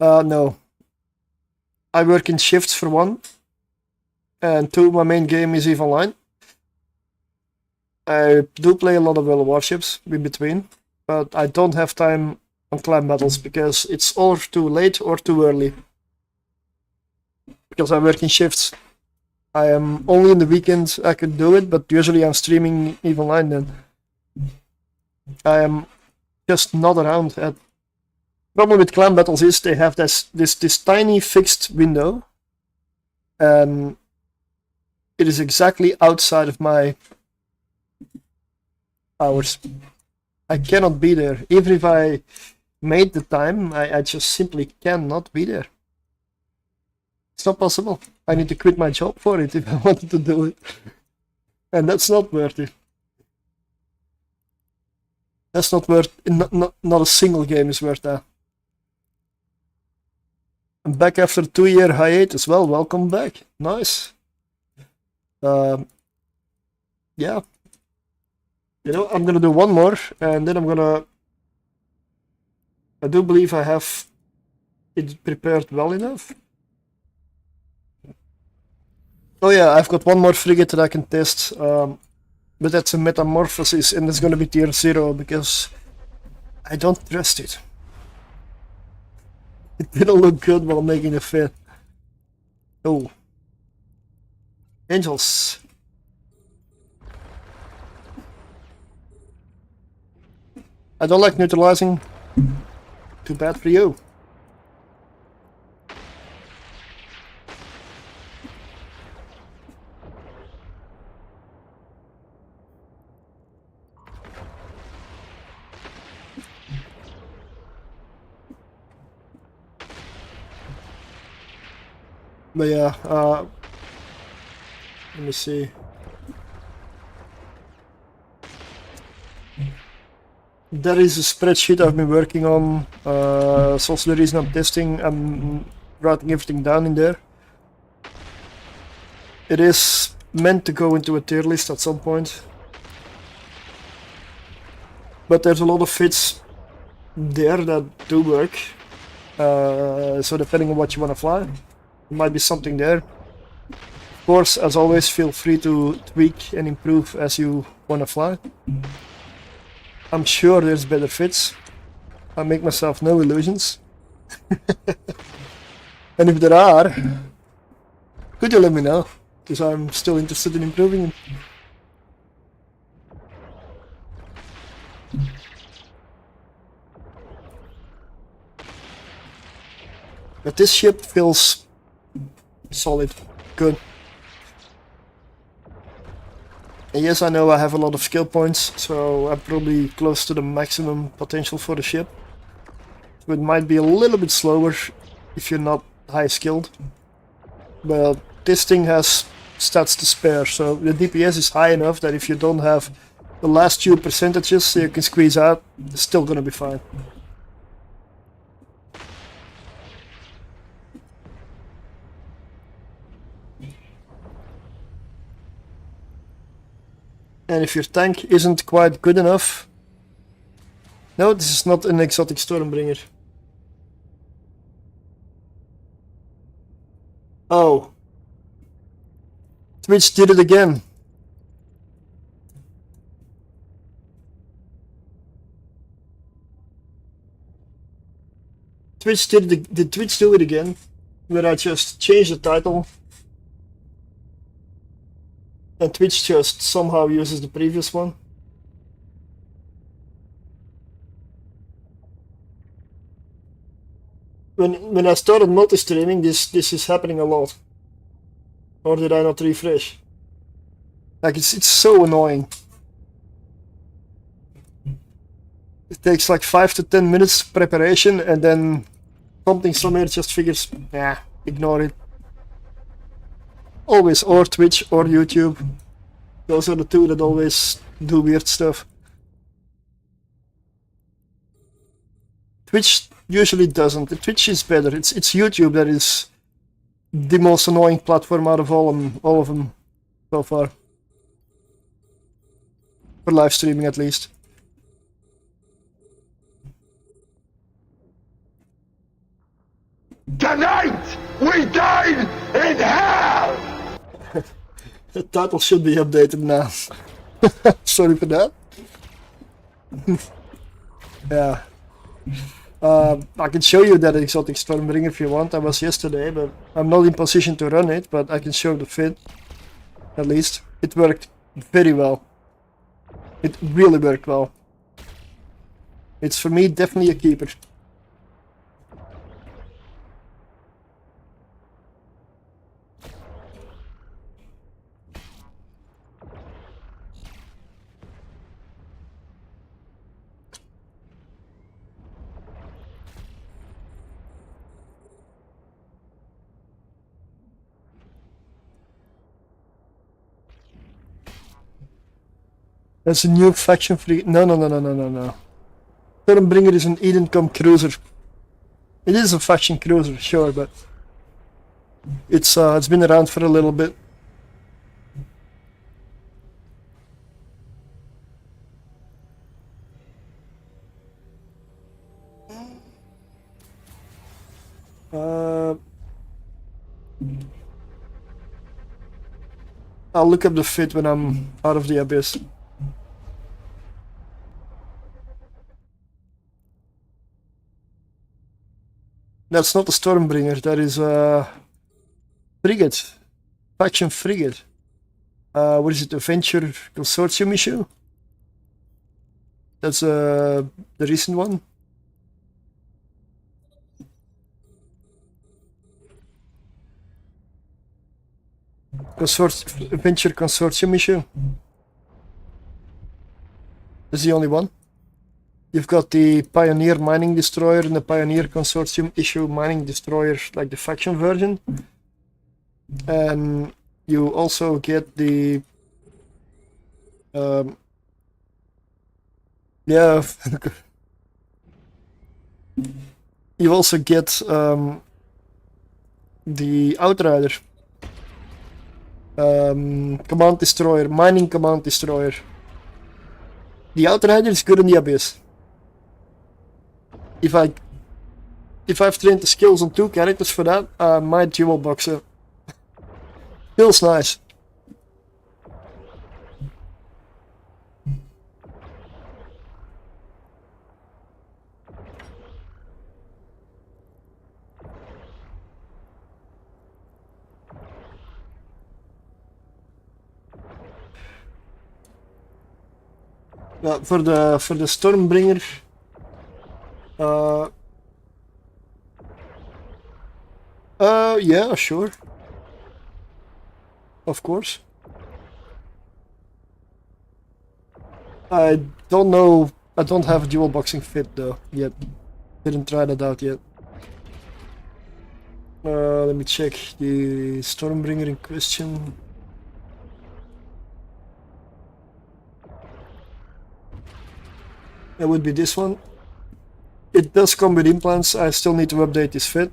S1: no. I work in shifts for one, and two, my main game is EVE Online. I do play a lot of World of Warships in between, but I don't have time on clan battles because it's or too late or too early. Because I work in shifts. I am only in the weekends I could do it, but usually I'm streaming EVE Online then. I am just not around. Problem with clan battles is they have this tiny fixed window, and it is exactly outside of my hours. I cannot be there. Even if I made the time, I just simply cannot be there. It's not possible. I need to quit my job for it if I wanted to do it. And that's not worth it. That's not worth, not a single game is worth that. I'm back after a 2-year hiatus. Well, welcome back. Nice. Yeah. You know, I'm gonna do one more, and then I do believe I have it prepared well enough. Oh yeah, I've got one more frigate that I can test, but that's a metamorphosis, and it's gonna be tier 0 because I don't trust it. It didn't look good while making a fit. Oh. Angels. I don't like neutralizing. Too bad for you. But yeah, let me see. That is a spreadsheet I've been working on. It's also the reason I'm testing. I'm writing everything down in there. It is meant to go into a tier list at some point. But there's a lot of fits there that do work. So depending on what you want to fly, there might be something there. Of course, as always, feel free to tweak and improve as you want to fly. I'm sure there's better fits. I make myself no illusions. And if there are, could you let me know? Because I'm still interested in improving them. But this ship feels solid, good. And yes, I know I have a lot of skill points, so I'm probably close to the maximum potential for the ship. So it might be a little bit slower if you're not high skilled. But this thing has stats to spare, so the DPS is high enough that if you don't have the last few percentages you can squeeze out, it's still gonna be fine. And if your tank isn't quite good enough... No, this is not an exotic Stormbringer. Oh. Twitch did it again. Did Twitch do it again? Where I just changed the title. And Twitch just somehow uses the previous one. When I started multi-streaming, this is happening a lot. Or did I not refresh? Like it's so annoying. It takes like 5 to 10 minutes preparation, and then something somewhere just figures, nah, ignore it. Always or Twitch or YouTube. Those are the two that always do weird stuff. Twitch usually doesn't. Twitch is better. It's YouTube that is the most annoying platform out of all of them so far. For live streaming at least.
S3: Tonight, we dine in hell!
S1: The title should be updated now. Sorry for that. Yeah. I can show you that exotic Stormbringer if you want. I was yesterday, but I'm not in position to run it, but I can show the fit. At least. It worked very well. It really worked well. It's for me definitely a keeper. That's a new faction free. No. Stormbringer is an Eden-come cruiser. It is a faction cruiser, sure, but it's been around for a little bit. I'll look up the fit when I'm out of the abyss. That's not a Stormbringer, that is a frigate. Faction frigate. What is it, a Venture Consortium issue? That's the recent one. Venture Consortium issue. That's the only one. You've got the Pioneer Mining Destroyer and the Pioneer Consortium issue Mining Destroyer, like the faction version. And you also get the... yeah... you also get the Outrider. Command Destroyer, Mining Command Destroyer. The Outrider is good in the Abyss. If I've trained the skills on 2 characters for that, I might dual box it. Feels nice. For the Stormbringer, Yeah, sure. Of course. I don't know. I don't have a dual boxing fit though yet. Didn't try that out yet. Let me check the Stormbringer in question. That would be this one. It does come with implants. I still need to update this fit.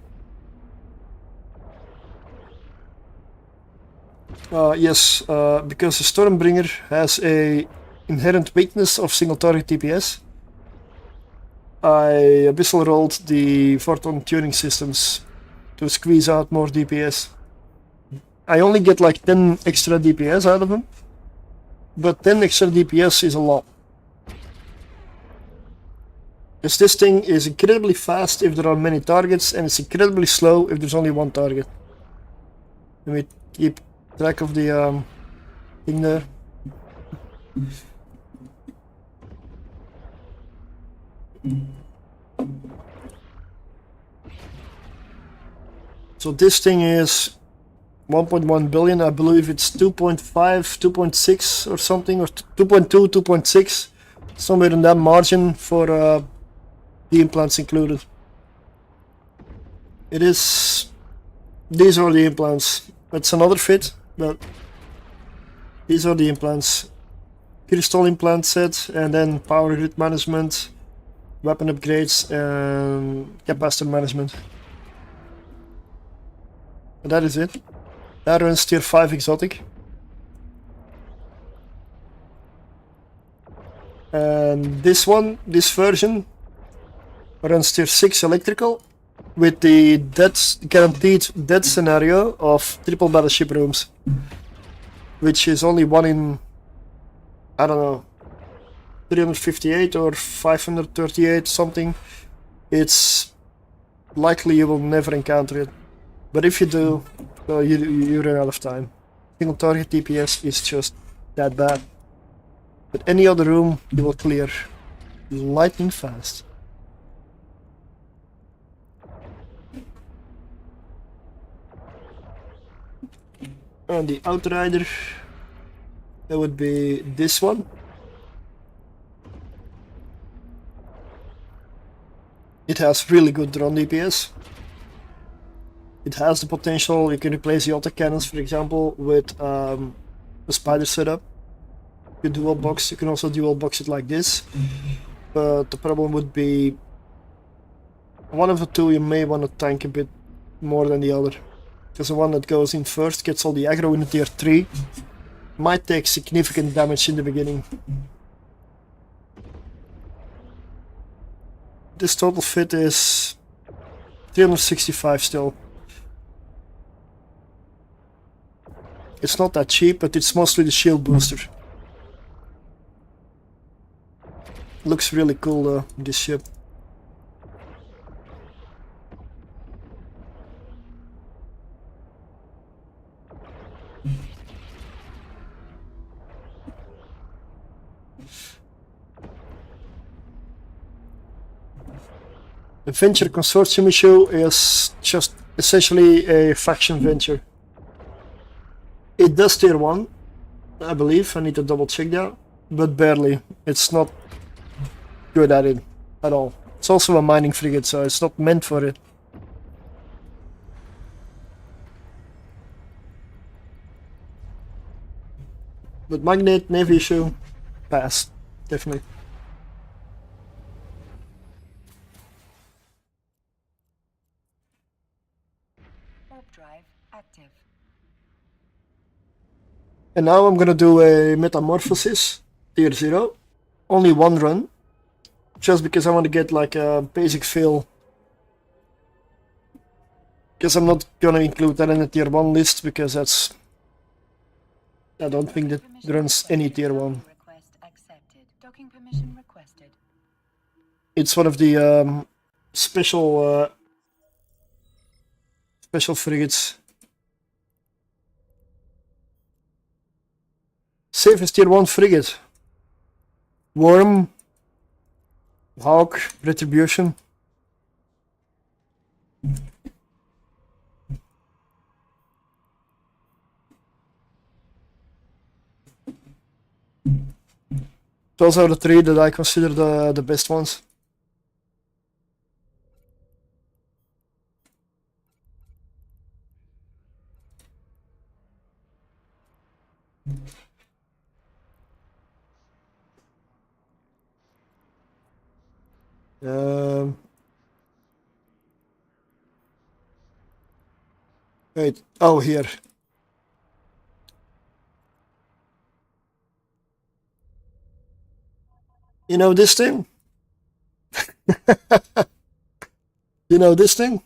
S1: Yes, because the Stormbringer has a inherent weakness of single target DPS. I abyssal rolled the Photon tuning systems to squeeze out more DPS. I only get like 10 extra DPS out of them, but 10 extra DPS is a lot. Because this thing is incredibly fast if there are many targets, and it's incredibly slow if there's only one target. Let me keep track of the thing there. So this thing is 1.1 billion. I believe it's 2.5, 2.6 or something, or 2.2, 2.6, somewhere in that margin for the implants included. It is. These are the implants. That's another fit, but these are the implants. Crystal implant set, and then power grid management, weapon upgrades, and capacitor management. And that is it. That runs tier 5 exotic. And this one, this version, runs tier 6 electrical with the guaranteed death scenario of triple battleship rooms, which is only one in, I don't know, 358 or 538 something. It's likely you will never encounter it, but if you do, well, you run out of time. Single target DPS is just that bad, but any other room you will clear lightning fast. And the Outrider, that would be this one. It has really good drone DPS. It has the potential, you can replace the autocannons, for example, with a spider setup. You dual box, you can also dual box it like this. But the problem would be, one of the two you may want to tank a bit more than the other. Because the one that goes in first gets all the aggro in tier 3. Might take significant damage in the beginning. This total fit is 365 still. It's not that cheap, but it's mostly the shield booster. Looks really cool though, this ship. The Venture Consortium issue is just essentially a faction venture. It does tier 1, I believe, I need to double check that, but barely. It's not good at it at all. It's also a mining frigate, so it's not meant for it. But Magnet, Navy issue, pass, definitely.
S4: Drive active.
S1: And now I'm gonna do a metamorphosis, tier 0. Only one run. Just because I want to get like a basic feel. Because I'm not gonna include that in the tier 1 list, because that's... I don't think that runs any tier 1.
S4: Docking permission requested.
S1: It's one of the special frigates. Safest tier 1 frigate. Worm, Hawk, Retribution. Those are the three that I consider the best ones. Wait, oh, here. You know this thing? You know this thing?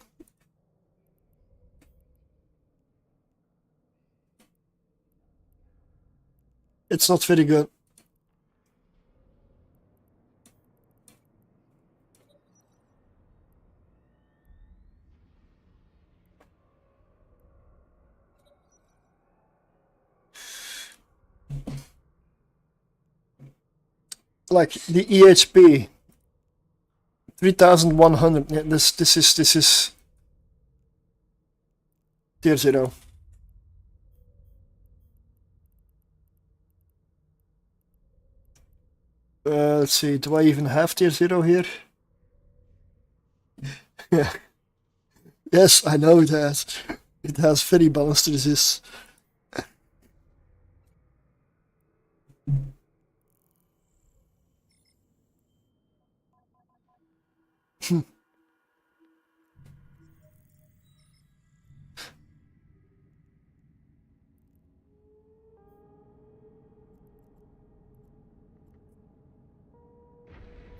S1: It's not very good. Like the EHP 3100. Yeah, this is tier 0. Let's see, do I even have tier 0 here? Yeah. Yes, I know it has. It has very balanced resist.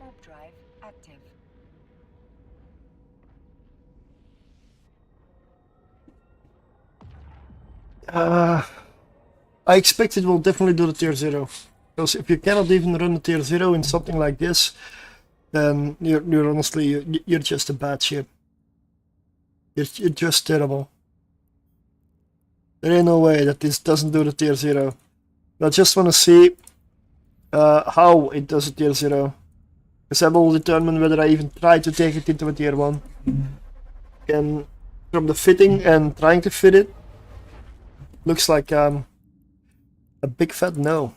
S4: Warp drive active.
S1: I expect it will definitely do the tier 0. Because if you cannot even run the tier 0 in something like this, then you're honestly, you're just a bad ship. You're just terrible. There ain't no way that this doesn't do the tier 0. I just want to see how it does a tier 0. Because that will determine whether I even try to take it into a tier 1. And from the fitting and trying to fit it, looks like a big fat no.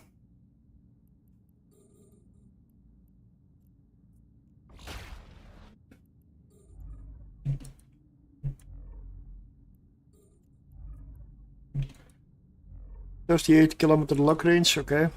S1: "38 kilometer lock range, okay.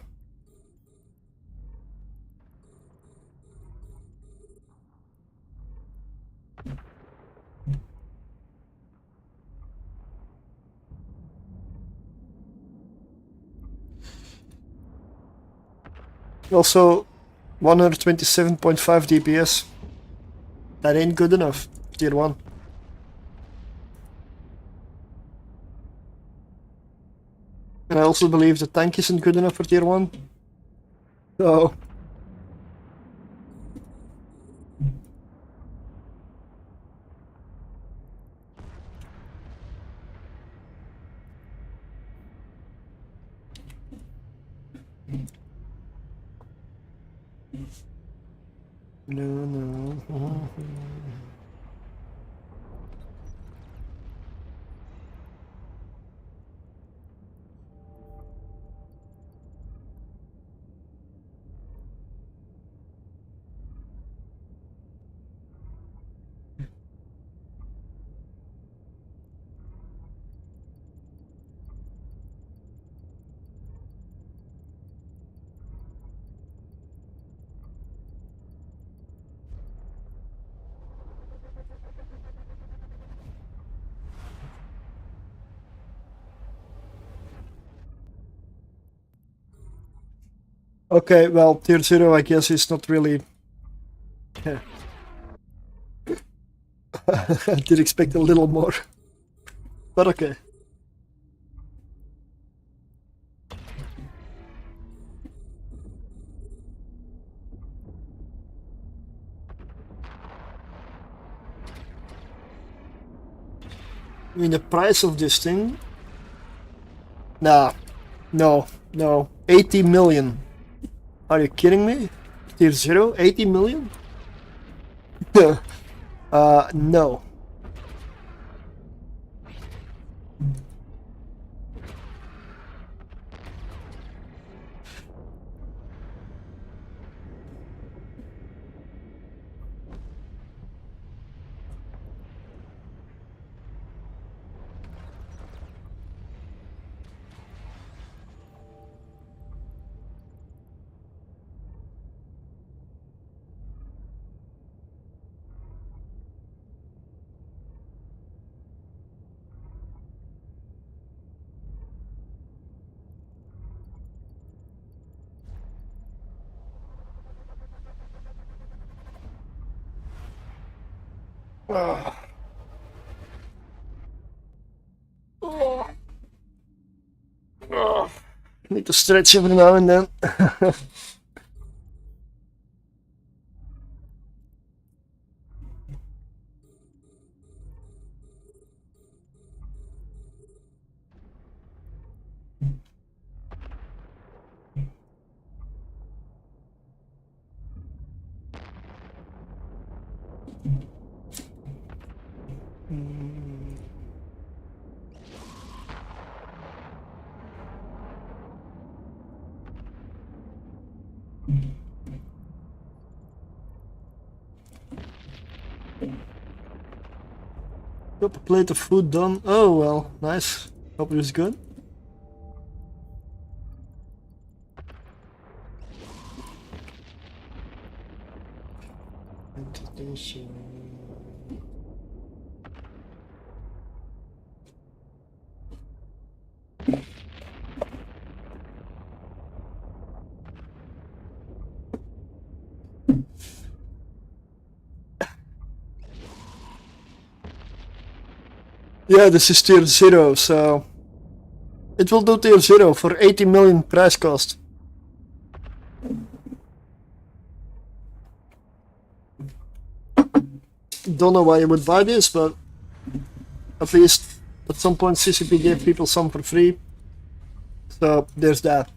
S1: Also, 127.5 DPS. That ain't good enough, tier 1. And I also believe the tank isn't good enough for tier 1. So... No. Okay, well, tier 0 I guess is not really... Yeah. I did expect a little more. But okay. I mean, the price of this thing... Nah. No. 80 million. Are you kidding me? Tier 0? 80 million? No. Oh. Oh. Oh. Need to stretch every now and then. Got a plate of food done. Oh well, nice. Hope it was good. Yeah, this is tier 0, so it will do tier 0 for 80 million price cost. Don't know why you would buy this, but at least at some point CCP gave people some for free. So there's that.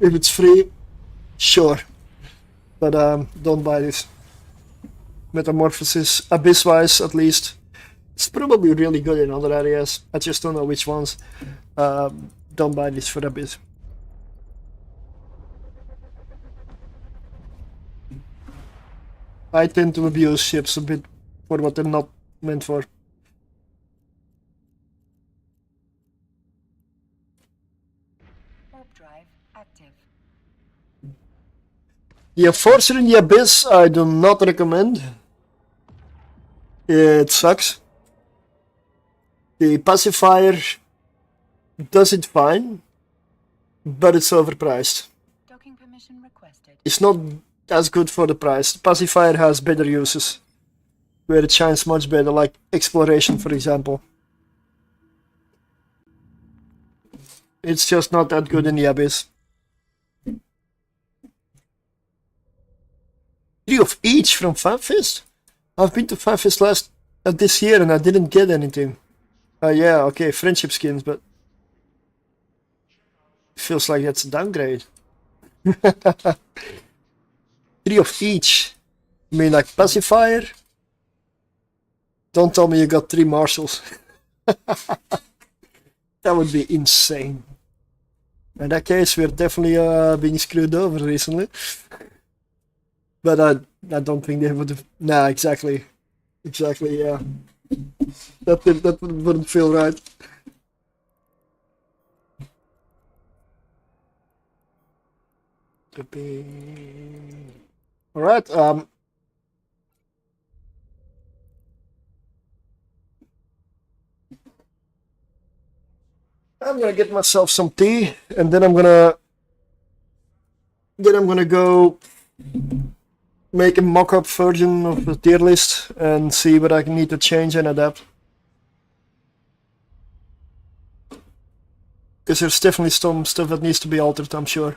S1: If it's free, sure. But don't buy this. Metamorphosis, Abyss-wise at least. It's probably really good in other areas. I just don't know which ones. Don't buy this for Abyss. I tend to abuse ships a bit for what they're not meant for.
S4: Warp drive active.
S1: The Enforcer in the Abyss I do not recommend. It sucks. The Pacifier does it fine, but it's overpriced.
S4: Docking permission requested.
S1: It's not as good for the price. The Pacifier has better uses, where it shines much better, like exploration, for example. It's just not that good in the Abyss. 3 of each from FanFest? I've been to FanFest last this year and I didn't get anything. Yeah, okay, friendship skins, but feels like that's a downgrade. 3 of each. I mean, like Pacifier? Don't tell me you got 3 marshals. That would be insane. In that case, we're definitely being screwed over recently. But I don't think they would have. Nah, exactly. Exactly, yeah. That wouldn't feel right. Alright, I'm gonna get myself some tea, and then I'm gonna go make a mock-up version of the tier list and see what I need to change and adapt. Because there's definitely some stuff that needs to be altered, I'm sure.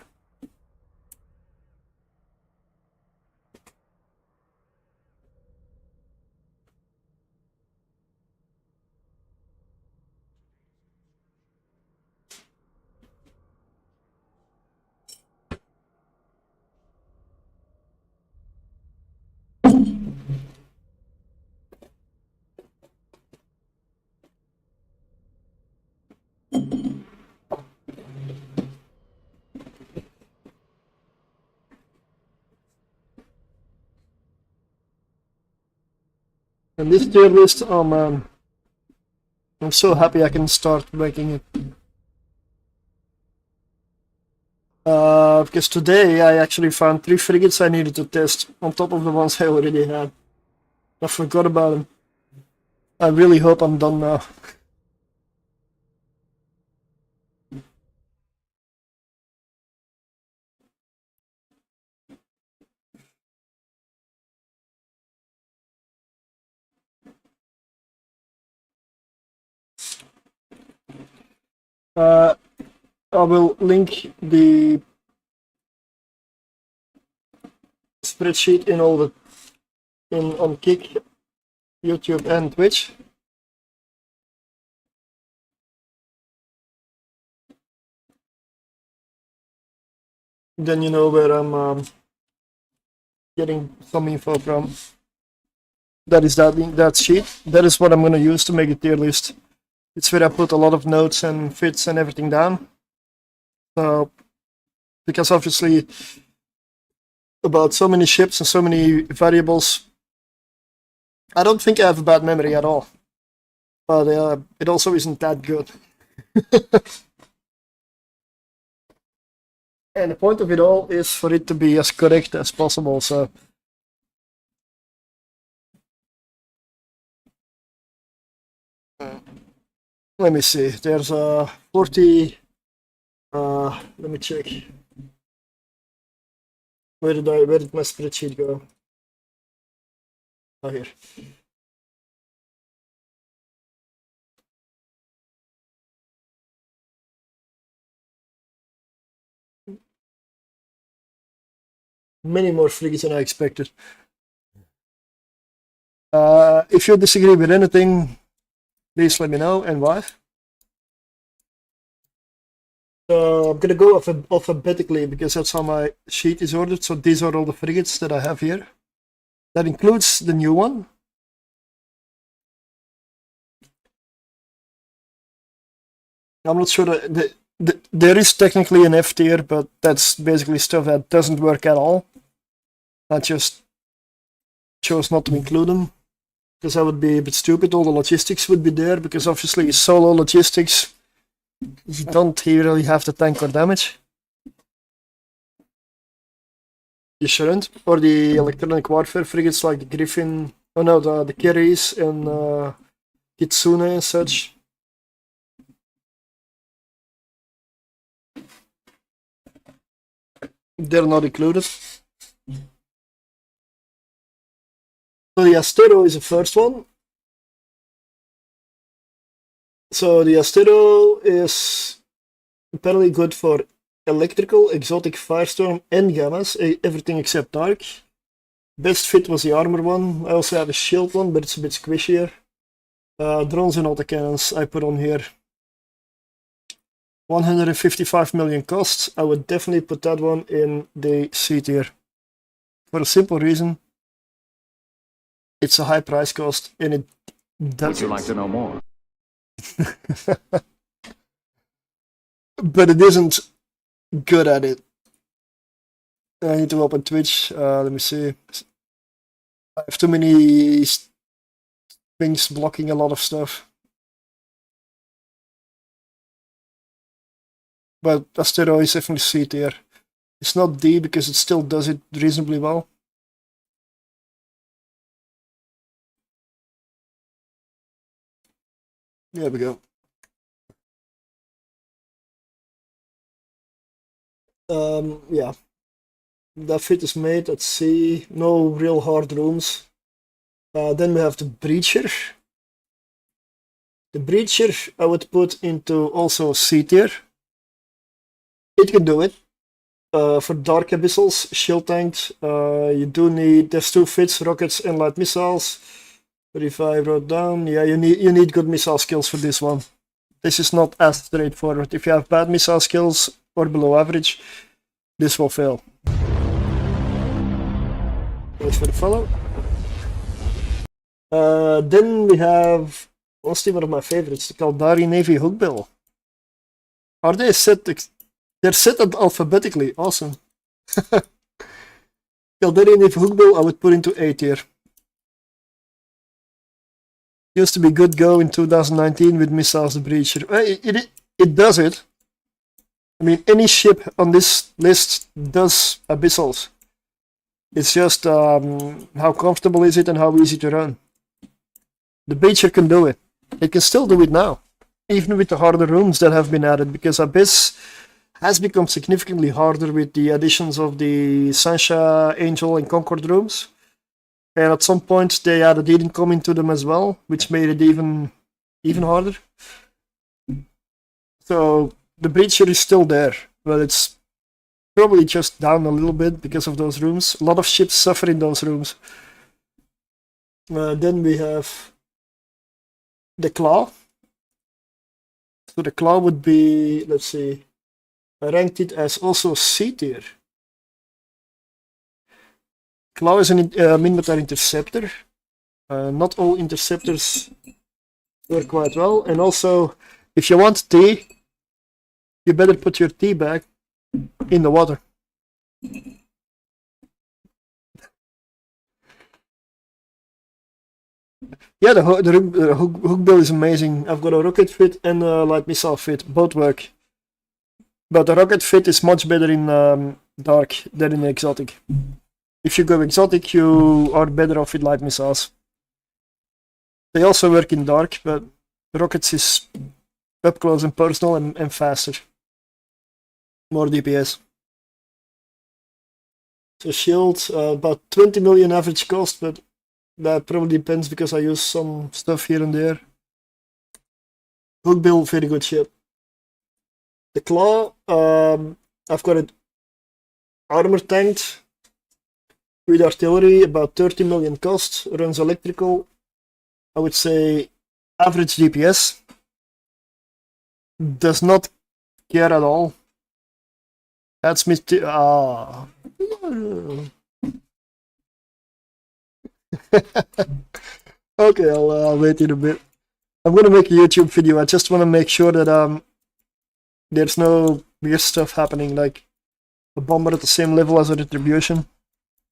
S1: And this tier list, oh man, I'm so happy I can start making it. Because today I actually found 3 frigates I needed to test on top of the ones I already had. I forgot about them. I really hope I'm done now. I will link the spreadsheet in all the on Kick, YouTube, and Twitch. Then you know where I'm getting some info from. That is that sheet. That is what I'm going to use to make a tier list. It's where I put a lot of notes and fits and everything down. So, because obviously about so many ships and so many variables, I don't think I have a bad memory at all. But it also isn't that good. And the point of it all is for it to be as correct as possible. So let me see. There's a 40. Let me check. Where did my spreadsheet go? Oh, here. Many more frigates than I expected. If you disagree with anything, please let me know and why. So I'm gonna go alphabetically because that's how my sheet is ordered. So these are all the frigates that I have here. That includes the new one. I'm not sure that there is technically an F tier, but that's basically stuff that doesn't work at all. I just chose not to include them because that would be a bit stupid. All the logistics would be there because obviously solo logistics, you don't really have the tank or damage. You shouldn't. Or the electronic warfare frigates like the Griffin, oh no, the Kerries and Kitsune and such. They're not included. So the Astero is the first one. So the Astero is apparently good for electrical, exotic, firestorm, and gammas, everything except dark. Best fit was the armor one. I also have a shield one, but it's a bit squishier. Drones and autocannons I put on here. 155 million costs. I would definitely put that one in the C tier. For a simple reason. It's a high price cost and it does.
S5: Would you like to know more?
S1: But it isn't good at it. I need to open Twitch. Let me see. I have too many things blocking a lot of stuff. But Astero is definitely C tier. It's not D because it still does it reasonably well. There we go. Yeah. That fit is made at sea. No real hard rooms. Then we have the Breacher. The Breacher I would put into also C tier. It can do it. For dark abyssals, shield tanked, you do need, there's two fits, rockets and light missiles. But if I wrote down, yeah, you need good missile skills for this one. This is not as straightforward. If you have bad missile skills or below average, this will fail. Wait for the follow. Then we have, honestly, one of my favorites, the Caldari Navy Hookbill. Are they set? They're set alphabetically. Awesome. Caldari Navy Hookbill I would put into A tier. Used to be good go in 2019 with missiles the Breacher. It does it. I mean, any ship on this list does abyssals. It's just how comfortable is it and how easy to run. The Breacher can do it. It can still do it now, even with the harder rooms that have been added, because Abyss has become significantly harder with the additions of the Sancha, Angel, and Concord rooms. And at some point they added Ingame into them as well, which made it even harder. So the breacher is still there, but it's probably just down a little bit because of those rooms. A lot of ships suffer in those rooms. Then we have the claw. So the claw would be, let's see, I ranked it as also C tier. Claw is an miniature interceptor. Not all interceptors work quite well, and also if you want tea, you better put your tea bag in the water. Yeah, the hook bill is amazing. I've got a rocket fit and a light missile fit, both work. But the rocket fit is much better in dark than in exotic. If you go exotic, you are better off with light missiles. They also work in dark, but rockets is up close and personal and faster. More DPS. So shield, about 20 million average cost, but that probably depends because I use some stuff here and there. Hook bill, very good ship. The claw, I've got it armor tanked with artillery, about 30 million cost, runs electrical. I would say average DPS. Does not care at all. That's me. Okay, I'll wait in a bit. I'm gonna make a YouTube video. I just want to make sure that there's no weird stuff happening, like a bomber at the same level as a retribution.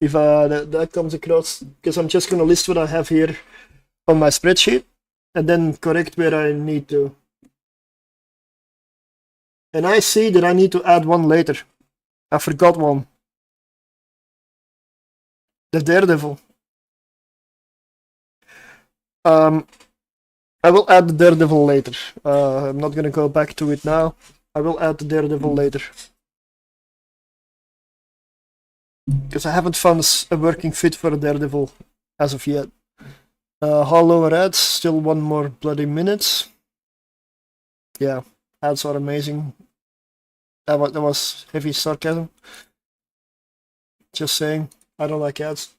S1: If that comes across, because I'm just gonna list what I have here on my spreadsheet and then correct where I need to. And I see that I need to add one later. I forgot one. The Daredevil. I will add the Daredevil later. I'm not gonna go back to it now. I will add the Daredevil later. Because I haven't found a working fit for a Daredevil as of yet. Hollow ads, still one more bloody minute. Yeah, ads are amazing. That was heavy sarcasm. Just saying, I don't like ads.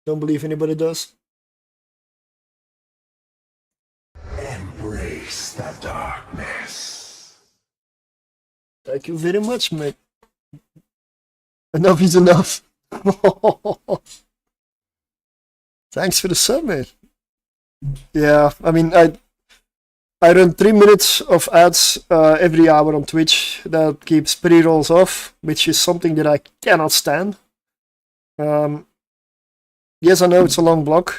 S1: Don't believe anybody does.
S3: Embrace the darkness.
S1: Thank you very much, mate. Enough is enough. Thanks for the sub, mate. Yeah, I mean, I run 3 minutes of ads every hour on Twitch. That keeps pre-rolls off, which is something that I cannot stand. Yes, I know it's a long block,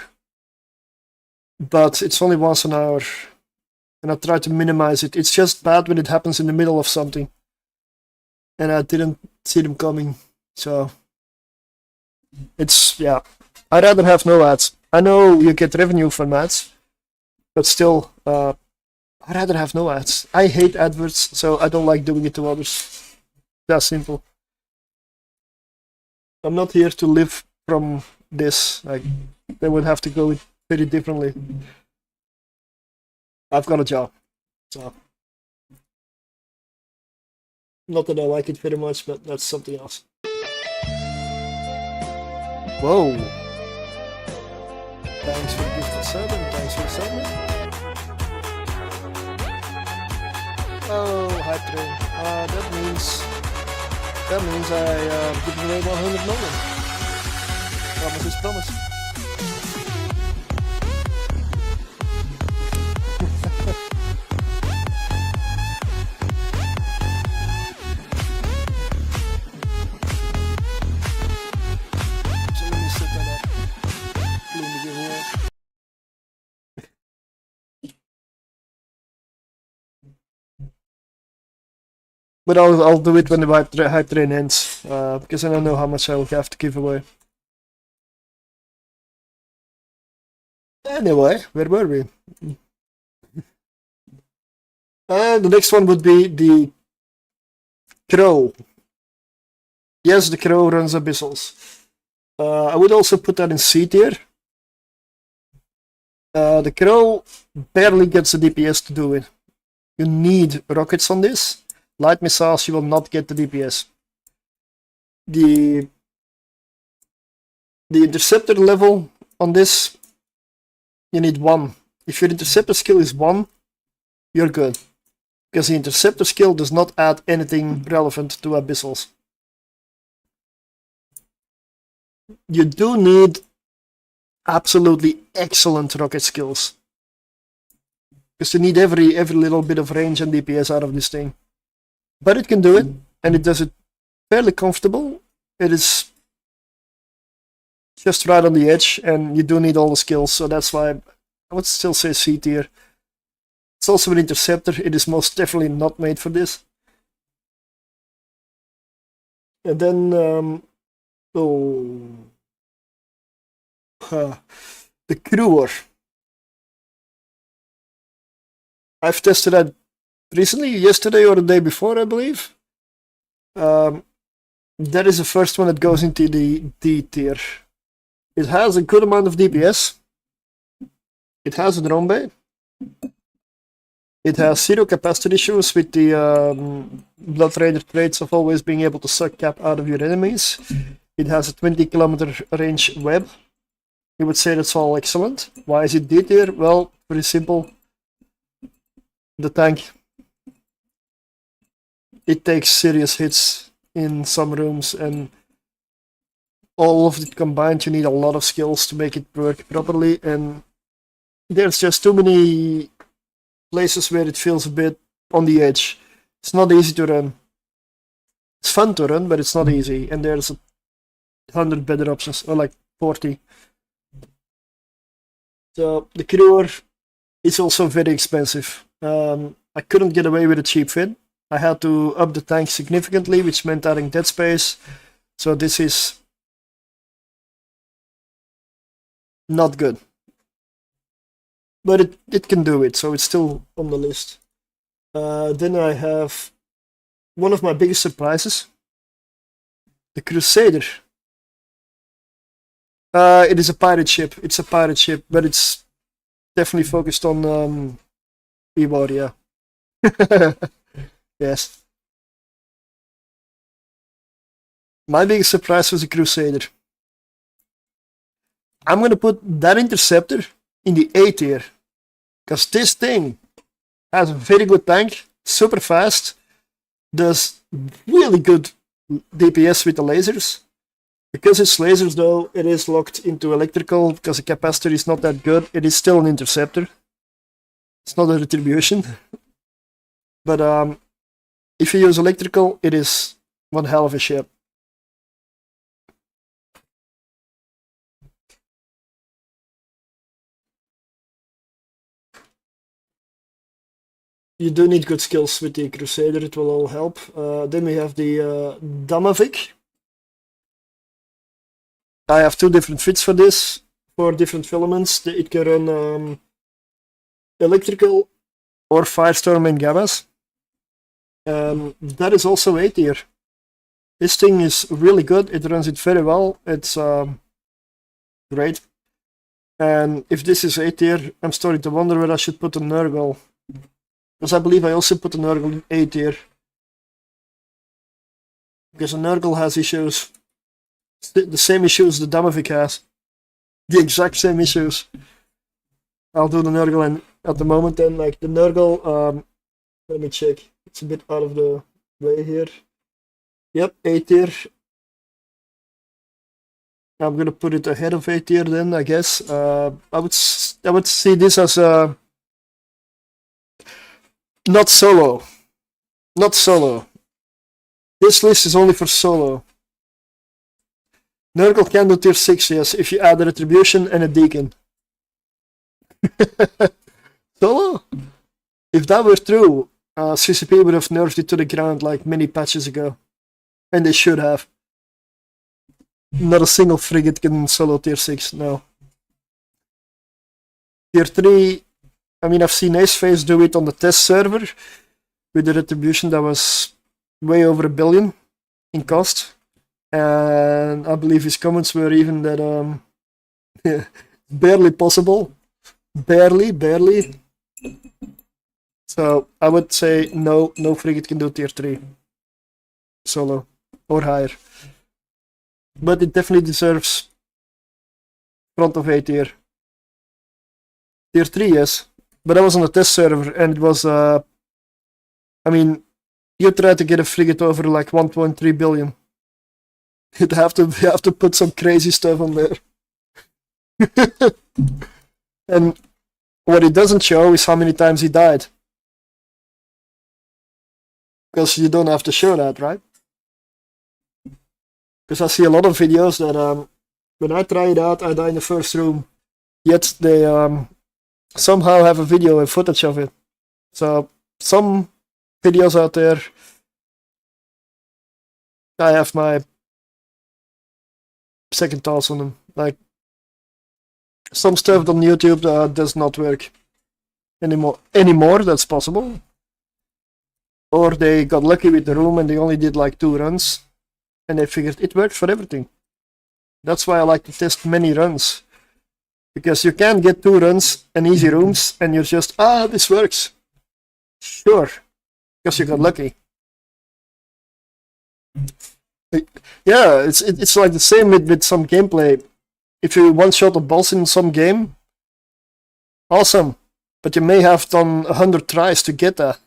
S1: but it's only once an hour, and I try to minimize it. It's just bad when it happens in the middle of something, and I didn't see them coming, so it's, yeah. I'd rather have no ads. I know you get revenue from ads, but still, I'd rather have no ads. I hate adverts, so I don't like doing it to others. That's simple. I'm not here to live from this. Like, they would have to go it very differently. I've got a job, so not that I like it very much, but that's something else. Whoa! Thanks for the gifted sub and thanks for the sub, man. Oh, hype train. That means I give away 100 million. Promise is promise. So let me set that up. Clean the giveaway. But I'll do it when the hype train ends, because I don't know how much I will have to give away. Anyway, where were we? The next one would be the Crow. Yes, the Crow runs Abyssals. I would also put that in C tier. The Crow barely gets the DPS to do it. You need rockets on this. Light missiles, you will not get the DPS. The interceptor level on this, you need 1. If your interceptor skill is 1, you're good. Because the interceptor skill does not add anything relevant to abyssals. You do need absolutely excellent rocket skills. Because you need every little bit of range and DPS out of this thing. But it can do it, and it does it fairly comfortable. It is just right on the edge, and you do need all the skills, so that's why I would still say C tier. It's also an interceptor, it is most definitely not made for this. And then, the crewer. I've tested that recently, yesterday or the day before, I believe. That is the first one that goes into the D tier. It has a good amount of DPS. It has a drone bay. It has 0 capacity issues with the Blood Raider traits of always being able to suck cap out of your enemies. It has a 20-kilometer range web. You would say that's all excellent. Why is it D tier? Well, pretty simple. The tank, it takes serious hits in some rooms, and all of it combined, you need a lot of skills to make it work properly, and there's just too many places where it feels a bit on the edge. It's not easy to run. It's fun to run, but it's not easy, and there's 100 better options, or like 40. So the crewer is also very expensive. I couldn't get away with a cheap fit. I had to up the tank significantly, which meant adding dead space. So this is not good. But it can do it, so it's still on the list. Then I have one of my biggest surprises. The Crusader. It is a pirate ship. It's a pirate ship, but it's definitely focused on keyboard, yeah. Yes. My biggest surprise was a Crusader. I'm gonna put that interceptor in the A tier, because this thing has a very good tank, super fast, does really good DPS with the lasers. Because it's lasers though, it is locked into electrical, because the capacitor is not that good. It is still an interceptor. It's not a retribution. But if you use electrical, it is one hell of a ship. You do need good skills with the Crusader, it will all help. Then we have the Damavik. I have 2 different fits for this, 4 different filaments. It can run electrical or firestorm and gammas. That is also A tier. This thing is really good, it runs it very well, it's great. And if this is A tier, I'm starting to wonder whether I should put a Nurgle. Because I believe I also put a Nurgle in A tier. Because a Nurgle has issues. The same issues the Damavik has. The exact same issues. I'll do the Nurgle and at the moment then, like the Nurgle, let me check. It's a bit out of the way here. Yep, A tier. I'm gonna put it ahead of A tier then, I guess. I would see this as a not solo. Not solo. This list is only for solo. Nurgle can do tier 6, yes, if you add a retribution and a deacon. Solo? If that were true, CCP would have nerfed it to the ground like many patches ago. And they should have. Not a single frigate can solo tier 6, no. Tier 3, I mean, I've seen Aceface do it on the test server with a retribution that was way over $1 billion in cost. And I believe his comments were even that barely possible. Barely. So I would say no frigate can do tier 3 solo or higher. But it definitely deserves front of A tier. Tier 3, yes. But I was on a test server and it was, I mean, you try to get a frigate over like 1.3 billion. You have to put some crazy stuff on there. And what it doesn't show is how many times he died. Because you don't have to show that, right? Because I see a lot of videos that when I try it out, I die in the first room. Yet they somehow have a video and footage of it. So some videos out there, I have my second thoughts on them. Like some stuff on YouTube does not work anymore. That's possible. Or they got lucky with the room and they only did like 2 runs, and they figured it worked for everything. That's why I like to test many runs, because you can get 2 runs and easy rooms, and you're just this works. Sure, because you got lucky. Yeah, it's like the same with some gameplay. If you one-shot a boss in some game, awesome, but you may have done 100 tries to get that,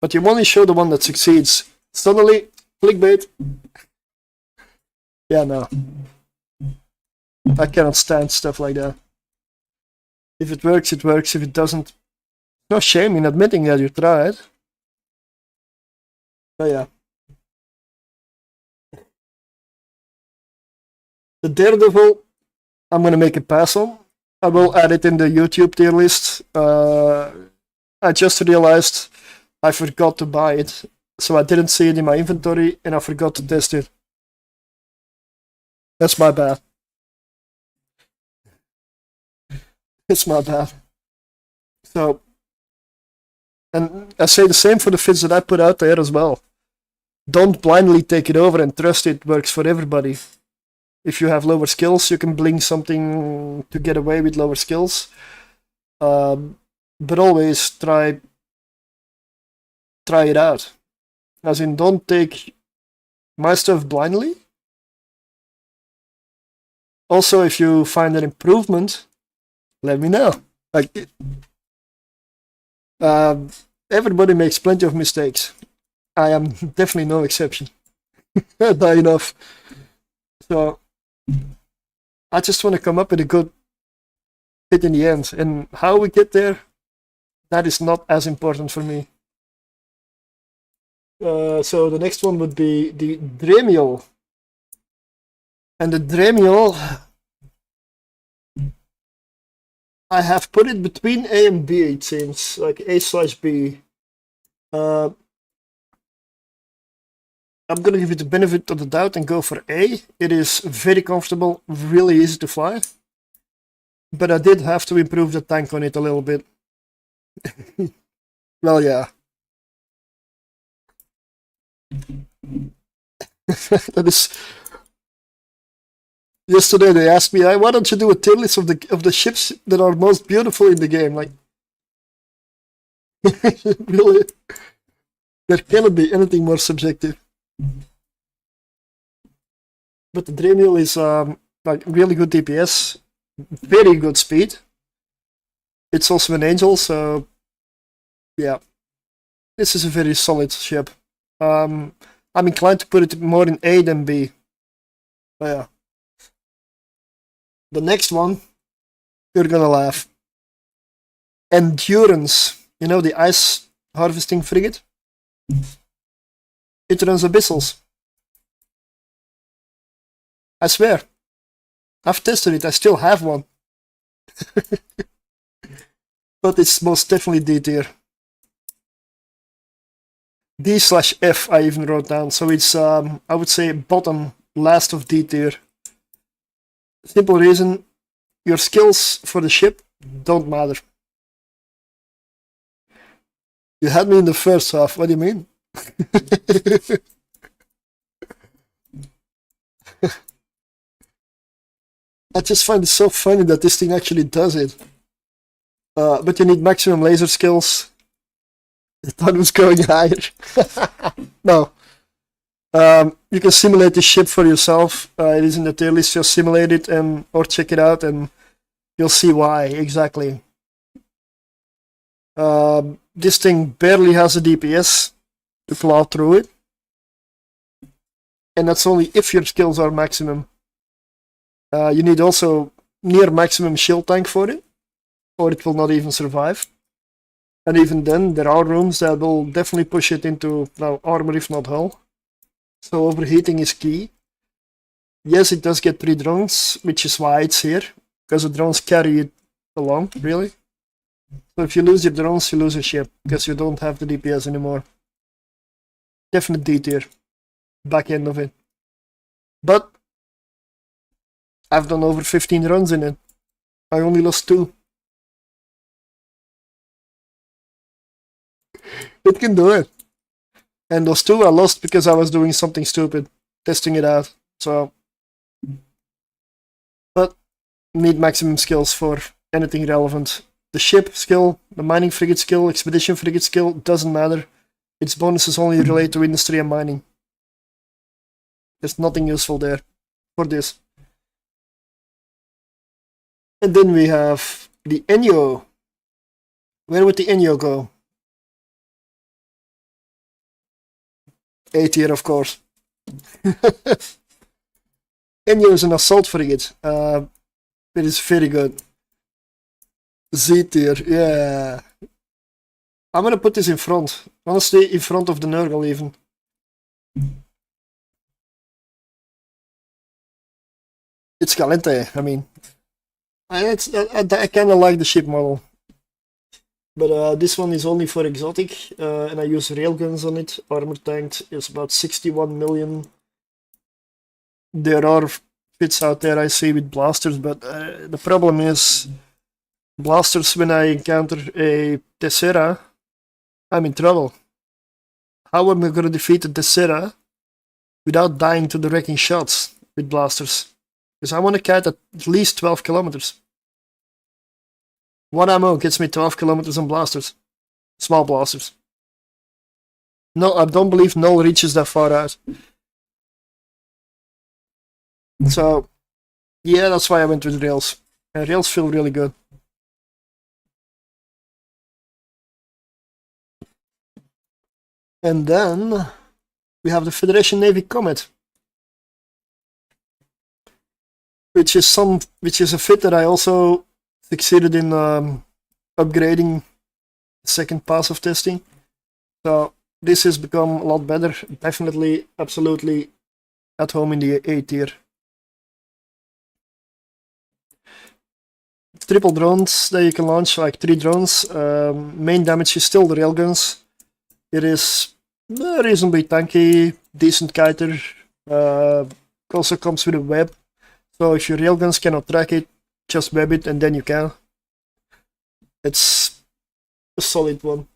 S1: but you only show the one that succeeds. Suddenly, clickbait. Yeah, no. I cannot stand stuff like that. If it works, it works. If it doesn't, no shame in admitting that you tried. But yeah. The Daredevil, I'm gonna make a pass on. I will add it in the YouTube tier list. I just realized I forgot to buy it, so I didn't see it in my inventory, and I forgot to test it. That's my bad. It's my bad. So, and I say the same for the fits that I put out there as well. Don't blindly take it over and trust it works for everybody. If you have lower skills, you can bling something to get away with lower skills. But always try it out. As in, don't take my stuff blindly. Also, if you find an improvement, let me know. Like, everybody makes plenty of mistakes. I am definitely no exception. Die enough. So, I just want to come up with a good fit in the end. And how we get there, that is not as important for me. So the next one would be the Dremiel. And the Dremiel, I have put it between A and B, it seems, like A/B. I'm gonna give it the benefit of the doubt and go for A. It is very comfortable, really easy to fly. But I did have to improve the tank on it a little bit. Well, yeah. That is. Yesterday they asked me, why don't you do a tier list of the ships that are most beautiful in the game? Like, really, there cannot be anything more subjective. But the Dremiel is like really good DPS, very good speed. It's also an angel, so yeah, this is a very solid ship. I'm inclined to put it more in A than B. But yeah. The next one, you're gonna laugh. Endurance. You know the ice harvesting frigate? It runs abyssals. I swear. I've tested it, I still have one. But it's most definitely D tier. D/F I even wrote down, so it's I would say bottom last of D tier. Simple reason, your skills for the ship don't matter. You had me in the first half, what do you mean? I just find it so funny that this thing actually does it. But you need maximum laser skills. I thought it was going higher. No. You can simulate the ship for yourself. It is in the tier list. Just simulate it and or check it out, and you'll see why exactly. This thing barely has a DPS to plow through it, and that's only if your skills are maximum. You need also near maximum shield tank for it, or it will not even survive. And even then, there are rooms that will definitely push it into armor if not hull. So overheating is key. Yes, it does get 3 drones, which is why it's here, because the drones carry it along, really. So if you lose your drones, you lose your ship, because you don't have the DPS anymore. Definite D tier. Back end of it. But I've done over 15 runs in it. I only lost 2. It can do it. And those 2 I lost because I was doing something stupid, testing it out. So, but need maximum skills for anything relevant. The ship skill, the mining frigate skill, expedition frigate skill, doesn't matter. Its bonuses only relate to industry and mining. There's nothing useful there for this. And then we have the Enyo. Where would the Enyo go? A tier, of course. Enyo is an assault frigate. It is very good. Z tier, yeah. I'm gonna put this in front. Honestly, in front of the Nurgle even. It's Calente, I mean. I kinda like the ship model. But this one is only for exotic, and I use railguns on it. Armor tanked is about 61 million. There are fits out there I see with blasters, but the problem is blasters, when I encounter a Tessera, I'm in trouble. How am I going to defeat a Tessera without dying to the wrecking shots with blasters? Because I want to kite at least 12 kilometers. One ammo gets me 12 kilometers on blasters. Small blasters. No, I don't believe null reaches that far out. So, yeah, that's why I went with rails. And rails feel really good. And then we have the Federation Navy Comet, which is a fit that I also succeeded in upgrading the second pass of testing. So this has become a lot better. Definitely, absolutely at home in the A tier. Triple drones that you can launch, like 3 drones. Main damage is still the railguns. It is reasonably tanky, decent kiter. Also comes with a web. So if your railguns cannot track it, just web it and then you can. It's a solid one.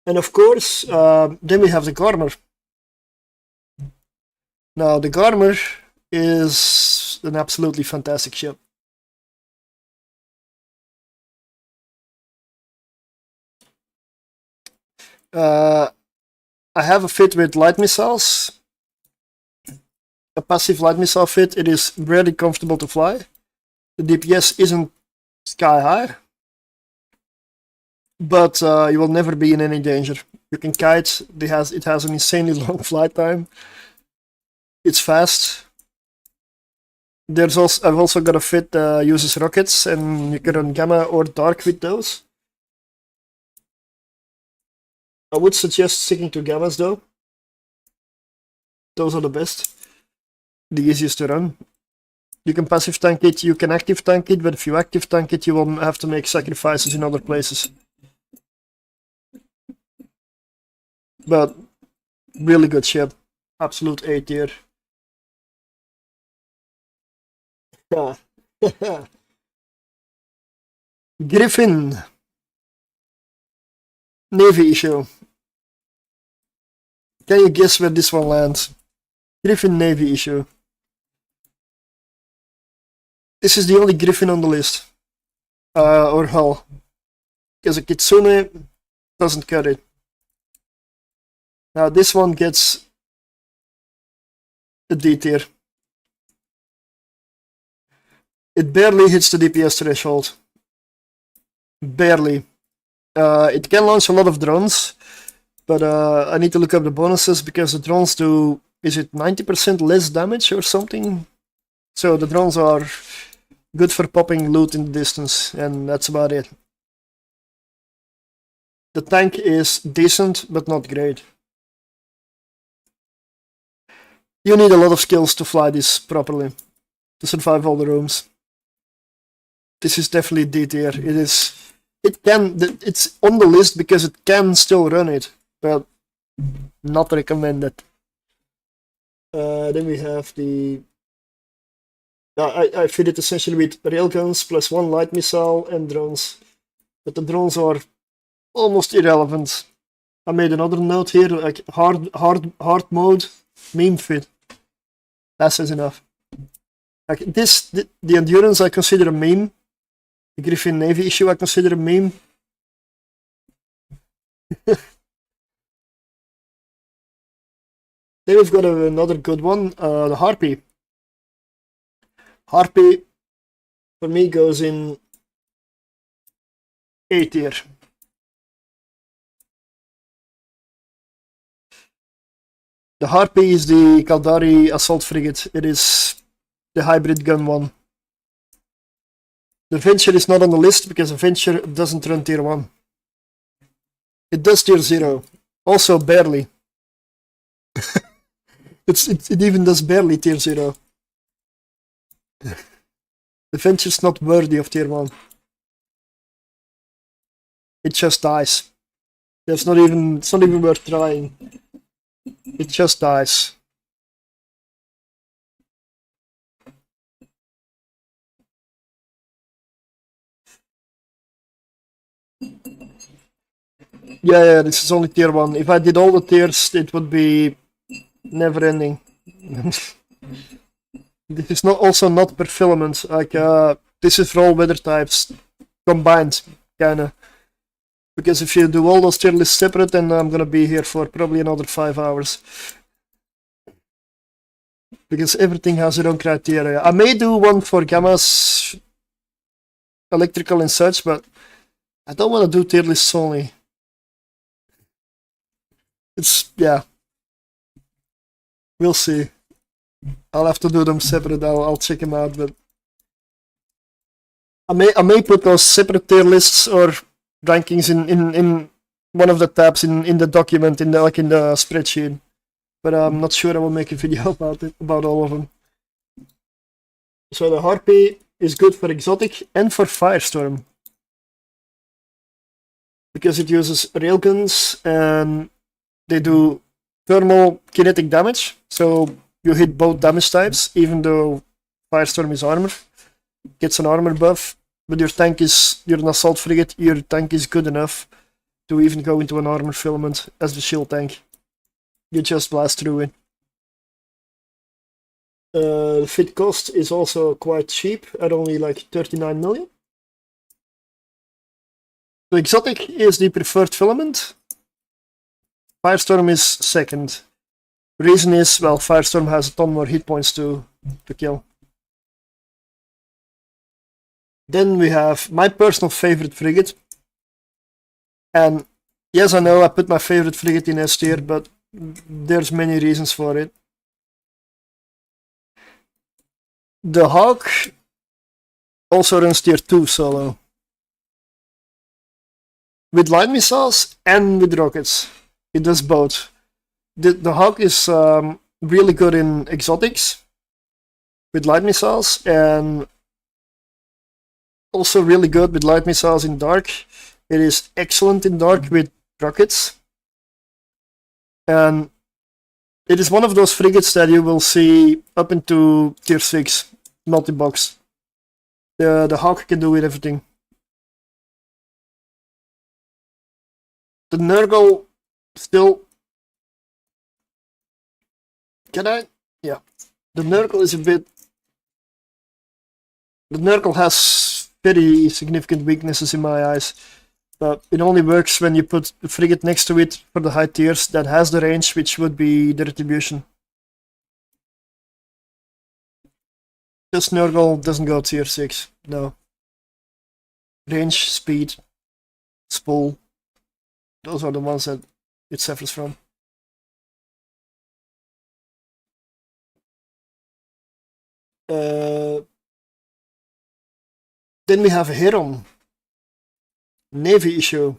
S1: And of course, then we have the Garmer. Now the Garmer is an absolutely fantastic ship. I have a fit with light missiles. A passive light missile fit. It is really comfortable to fly. The DPS isn't sky high, but you will never be in any danger. You can kite. It has an insanely long flight time. It's fast. I've also got a fit that uses rockets, and you can run gamma or dark with those. I would suggest sticking to gammas though. Those are the best. The easiest to run. You can passive tank it, you can active tank it, but if you active tank it, you will have to make sacrifices in other places. But really good ship. Absolute A tier. Yeah. Griffin. Navy issue. Can you guess where this one lands? Griffin Navy issue. This is the only Griffin on the list. Or hull. Because a Kitsune doesn't cut it. Now this one gets a D tier. It barely hits the DPS threshold. Barely. It can launch a lot of drones, but I need to look up the bonuses because the drones do, is it 90% less damage or something? So the drones are good for popping loot in the distance, and that's about it. The tank is decent, but not great. You need a lot of skills to fly this properly, to survive all the rooms. This is definitely D tier. It's on the list because it can still run it, but not recommended. Then we have the... I fit it essentially with railguns plus 1 light missile and drones, but the drones are almost irrelevant. I made another note here, like hard mode, meme fit. That says enough. Like the endurance I consider a meme. The Griffin Navy issue I consider a meme. Then we've got another good one, the Harpy. Harpy, for me, goes in A tier. The Harpy is the Kaldari assault frigate. It is the hybrid gun one. The Venture is not on the list because the Venture doesn't run tier 1. It does tier 0. Also barely. It even does barely tier 0. The Venture's not worthy of tier 1. It just dies. It's not even worth trying. It just dies. Yeah, this is only tier 1. If I did all the tiers, it would be never ending. This is also not per filament. Like this is for all weather types combined, kinda. Because if you do all those tier lists separate, then I'm gonna be here for probably another 5 hours. Because everything has their own criteria. I may do one for gammas, electrical and such, but I don't want to do tier lists only. Yeah. We'll see. I'll have to do them separate. I'll check them out, but I may put those separate tier lists or rankings in one of the tabs in the document in the spreadsheet. But I'm not sure I will make a video about all of them. So the Harpy is good for exotic and for Firestorm. Because it uses railguns and they do thermal kinetic damage. So you hit both damage types, even though Firestorm is armor. Gets an armor buff, but you're an assault frigate, your tank is good enough to even go into an armor filament as the shield tank. You just blast through it. The fit cost is also quite cheap at only like 39 million. So exotic is the preferred filament. Firestorm is second. Reason is, well, Firestorm has a ton more hit points to kill. Then we have my personal favorite frigate. And yes, I know I put my favorite frigate in S tier, but there's many reasons for it. The Hawk also runs tier 2 solo. With light missiles and with rockets. It does both. The Hawk is really good in exotics with light missiles, and also really good with light missiles in dark. It is excellent in dark with rockets. And it is one of those frigates that you will see up into tier 6 multi-box. The Hawk can do with everything. The Nurgle still... Can I? Yeah. The Nurgle is a bit... The Nurgle has very significant weaknesses in my eyes. It only works when you put the frigate next to it for the high tiers that has the range, which would be the retribution. Just Nurgle doesn't go tier 6, no. Range, speed, spool, those are the ones that it suffers from. Then we have a Heron. Navy issue.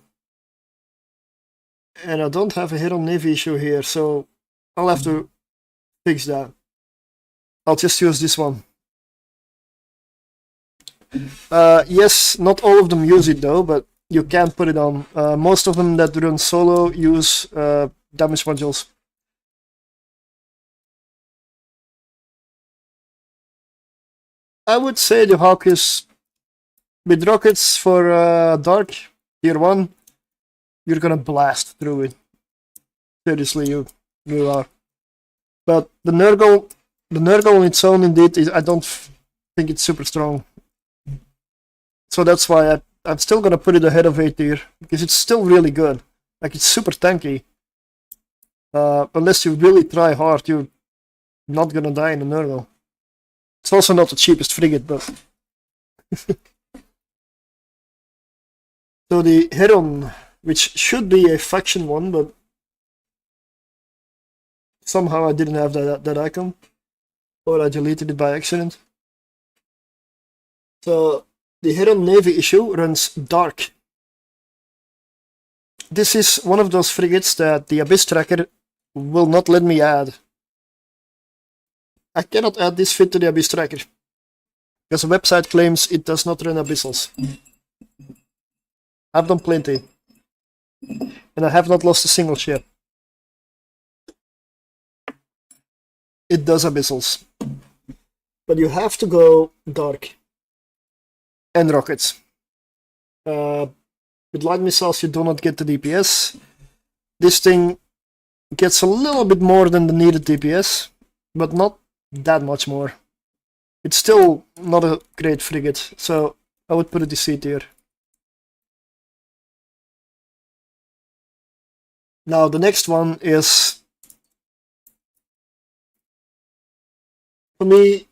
S1: And I don't have a Heron Navy issue here, so I'll have to fix that. I'll just use this one. Yes, not all of them use it though, but you can put it on. Most of them that run solo use damage modules. I would say the Hawk is with rockets for Dark tier 1. You're gonna blast through it. Seriously, you are. But the Nurgle on its own, indeed, I don't think it's super strong. So that's why I'm still gonna put it ahead of A tier, because it's still really good. Like, it's super tanky. Unless you really try hard, you're not gonna die in a Nurgle. It's also not the cheapest frigate, but... So the Heron, which should be a faction one, but somehow I didn't have that icon, or I deleted it by accident. So the Heron Navy issue runs Dark. This is one of those frigates that the abysstracker will not let me add. I cannot add this fit to the abysstracker, because the website claims it does not run abyssals. I've done plenty, and I have not lost a single ship. It does abyssals, but you have to go Dark and rockets. With light missiles you do not get the DPS. This thing gets a little bit more than the needed DPS, but not that much more. It's still not a great frigate, so I would put it in C tier. Now the next one is, for me,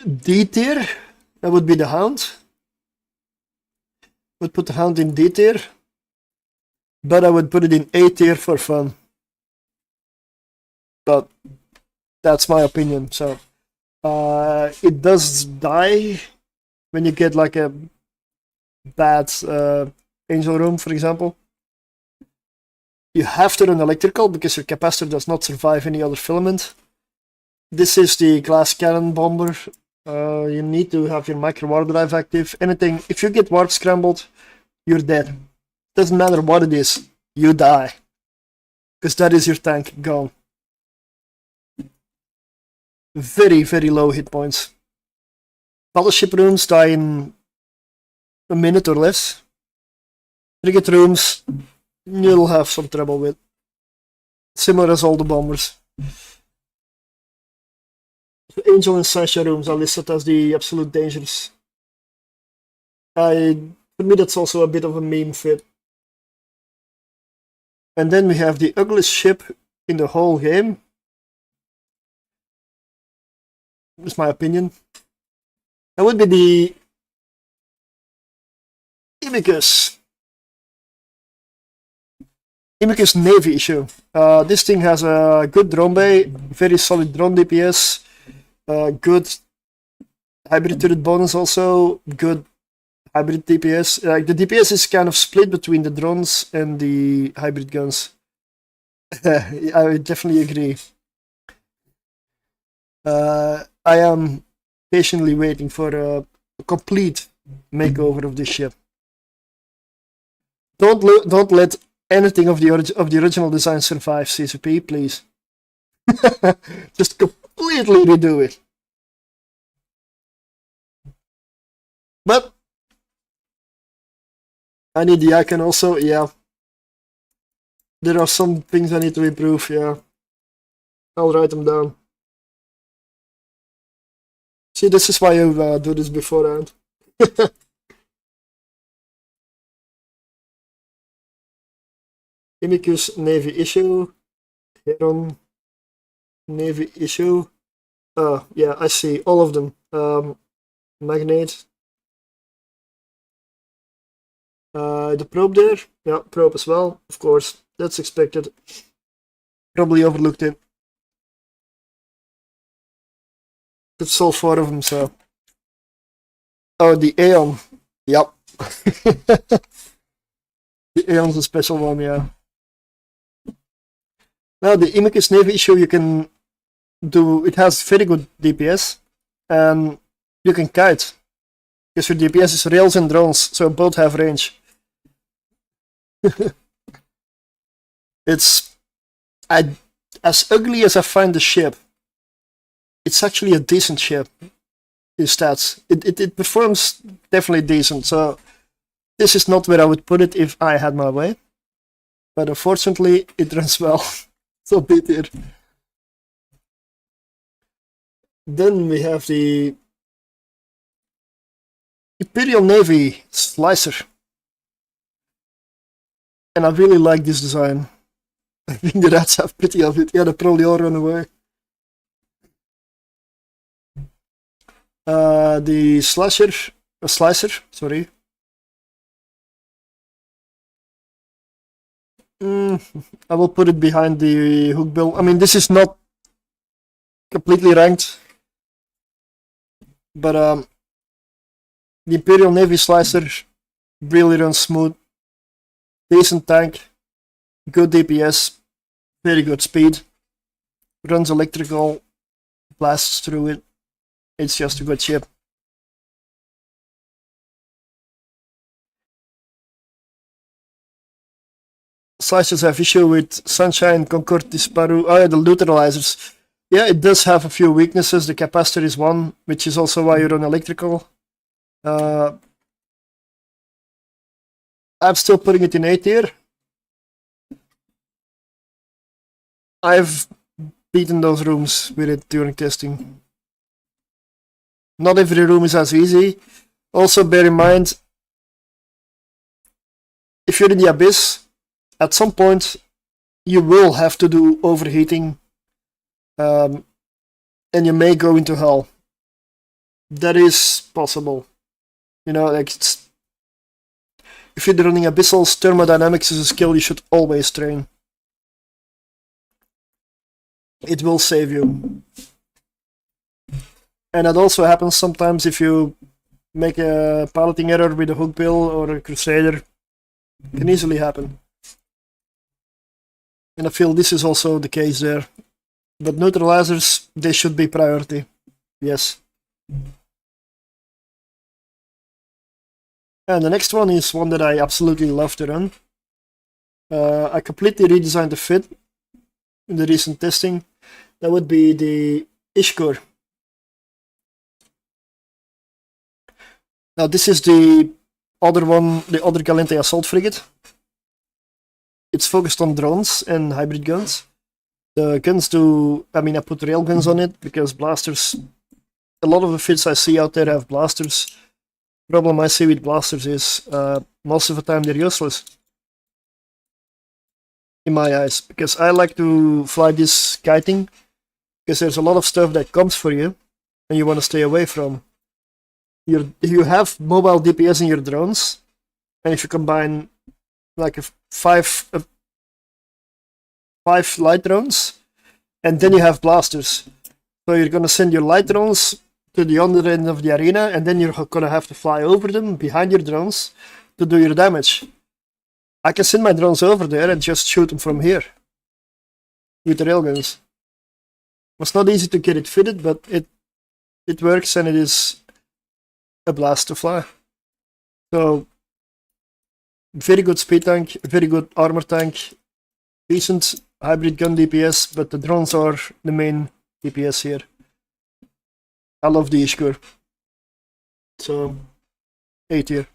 S1: D tier. That would be the Hound. Would put the Hound in D tier, but I would put it in A tier for fun. But that's my opinion. So it does die when you get like a bad angel room, for example. You have to run electrical because your capacitor does not survive any other filament. This is the glass cannon bomber. You need to have your micro warp drive active. Anything, if you get warp scrambled, you're dead. Doesn't matter what it is, you die. Because that is your tank gone. Very, very low hit points. Battleship rooms die in a minute or less. Frigate rooms, you'll have some trouble with. Similar as all the bombers. Angel and Sasha rooms are listed as the absolute dangers. For me that's also a bit of a meme fit. And then we have the ugliest ship in the whole game. That's my opinion. That would be the Imicus. Imicus Navy issue. This thing has a good drone bay, very solid drone DPS. Good hybrid turret bonus also, good hybrid DPS. Like the DPS is kind of split between the drones and the hybrid guns. I definitely agree. I am patiently waiting for a complete makeover of this ship. Don't let anything of the original design survive, CCP, please. Just completely redo it. But I need the icon also, yeah. There are some things I need to improve, yeah. I'll write them down. See, this is why you do this beforehand. Imicus Navy issue. Heron Navy issue. Yeah, I see all of them. Magnate. The probe there. Yeah, probe as well. Of course, that's expected. Probably overlooked it. It's all 4 of them, so. Oh, the Aeon. Yep. The Aeon's a special one, yeah. Now, the Imicus Navy issue you can do, it has very good DPS, and you can kite. Because your DPS is rails and drones, so both have range. It's as ugly as I find the ship. It's actually a decent ship. In stats, it performs definitely decent. So this is not where I would put it if I had my way, but unfortunately it runs well. So be it. Then we have the Imperial Navy Slicer. And I really like this design. I think the rats have pity of it. Yeah, they probably all run away. The Slicer, sorry. I will put it behind the hook bill. I mean, this is not completely ranked, but the Imperial Navy Slicer really runs smooth. Decent tank, good DPS, very good speed, runs electrical, blasts through it. It's just a good ship. Slicers have issue with Sunshine, Concord, Disparu. Oh yeah, the neutralizers. Yeah, it does have a few weaknesses. The capacitor is one, which is also why you run electrical. I'm still putting it in A tier. I've beaten those rooms with it during testing. Not every room is as easy. Also bear in mind, if you're in the Abyss, at some point you will have to do overheating, and you may go into hell. That is possible. You know, like if you're running Abyssals, thermodynamics is a skill you should always train. It will save you. And that also happens sometimes if you make a piloting error with a hook bill or a crusader. It can easily happen. And I feel this is also the case there. But neutralizers, they should be priority. Yes. And the next one is one that I absolutely love to run. I completely redesigned the fit in the recent testing. That would be the Ishkur. Now this is the other one, the other Galente assault frigate. It's focused on drones and hybrid guns. The guns do, I mean, I put rail guns on it because blasters, a lot of the fits I see out there have blasters. Problem I see with blasters is most of the time they're useless. In my eyes, because I like to fly this kiting, because there's a lot of stuff that comes for you and you want to stay away from. You have mobile DPS in your drones, and if you combine like five light drones, and then you have blasters. So you're gonna send your light drones to the other end of the arena, and then you're gonna have to fly over them behind your drones to do your damage. I can send my drones over there and just shoot them from here with the railguns. It's not easy to get it fitted, but it works and it is a blast to fly. So very good speed tank, very good armor tank, decent hybrid gun DPS, but the drones are the main DPS here. I love the Ishkur. So A tier.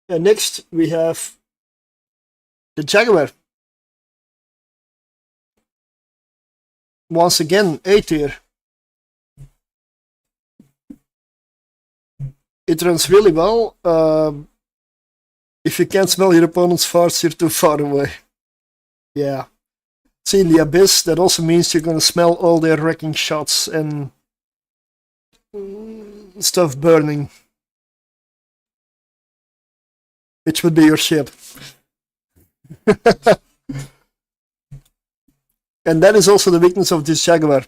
S1: And next we have the Jaguar. Once again, A tier. It runs really well. If you can't smell your opponent's farts, you're too far away. Yeah. See, in the Abyss, that also means you're gonna smell all their wrecking shots and stuff burning. Which would be your ship. And that is also the weakness of this Jaguar.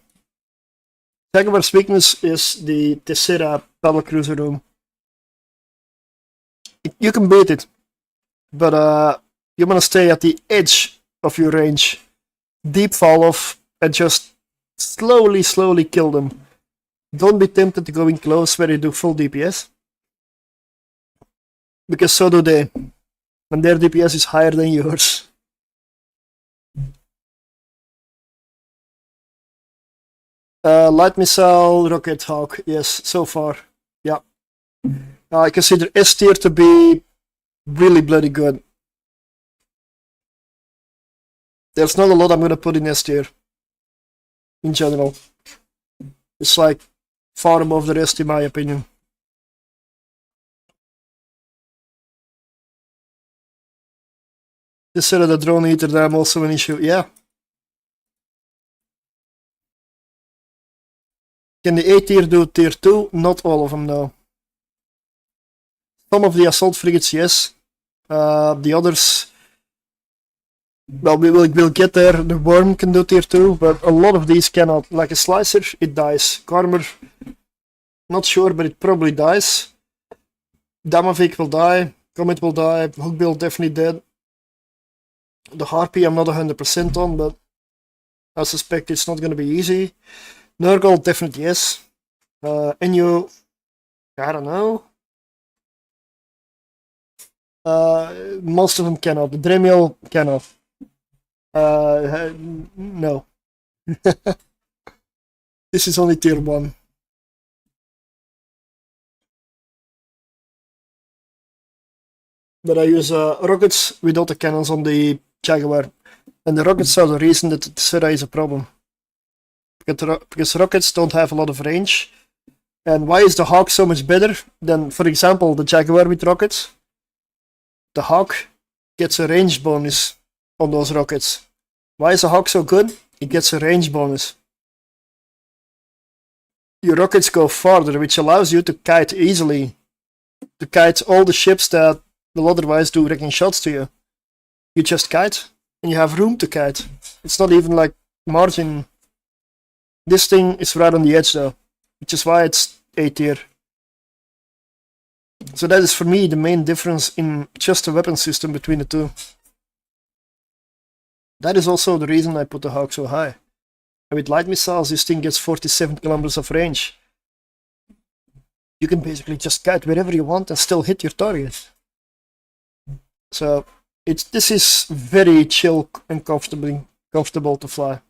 S1: Jaguar's weakness is the Tessera battlecruiser room. You can beat it, but you want to stay at the edge of your range, deep fall off, and just slowly kill them. Don't be tempted to go in close where you do full DPS, because so do they, and their DPS is higher than yours. Light missile, rocket, hawk, yes, so far, yeah. I consider S tier to be really bloody good. There's not a lot I'm gonna put in S tier, in general. It's like far above the rest in my opinion. Instead of the drone eater, I'm also an issue, yeah. Can the A tier do tier 2? Not all of them, no. Some of the assault frigates, yes. The others, well, we'll get there. The worm can do tier 2, but a lot of these cannot. Like a slicer, it dies. Karmer, not sure, but it probably dies. Damavik will die. Comet will die. Hookbill definitely dead. The Harpy I'm not 100% on, but I suspect it's not going to be easy. Nurgle, definitely yes. Enyo, I don't know. Most of them cannot. The Dremel cannot. No. This is only tier 1. But I use rockets without the cannons on the Jaguar. And the rockets are the reason that the Tessera is a problem. Because rockets don't have a lot of range. And why is the Hawk so much better than, for example, the Jaguar with rockets? The Hawk gets a range bonus on those rockets. Why is the Hawk so good? It gets a range bonus. Your rockets go farther, which allows you to kite easily. To kite all the ships that will otherwise do wrecking shots to you. You just kite, and you have room to kite. It's not even like margin. This thing is right on the edge though, which is why it's A tier. So that is for me the main difference in just the weapon system between the two. That is also the reason I put the Hawk so high. And with light missiles, this thing gets 47 kilometers of range. You can basically just kite wherever you want and still hit your target. So this is very chill and comfortable to fly.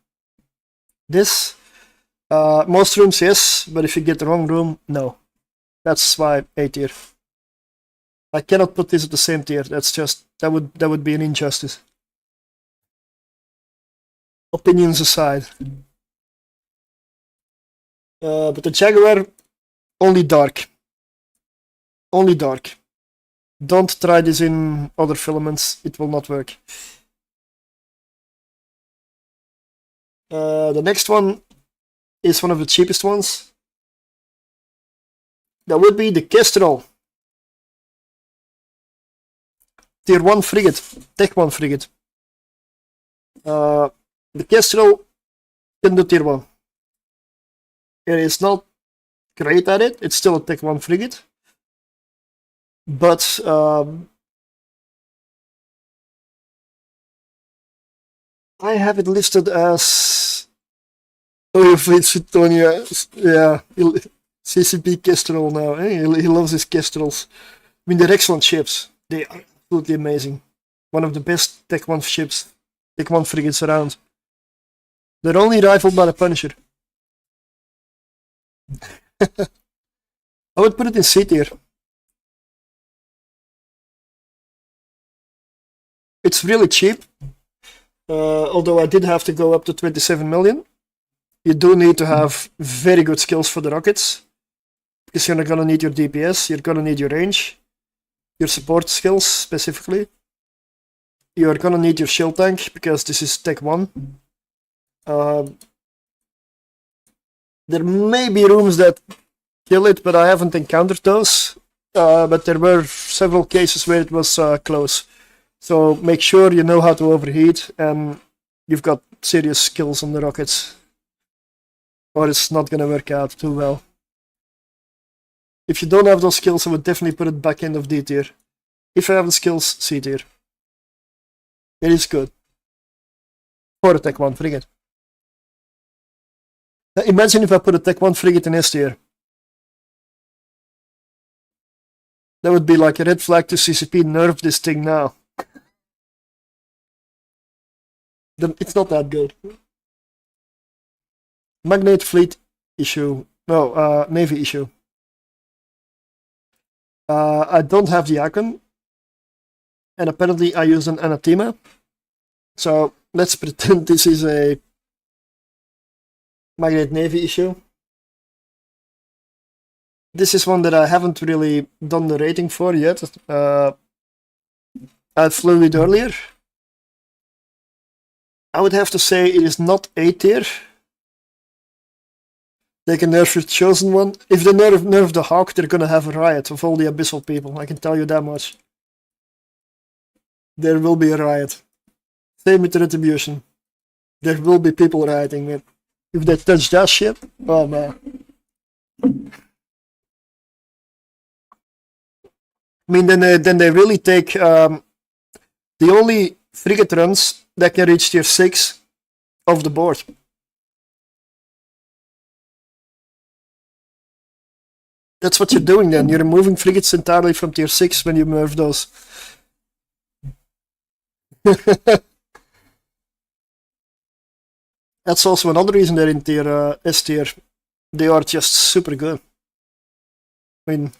S1: This, most rooms yes, but if you get the wrong room, no. That's why A tier. I cannot put this at the same tier. That's just that would be an injustice. Opinions aside. But the Jaguar, only dark. Only dark. Don't try this in other filaments, it will not work. The next one is one of the cheapest ones. That would be the Kestrel. Tier 1 frigate, Tech 1 frigate. The Kestrel can do tier 1. It is not great at it, it's still a Tech 1 frigate. But I have it listed as your fleet Suetonia. Yeah, CCP Kestrel now. He loves his Kestrels. I mean, they're excellent ships. They are absolutely amazing. One of the best Tech 1 ships, Tech 1 frigates around. They're only rivaled by the Punisher. I would put it in C tier. It's really cheap, although I did have to go up to 27 million. You do need to have very good skills for the rockets. because you're not gonna need your DPS, you're gonna need your range, your support skills specifically. You're gonna need your shield tank, because this is Tech 1. There may be rooms that kill it, but I haven't encountered those. But there were several cases where it was close. So make sure you know how to overheat, and you've got serious skills on the rockets, or it's not gonna work out too well. If you don't have those skills, I would definitely put it back end of D tier. If you have the skills, C tier. It is good. For a Tech 1 frigate. Now imagine if I put a Tech 1 frigate in S tier. That would be like a red flag to CCP, nerf this thing now. It's not that good. Magnate fleet issue. No, navy issue. I don't have the icon. And apparently I use an anathema. So let's pretend this is a Magnate Navy issue. This is one that I haven't really done the rating for yet. I flew it earlier. I would have to say it is not A tier. They can nerf the chosen one. If they nerf the Hawk, they're gonna have a riot of all the Abyssal people. I can tell you that much. There will be a riot. Same with Retribution. There will be people rioting, man. If they touch that shit, oh man. I mean, then they really take the only frigate runs that can reach tier 6 off the board. That's what you're doing then. You're removing frigates entirely from tier 6 when you nerf those. That's also another reason they're in tier S tier. They are just super good. I mean,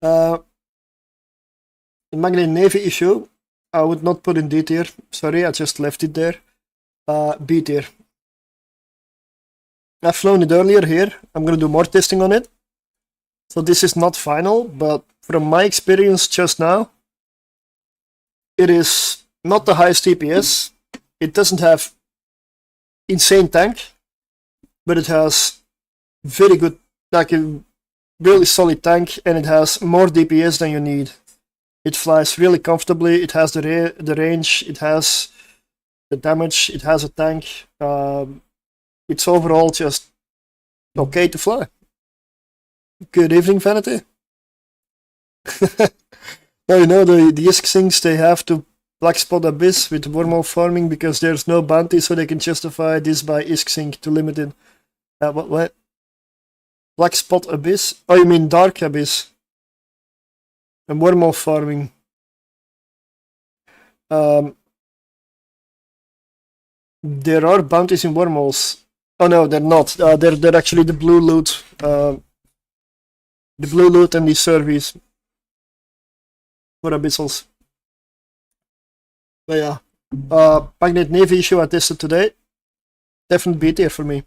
S1: the Magnate Navy issue, I would not put in D tier. Sorry, I just left it there. B tier. I've flown it earlier here. I'm gonna do more testing on it. So this is not final, but from my experience just now, it is not the highest DPS. It doesn't have insane tank, but it has very good, like a really solid tank, and it has more DPS than you need. It flies really comfortably. It has the range. It has the damage. It has a tank. It's overall just okay to fly. Good evening, Vanity. Now you know the ISK sinks, they have to black spot Abyss with wormhole farming because there's no bounty, so they can justify this by ISK sync to limit it. What? Black spot Abyss? Oh, you mean Dark Abyss? And wormhole farming. There are bounties in wormholes. Oh no, they're not. They're actually the blue loot. The blue loot and the surveys for abyssals. But yeah, Magnate Navy issue I tested today. Definitely B tier for me.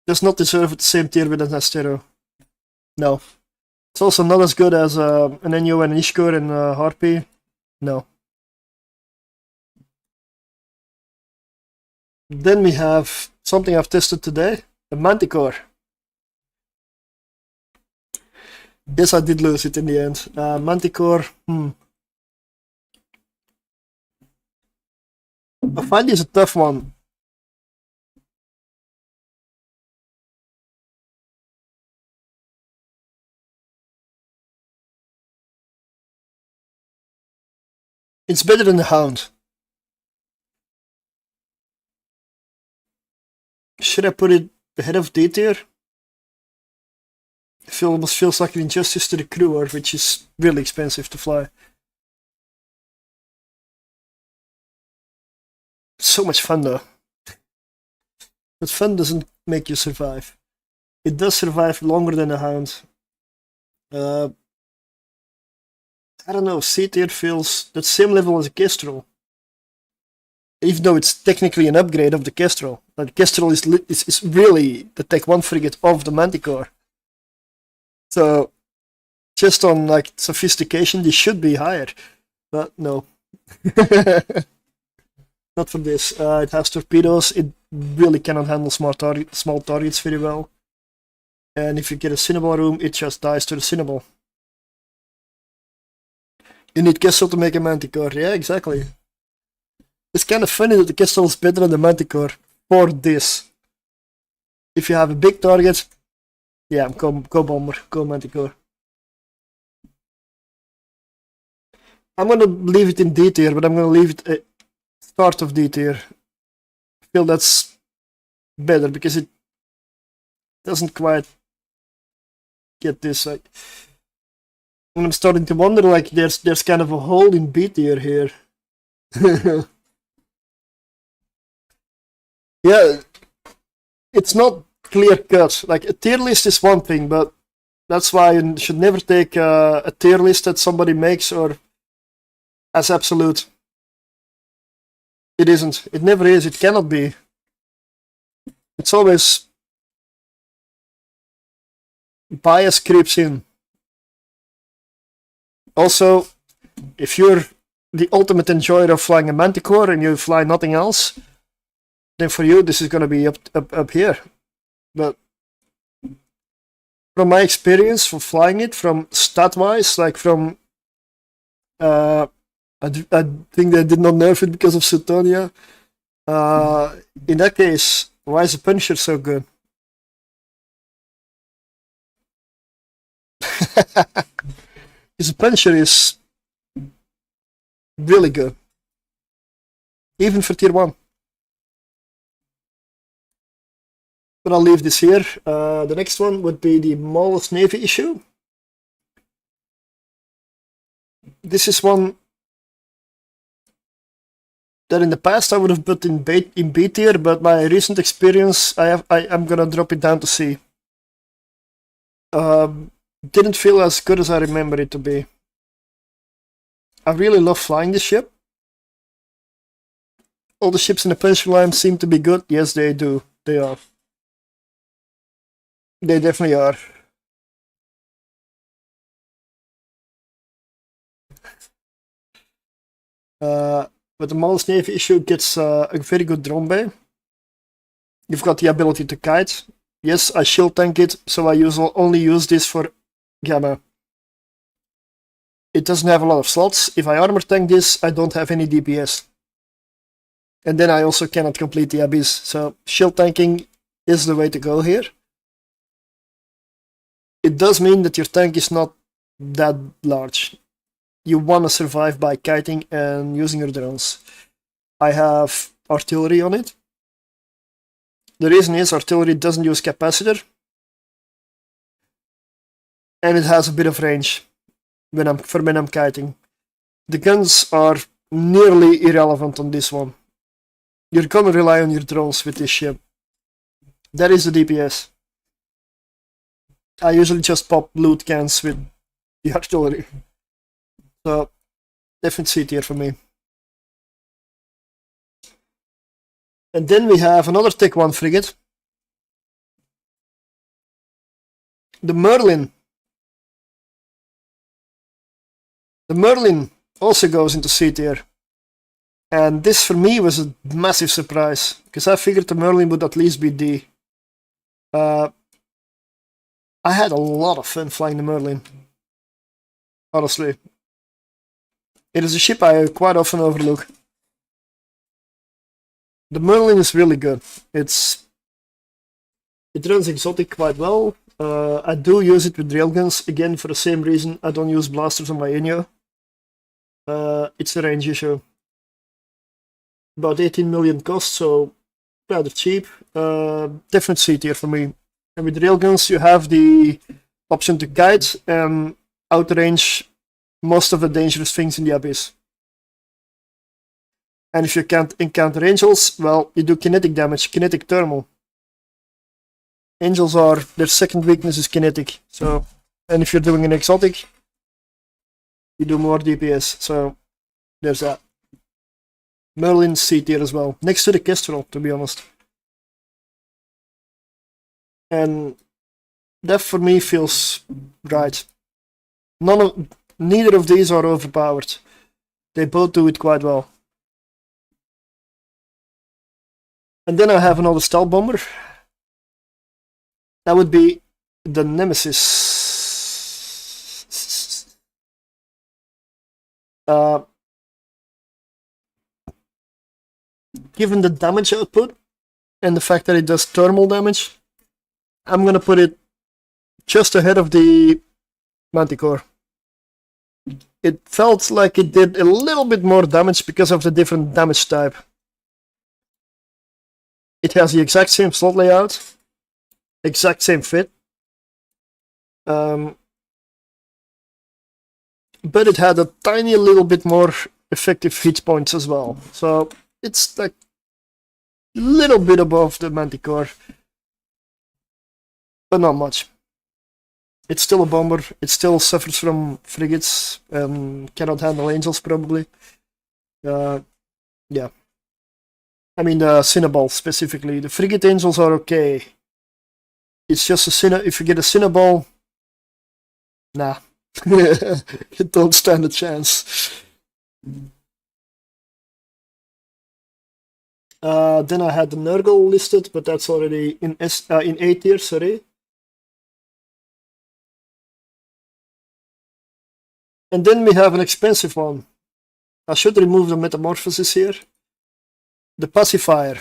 S1: Does not deserve the same tier with an Astero. No. It's also not as good as an Enyo and an Ishkur and Harpy. No. Then we have something I've tested today, the Manticore. Yes, I did lose it in the end. Manticore, I find this a tough one. It's better than the Hound. Should I put it ahead of D tier? It almost feels like an injustice to the crew, which is really expensive to fly. It's so much fun though. But fun doesn't make you survive. It does survive longer than a Hound. I don't know, C tier feels that same level as a Kestrel. even though it's technically an upgrade of the Kestrel. But the Kestrel is really the Tech 1 frigate of the Manticore. So, just on like sophistication, they should be higher. But no. Not for this. It has torpedoes. It really cannot handle small targets very well. And if you get a Cinnabon room, it just dies to the Cinnabon. You need Kestrel to make a Manticore. Yeah, exactly. It's kind of funny that the Kestrel is better than the Manticore for this. If you have a big target, yeah, go Bomber, go Manticore. I'm gonna leave it in D tier, but I'm gonna leave it at start of D tier. I feel that's better because it doesn't quite get this. Like, and I'm starting to wonder, like, there's kind of a hole in B tier here. Yeah, it's not clear cut. Like, a tier list is one thing, but that's why you should never take a tier list that somebody makes or as absolute. It isn't. It never is. It cannot be. It's always bias creeps in. Also, if you're the ultimate enjoyer of flying a Manticore and you fly nothing else, then for you this is gonna be up here. But from my experience for flying it, from stat-wise, like from I think they did not nerf it because of Sutonia. In that case, why is the Punisher so good? Because the Punisher is really good. Even for tier 1. But I'll leave this here. The next one would be the Maul's Navy issue. This is one that in the past I would have put in B tier, but my recent experience, I'm gonna drop it down to C. Didn't feel as good as I remember it to be. I really love flying this ship. All the ships in the Punisher line seem to be good. Yes, they do. They are. They definitely are. But the Maul's Navy issue gets a very good drone bay. You've got the ability to kite. Yes, I shield tank it, so I only use this for Gamma. It doesn't have a lot of slots. If I armor tank this, I don't have any DPS. And then I also cannot complete the Abyss, so shield tanking is the way to go here. It does mean that your tank is not that large. You want to survive by kiting and using your drones. I have artillery on it. The reason is artillery doesn't use capacitor. And it has a bit of range when I'm kiting. The guns are nearly irrelevant on this one. You're gonna rely on your drones with this ship. That is the DPS. I usually just pop loot cans with the artillery. So, definitely C tier for me. And then we have another Tech 1 frigate. The Merlin. The Merlin also goes into C tier. And this for me was a massive surprise, because I figured the Merlin would at least be D. I had a lot of fun flying the Merlin. Honestly. It is a ship I quite often overlook. The Merlin is really good. It runs exotic quite well. I do use it with railguns, again for the same reason I don't use blasters on my Inyo. It's a range issue. About 18 million cost, so rather cheap. Definite C tier for me. And with railguns you have the option to kite and outrange most of the dangerous things in the Abyss. And if you can't encounter angels, well, you do kinetic damage, kinetic thermal. Angels are, their second weakness is kinetic, so, and if you're doing an exotic, you do more DPS, so there's that. Merlin C tier as well, next to the Kestrel, to be honest. And that for me feels right. Neither of these are overpowered. They both do it quite well. And then I have another stealth bomber. That would be the Nemesis. Given the damage output and the fact that it does thermal damage, I'm gonna put it just ahead of the Manticore. It felt like it did a little bit more damage because of the different damage type. It has the exact same slot layout, exact same fit, but it had a tiny little bit more effective hit points as well. So it's like a little bit above the Manticore, but not much. It's still a bomber, it still suffers from frigates, cannot handle angels probably. Yeah. I mean the Cinnaball specifically. The frigate angels are okay. It's just if you get a Cinnaball, nah. You don't stand a chance. Then I had the Nurgle listed, but that's already in A tier, sorry. And then we have an expensive one. I should remove the metamorphosis here. The pacifier.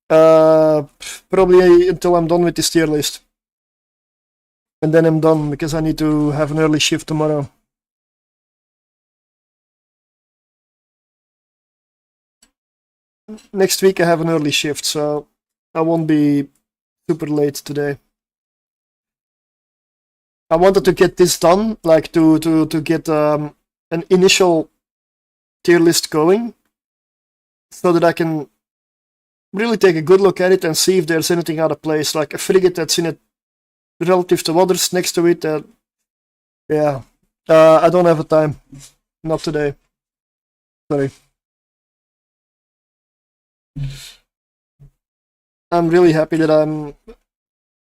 S1: Probably until I'm done with this tier list. And then I'm done because I need to have an early shift tomorrow. Next week I have an early shift, so I won't be super late today. I wanted to get this done, like to get an initial tier list going, so that I can really take a good look at it and see if there's anything out of place, like a frigate that's in it relative to others next to it. Yeah, I don't have the time, not today. Sorry. I'm really happy that I'm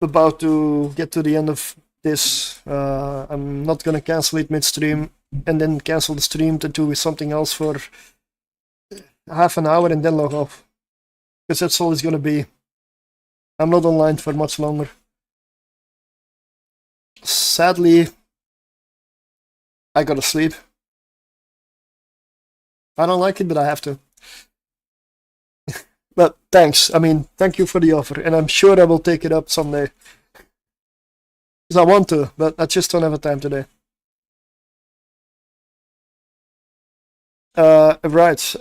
S1: about to get to the end of this. I'm not gonna cancel it midstream and then cancel the stream to do something else for half an hour and then log off, because that's all it's gonna be. I'm not online for much longer. Sadly, I gotta sleep. I don't like it, but I have to. But thanks. I mean, thank you for the offer, and I'm sure I will take it up someday. Because I want to, but I just don't have the time today. Right.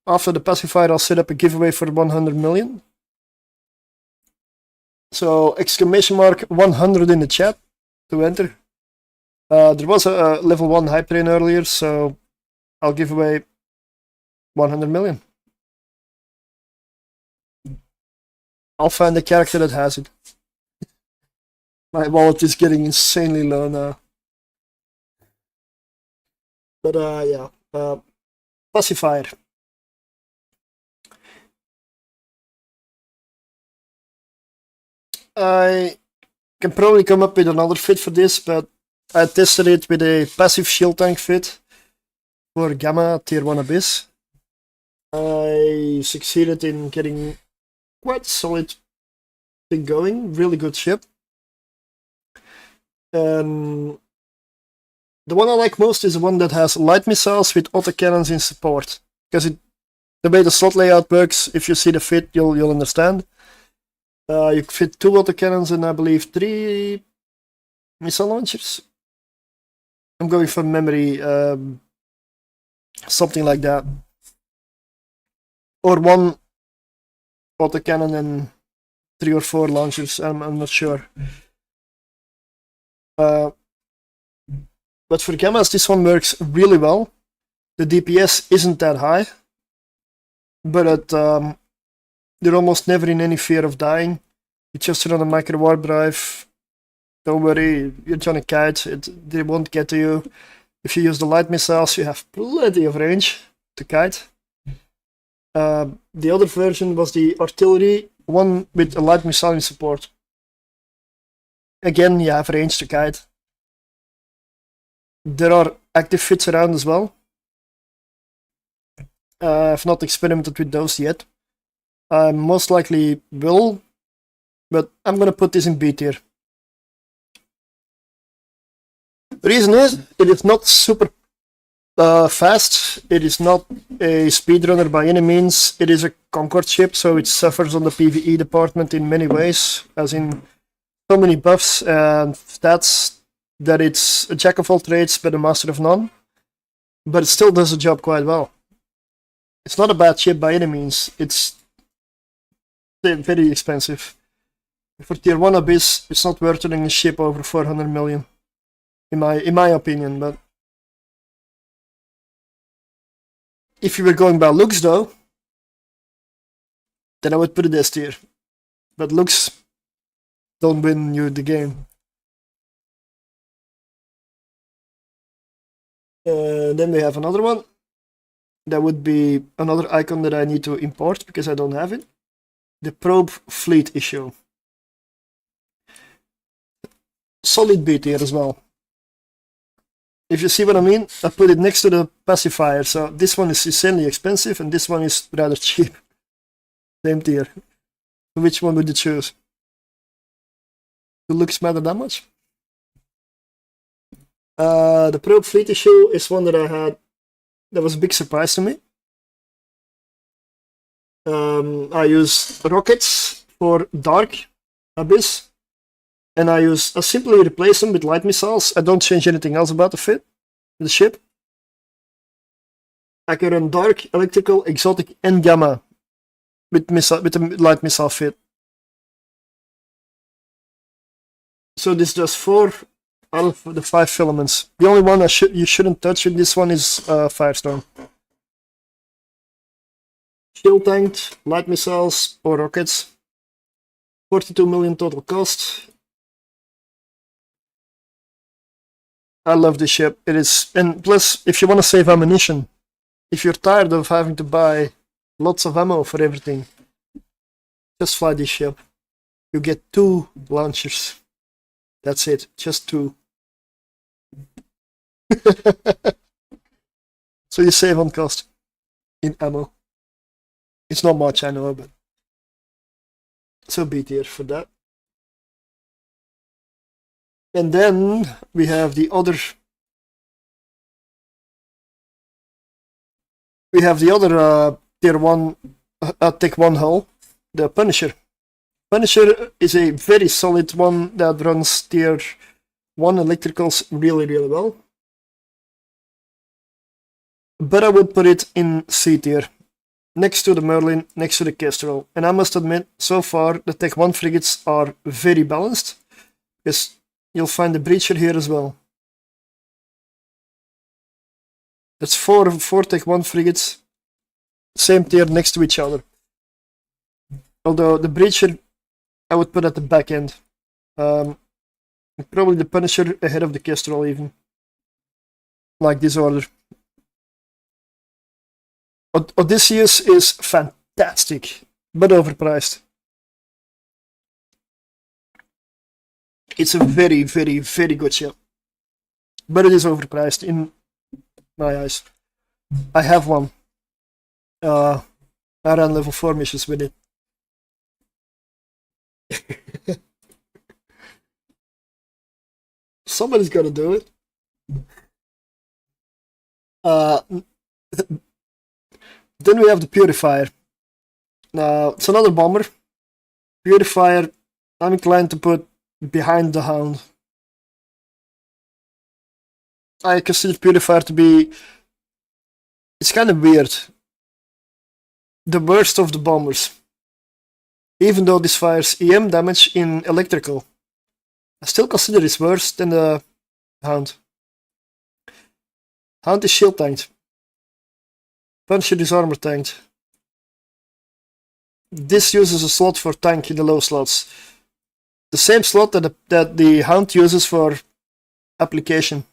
S1: After the pacifier, I'll set up a giveaway for 100 million. So, exclamation mark 100 in the chat to enter. There was a level 1 hype train earlier, so I'll give away 100 million. I'll find the character that has it. My wallet is getting insanely low now. But yeah, pacifier. I can probably come up with another fit for this, but I tested it with a passive shield tank fit for Gamma tier 1 Abyss. I succeeded in getting quite solid thing going, really good ship. And the one I like most is the one that has light missiles with autocannons in support, because the way the slot layout works, if you see the fit, you'll understand. You fit 2 autocannons and I believe 3 missile launchers. I'm going from memory, something like that, or 1 autocannon and 3 or 4 launchers. I'm not sure. But for Gammas, this one works really well. The DPS isn't that high, but they're almost never in any fear of dying. You just run a micro warp drive. Don't worry, you're on a kite. They won't get to you. If you use the light missiles, you have plenty of range. to kite. The other version was the artillery one with a light missile support. Again, you have range to kite. There are active fits around as well. I've not experimented with those yet. I most likely will, but I'm gonna put this in B tier. The reason is, it is not super fast, it is not a speedrunner by any means, it is a Concord ship, so it suffers on the PvE department in many ways, as in so many buffs and stats that it's a jack of all trades but a master of none, but it still does the job quite well. It's not a bad ship by any means, it's very expensive. For tier 1 Abyss, it's not worth owning a ship over 400 million, in my opinion, but if you were going by looks though, then I would put it S tier. But looks don't win you the game. Then we have another one. That would be another icon that I need to import because I don't have it. The probe fleet issue. Solid B tier as well. If you see what I mean, I put it next to the pacifier, so this one is insanely expensive and this one is rather cheap. Same tier. So which one would you choose? Do looks matter that much? The probe fleet issue is one that I had, that was a big surprise to me. I use rockets for Dark Abyss, and I simply replace them with light missiles. I don't change anything else about the ship. I can run Dark, Electrical, Exotic, and Gamma with the light missile fit. So this does 4 out of the 5 filaments. The only one you shouldn't touch with this one is Firestorm. Shield tanked, light missiles or rockets. 42 million total cost. I love this ship. It is, and plus, if you want to save ammunition, if you're tired of having to buy lots of ammo for everything, just fly this ship. You get 2 launchers. That's it, just 2. So you save on cost in ammo. It's not much, I know, but so B tier for that. And then we have the other. We have the other tier 1, tech 1 hull, the Punisher. Punisher is a very solid one that runs tier 1 electricals really, really well. But I would put it in C tier, next to the Merlin, next to the Kestrel. And I must admit, so far the tech 1 frigates are very balanced, because you'll find the Breacher here as well. That's 4 tech 1 frigates, same tier next to each other. Although the Breacher I would put at the back end. Probably the Punisher ahead of the Kestrel even. Like this order. Odysseus is fantastic, but overpriced. It's a very, very, very good ship. But it is overpriced in my eyes. I have one. I ran level 4 missions with it. Somebody's got to do it. Then we have the Purifier. Now, it's another bomber. Purifier, I'm inclined to put behind the Hound. I consider Purifier to be... It's kind of weird. The worst of the bombers. Even though this fires EM damage in electrical, I still consider it's worse than the Hound. Hound is shield tanked. Punisher is armor tanked. This uses a slot for tank in the low slots. The same slot that the Hound uses for application.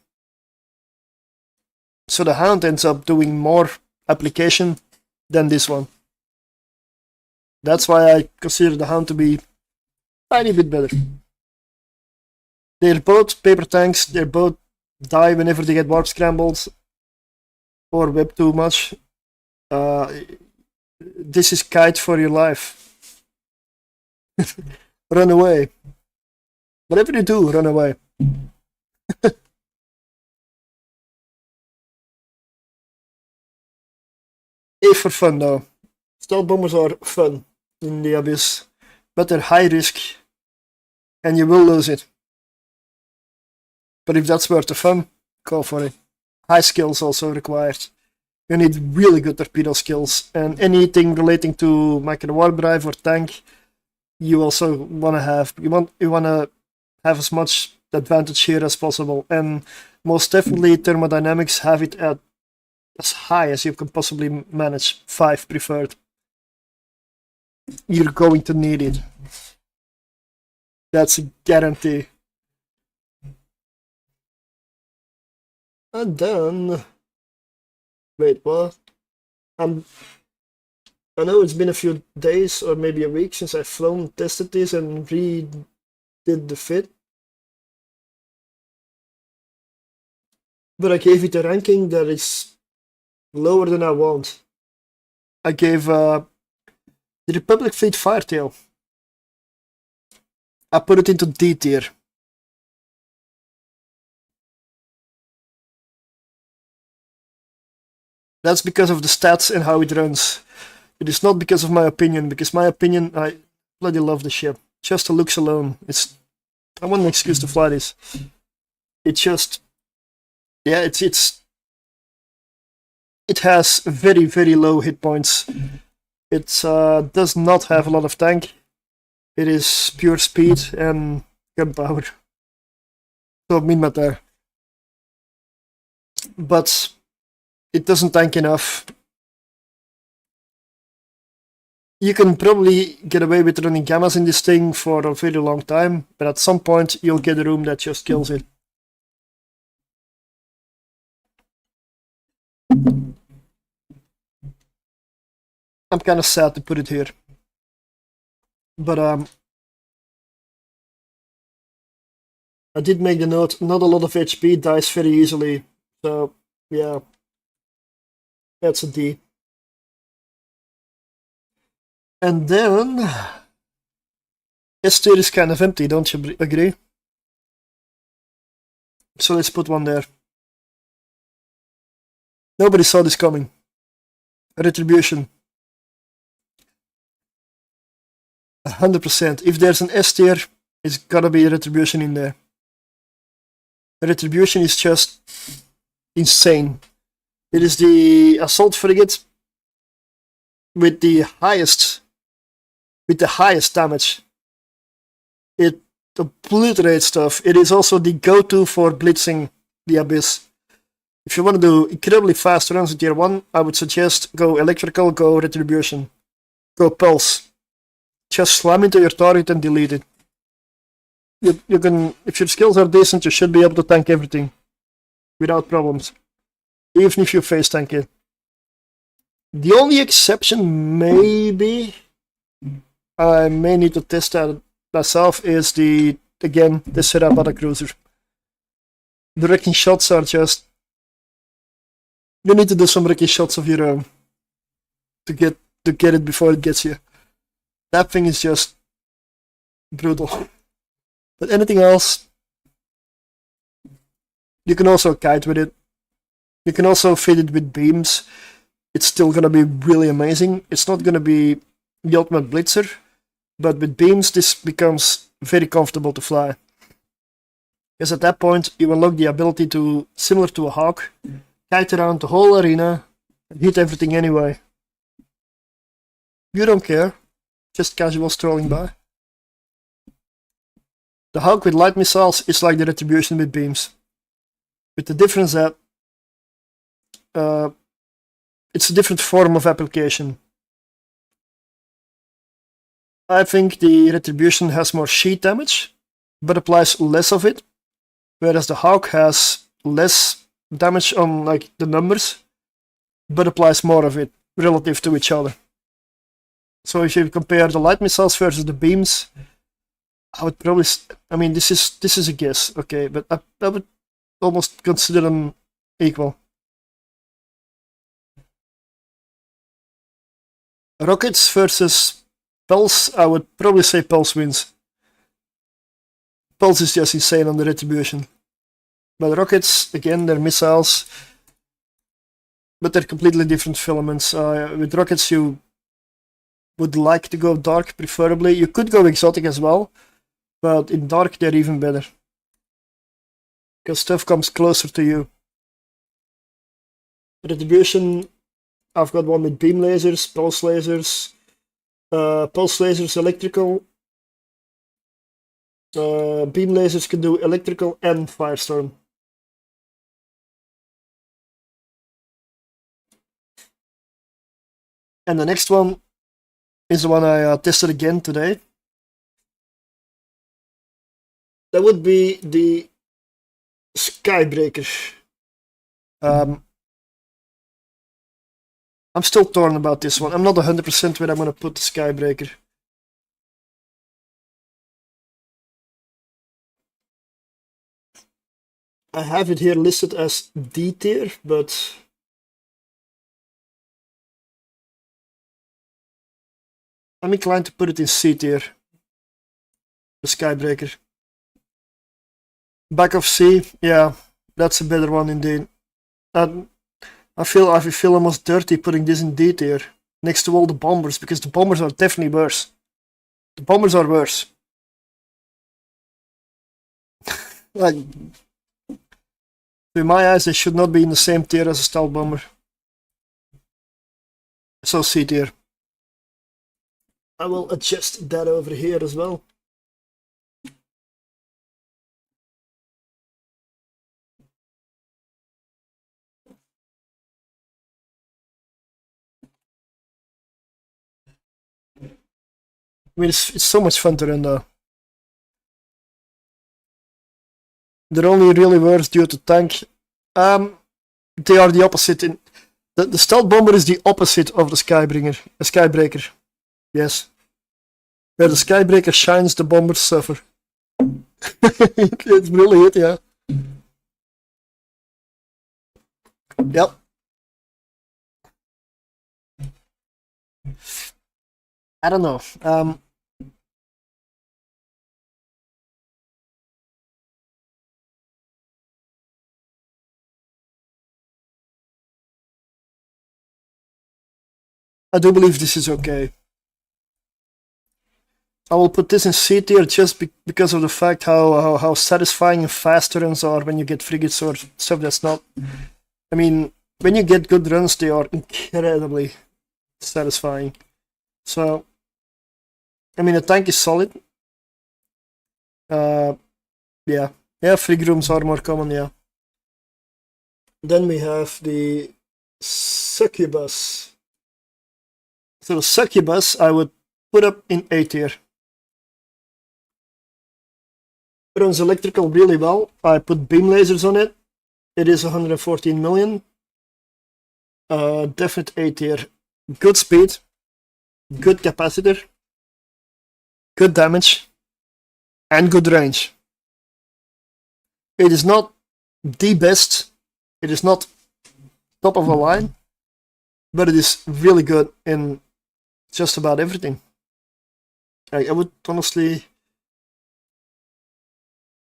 S1: So the Hound ends up doing more application than this one. That's why I consider the Hound to be a tiny bit better. They're both paper tanks, they both die whenever they get warp scrambled or web too much. This is kite for your life. Run away. Whatever you do, run away. A for fun though. Stealth bombers are fun in the Abyss, but they're high risk and you will lose it. But if that's worth the fun, go for it. High skills also required. You need really good torpedo skills, and anything relating to micro warp drive or tank, you also want to have. You want to have as much advantage here as possible, and most definitely thermodynamics have it at as high as you can possibly manage. 5 preferred. You're going to need it. That's a guarantee. And then, wait, what? I know it's been a few days or maybe a week since I've flown, tested this, and redid the fit. But I gave it a ranking that is lower than I want. I gave the Republic Fleet Firetail. I put it into D tier. That's because of the stats and how it runs. It is not because of my opinion, because my opinion, I bloody love the ship. Just the looks alone. I want an excuse to fly this. It's just, yeah, it has very, very low hit points. It does not have a lot of tank. It is pure speed and gunpowder. So min matter. But it doesn't tank enough. You can probably get away with running gammas in this thing for a very long time, but at some point you'll get a room that just kills it. I'm kind of sad to put it here. But I did make the note, not a lot of HP, dies very easily. So, yeah. That's a D. And then S tier is kind of empty, don't you agree? So let's put one there. Nobody saw this coming. Retribution. 100%. If there's an S tier, it's gotta be a Retribution in there. Retribution is just insane. It is the assault frigate with the highest damage. It obliterates stuff. It is also the go-to for blitzing the Abyss. If you want to do incredibly fast runs in tier 1, I would suggest go electrical, go retribution, go pulse. Just slam into your target and delete it. You can, if your skills are decent, you should be able to tank everything without problems. Even if you face tank it. The only exception, maybe, I may need to test that myself, is the Surtr Battlecruiser. The wrecking shots are just... You need to do some wrecking shots of your own to get it before it gets you. That thing is just brutal. But anything else, you can also kite with it. You can also fit it with beams. It's still gonna be really amazing. It's not gonna be the ultimate blitzer, but with beams this becomes very comfortable to fly. Because at that point you unlock the ability to, similar to a hawk, kite around the whole arena and hit everything anyway. You don't care, just casual strolling by. The hawk with light missiles is like the retribution with beams, with the difference that it's a different form of application. I think the retribution has more sheet damage, but applies less of it, whereas the hawk has less damage on like the numbers, but applies more of it relative to each other. So if you compare the light missiles versus the beams, I would probably, I mean, this is a guess, okay, but I would almost consider them equal. Rockets versus Pulse, I would probably say Pulse wins. Pulse is just insane on the retribution. But rockets, again, they're missiles, but they're completely different filaments. With rockets, you would like to go dark, preferably. You could go exotic as well, but in dark, they're even better. Because stuff comes closer to you. Retribution, I've got one with beam lasers, pulse lasers, electrical. Beam lasers can do electrical and firestorm. And the next one is the one I tested again today. That would be the Skybreaker. I'm still torn about this one. I'm not 100% where I'm going to put the Skybreaker. I have it here listed as D tier, but I'm inclined to put it in C tier. The Skybreaker. Back of C, yeah, that's a better one indeed. I feel almost dirty putting this in D tier next to all the bombers, because the bombers are definitely worse. The bombers are worse. Like, in my eyes, they should not be in the same tier as a stealth bomber. So C tier. I will adjust that over here as well. I mean, it's so much fun to run though. They're only really worse due to tank. They are the opposite. The stealth bomber is the opposite of the Skybreaker. Yes. Where the Skybreaker shines, the bombers suffer. It's really it, yeah. Yep. I don't know. I do believe this is okay. I will put this in C tier just because of the fact how satisfying and fast runs are when you get frigates or stuff that's not. I mean, when you get good runs, they are incredibly satisfying. So, I mean, the tank is solid. Yeah, frig rooms are more common, yeah. Then we have the Succubus. So the Succubus I would put up in A tier. Runs electrical really well. I put beam lasers on it. It is 114 million. Definite A tier. Good speed. Good capacitor. Good damage. And good range. It is not the best. It is not top of the line. But it is really good in just about everything. I would honestly...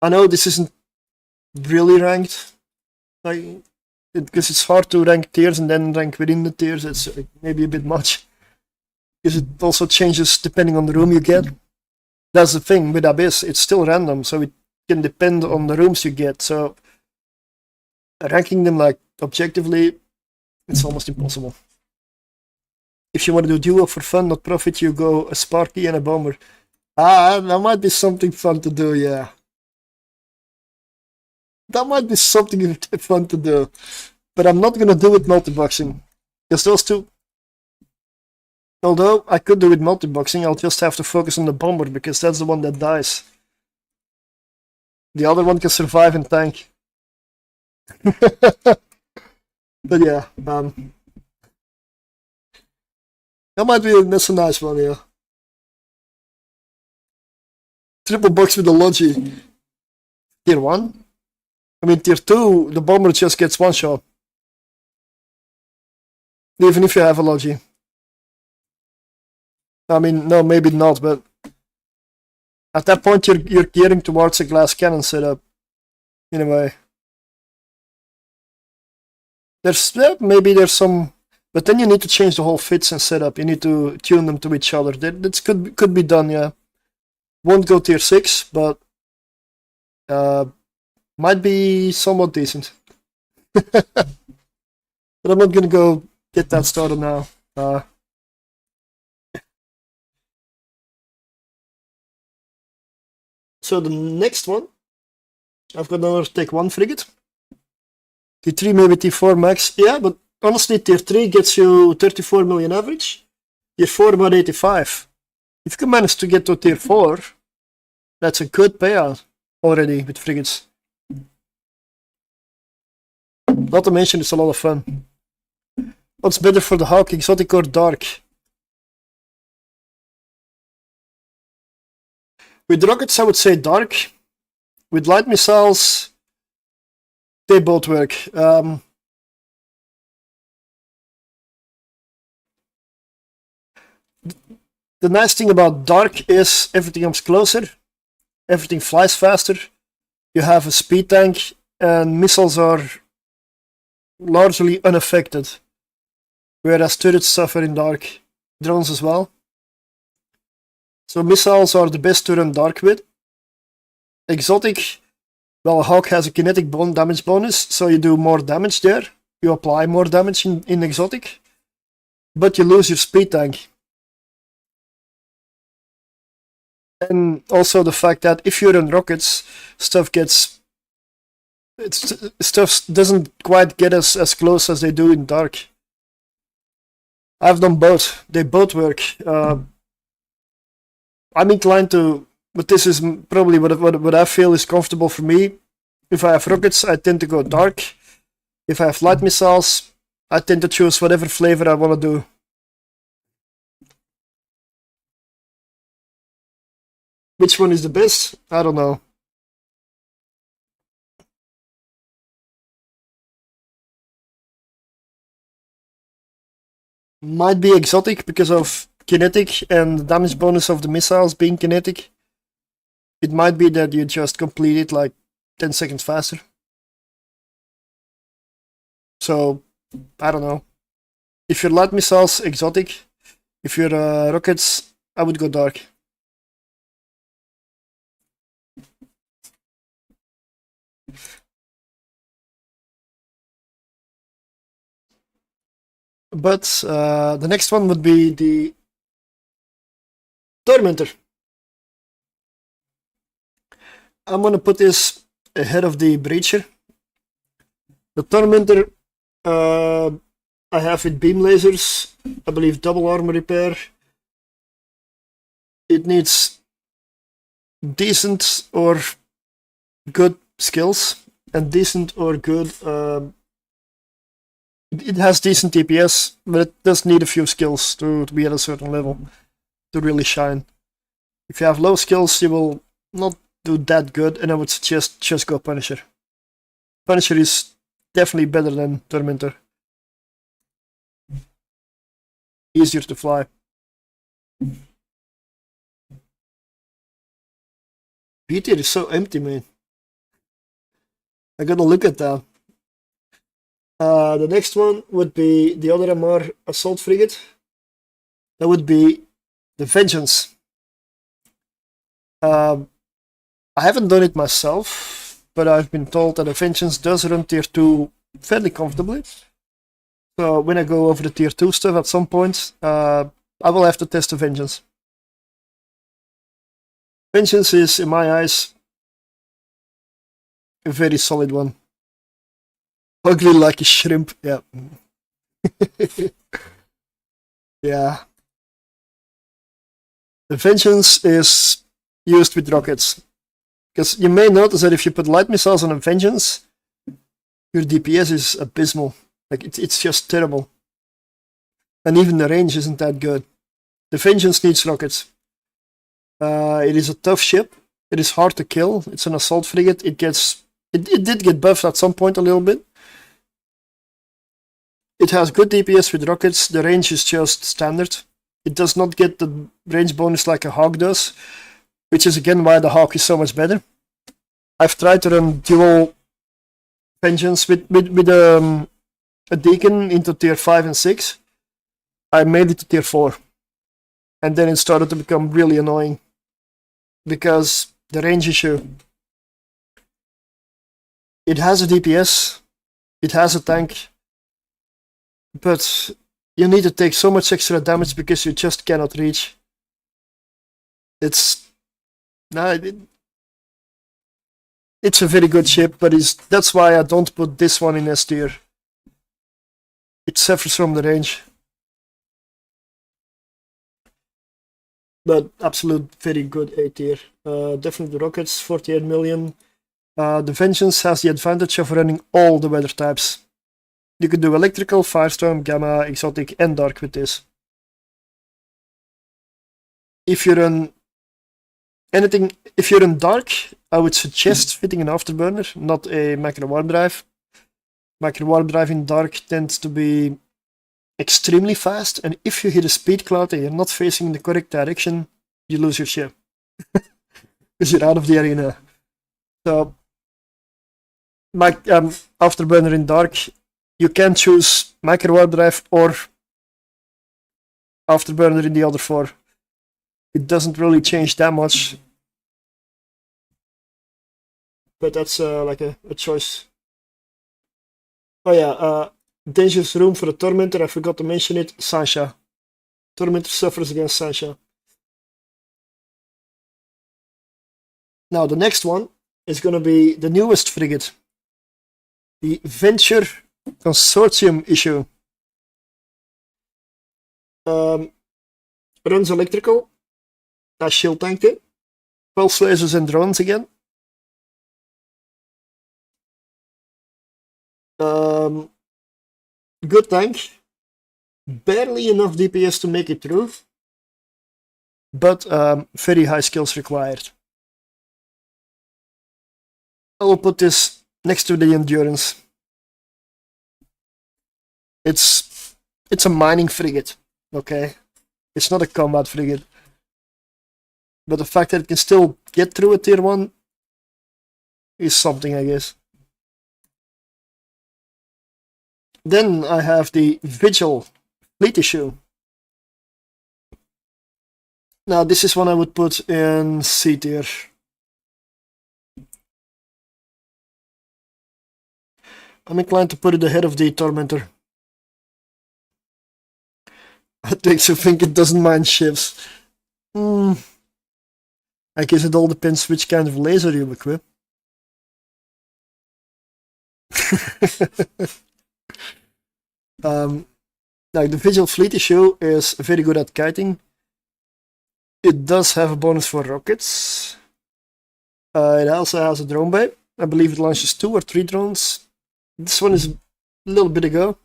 S1: I know this isn't really ranked, because it's hard to rank tiers and then rank within the tiers. It's maybe a bit much, because it also changes depending on the room you get. That's the thing with Abyss, it's still random, so it can depend on the rooms you get. So ranking them like objectively, it's almost impossible. If you want to do duo for fun, not profit, you go a Sparky and a Bomber. That might be something fun to do, yeah. That might be something fun to do. But I'm not gonna do it multi-boxing. Because those two... Although I could do it multi-boxing, I'll just have to focus on the Bomber, because that's the one that dies. The other one can survive and tank. But yeah, That might be that's a nice one, yeah. Triple box with the Logi. Tier 1? I mean, tier 2, the bomber just gets one shot. Even if you have a Logi. I mean, no, maybe not, but at that point you're gearing towards a glass cannon setup. In a way. Maybe there's some, but then you need to change the whole fits and setup. You need to tune them to each other. That could be done, yeah. Won't go tier 6, but might be somewhat decent. But I'm not gonna go get that started now. So the next one, I've got another Tech 1 frigate. T3, maybe T4 max. Yeah, but honestly, tier 3 gets you 34 million average. Tier 4 about 85. If you can manage to get to tier 4, that's a good payout already with frigates. Not to mention it's a lot of fun. What's better for the Hawk, exotic or dark? With rockets I would say dark. With light missiles, they both work. The nice thing about dark is everything comes closer, everything flies faster, you have a speed tank, and missiles are largely unaffected. Whereas turrets suffer in dark, drones as well. So missiles are the best to run dark with. Exotic, well, Hawk has a kinetic damage bonus, so you do more damage there. You apply more damage in exotic, but you lose your speed tank. And also the fact that if you run rockets, stuff doesn't quite get as close as they do in dark. I've done both. They both work. I'm inclined to, but this is probably what I feel is comfortable for me. If I have rockets, I tend to go dark. If I have light missiles, I tend to choose whatever flavor I want to do. Which one is the best? I don't know. Might be exotic because of kinetic and the damage bonus of the missiles being kinetic. It might be that you just complete it like 10 seconds faster. So, I don't know. If you're light missiles, exotic. If you're rockets, I would go dark. But the next one would be the Tormentor. I'm gonna put this ahead of the Breacher. The Tormentor, I have with beam lasers, I believe double armor repair. It needs decent or good skills, and decent or good it has decent DPS, but it does need a few skills to be at a certain level to really shine. If you have low skills, you will not do that good, and I would suggest just go Punisher. Punisher is definitely better than Tormentor. Easier to fly. B-tier is so empty, man. I gotta look at that. The next one would be the other MR assault frigate. That would be the Vengeance. I haven't done it myself, but I've been told that the Vengeance does run tier 2 fairly comfortably. So when I go over the tier 2 stuff at some point, I will have to test the Vengeance. Vengeance is, in my eyes, a very solid one. Ugly like a shrimp, yeah. Yeah. The Vengeance is used with rockets. Because you may notice that if you put light missiles on a Vengeance, your DPS is abysmal. Like, it's just terrible. and even the range isn't that good. The Vengeance needs rockets. It is a tough ship. It is hard to kill. It's an assault frigate. It did get buffed at some point a little bit. It has good DPS with rockets. The range is just standard. It does not get the range bonus like a Hawk does, which is again why the Hawk is so much better. I've tried to run dual Vengeance with a Deacon into tier 5 and 6. I made it to tier 4. And then it started to become really annoying. Because the range issue. It has a DPS. It has a tank. But you need to take so much extra damage because you just cannot reach. It's a very good ship, but that's why I don't put this one in S tier. It suffers from the range. But absolute very good A tier. Definitely rockets, 48 million. The Vengeance has the advantage of running all the weather types. You can do electrical, firestorm, gamma, exotic, and dark with this. If you run dark, I would suggest fitting an afterburner, not a macro warp drive. Macro warp drive in dark tends to be extremely fast, and if you hit a speed cloud and you're not facing in the correct direction, you lose your ship. Because you're out of the arena. So, afterburner in dark, you can choose macro warp drive or afterburner in the other 4. It doesn't really change that much. But that's like a choice. Oh yeah, dangerous room for the Tormentor, I forgot to mention it, Sancha. Tormentor suffers against Sancha. Now the next one is going to be the newest frigate. The Venture Consortium issue. Runs electrical. I shield tanked it. Pulse lasers and drones again. Good tank. Barely enough DPS to make it through. But very high skills required. I will put this next to the Endurance. It's a mining frigate, okay? It's not a combat frigate. But the fact that it can still get through a tier 1 is something, I guess. Then I have the Vigil fleet issue. Now this is one I would put in C tier. I'm inclined to put it ahead of the Tormentor. It makes you think it doesn't mind ships. I guess it all depends which kind of laser you equip. Like the Vigil fleet issue is very good at kiting. It does have a bonus for rockets. It also has a drone bay. I believe it launches 2 or 3 drones. This one is a little bit ago.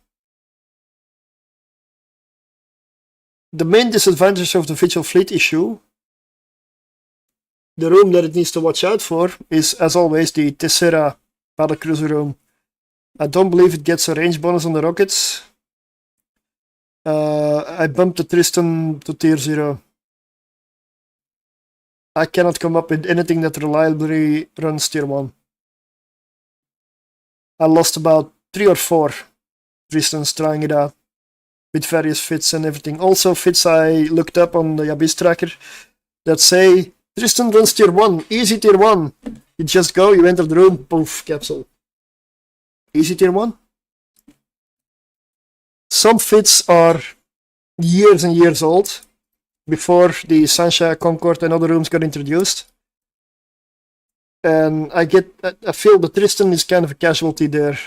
S1: The main disadvantage of the Vigil fleet issue, the room that it needs to watch out for, is as always the Tessera battlecruiser room. I don't believe it gets a range bonus on the rockets. I bumped the Tristan to tier 0. I cannot come up with anything that reliably runs tier 1. I lost about 3 or 4 Tristans trying it out with various fits and everything. Also fits I looked up on the abysstracker that say Tristan runs tier 1, easy tier 1. You just go, you enter the room, poof, capsule. Easy tier 1. Some fits are years and years old, before the Sancha, Concord and other rooms got introduced. And I feel the Tristan is kind of a casualty there.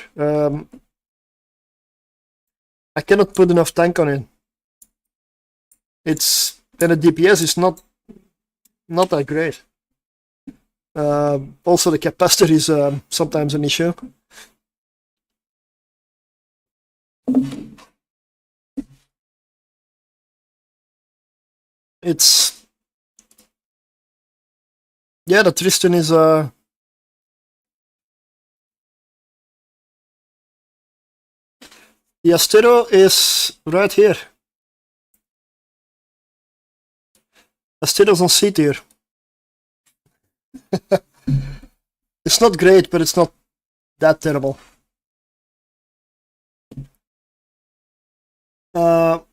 S1: I cannot put enough tank on it. And the DPS is not that great. Also the capacitor is sometimes an issue. It's yeah, the Tristan is the Astero is right here. Astero's on C tier. It's not great, but it's not that terrible. But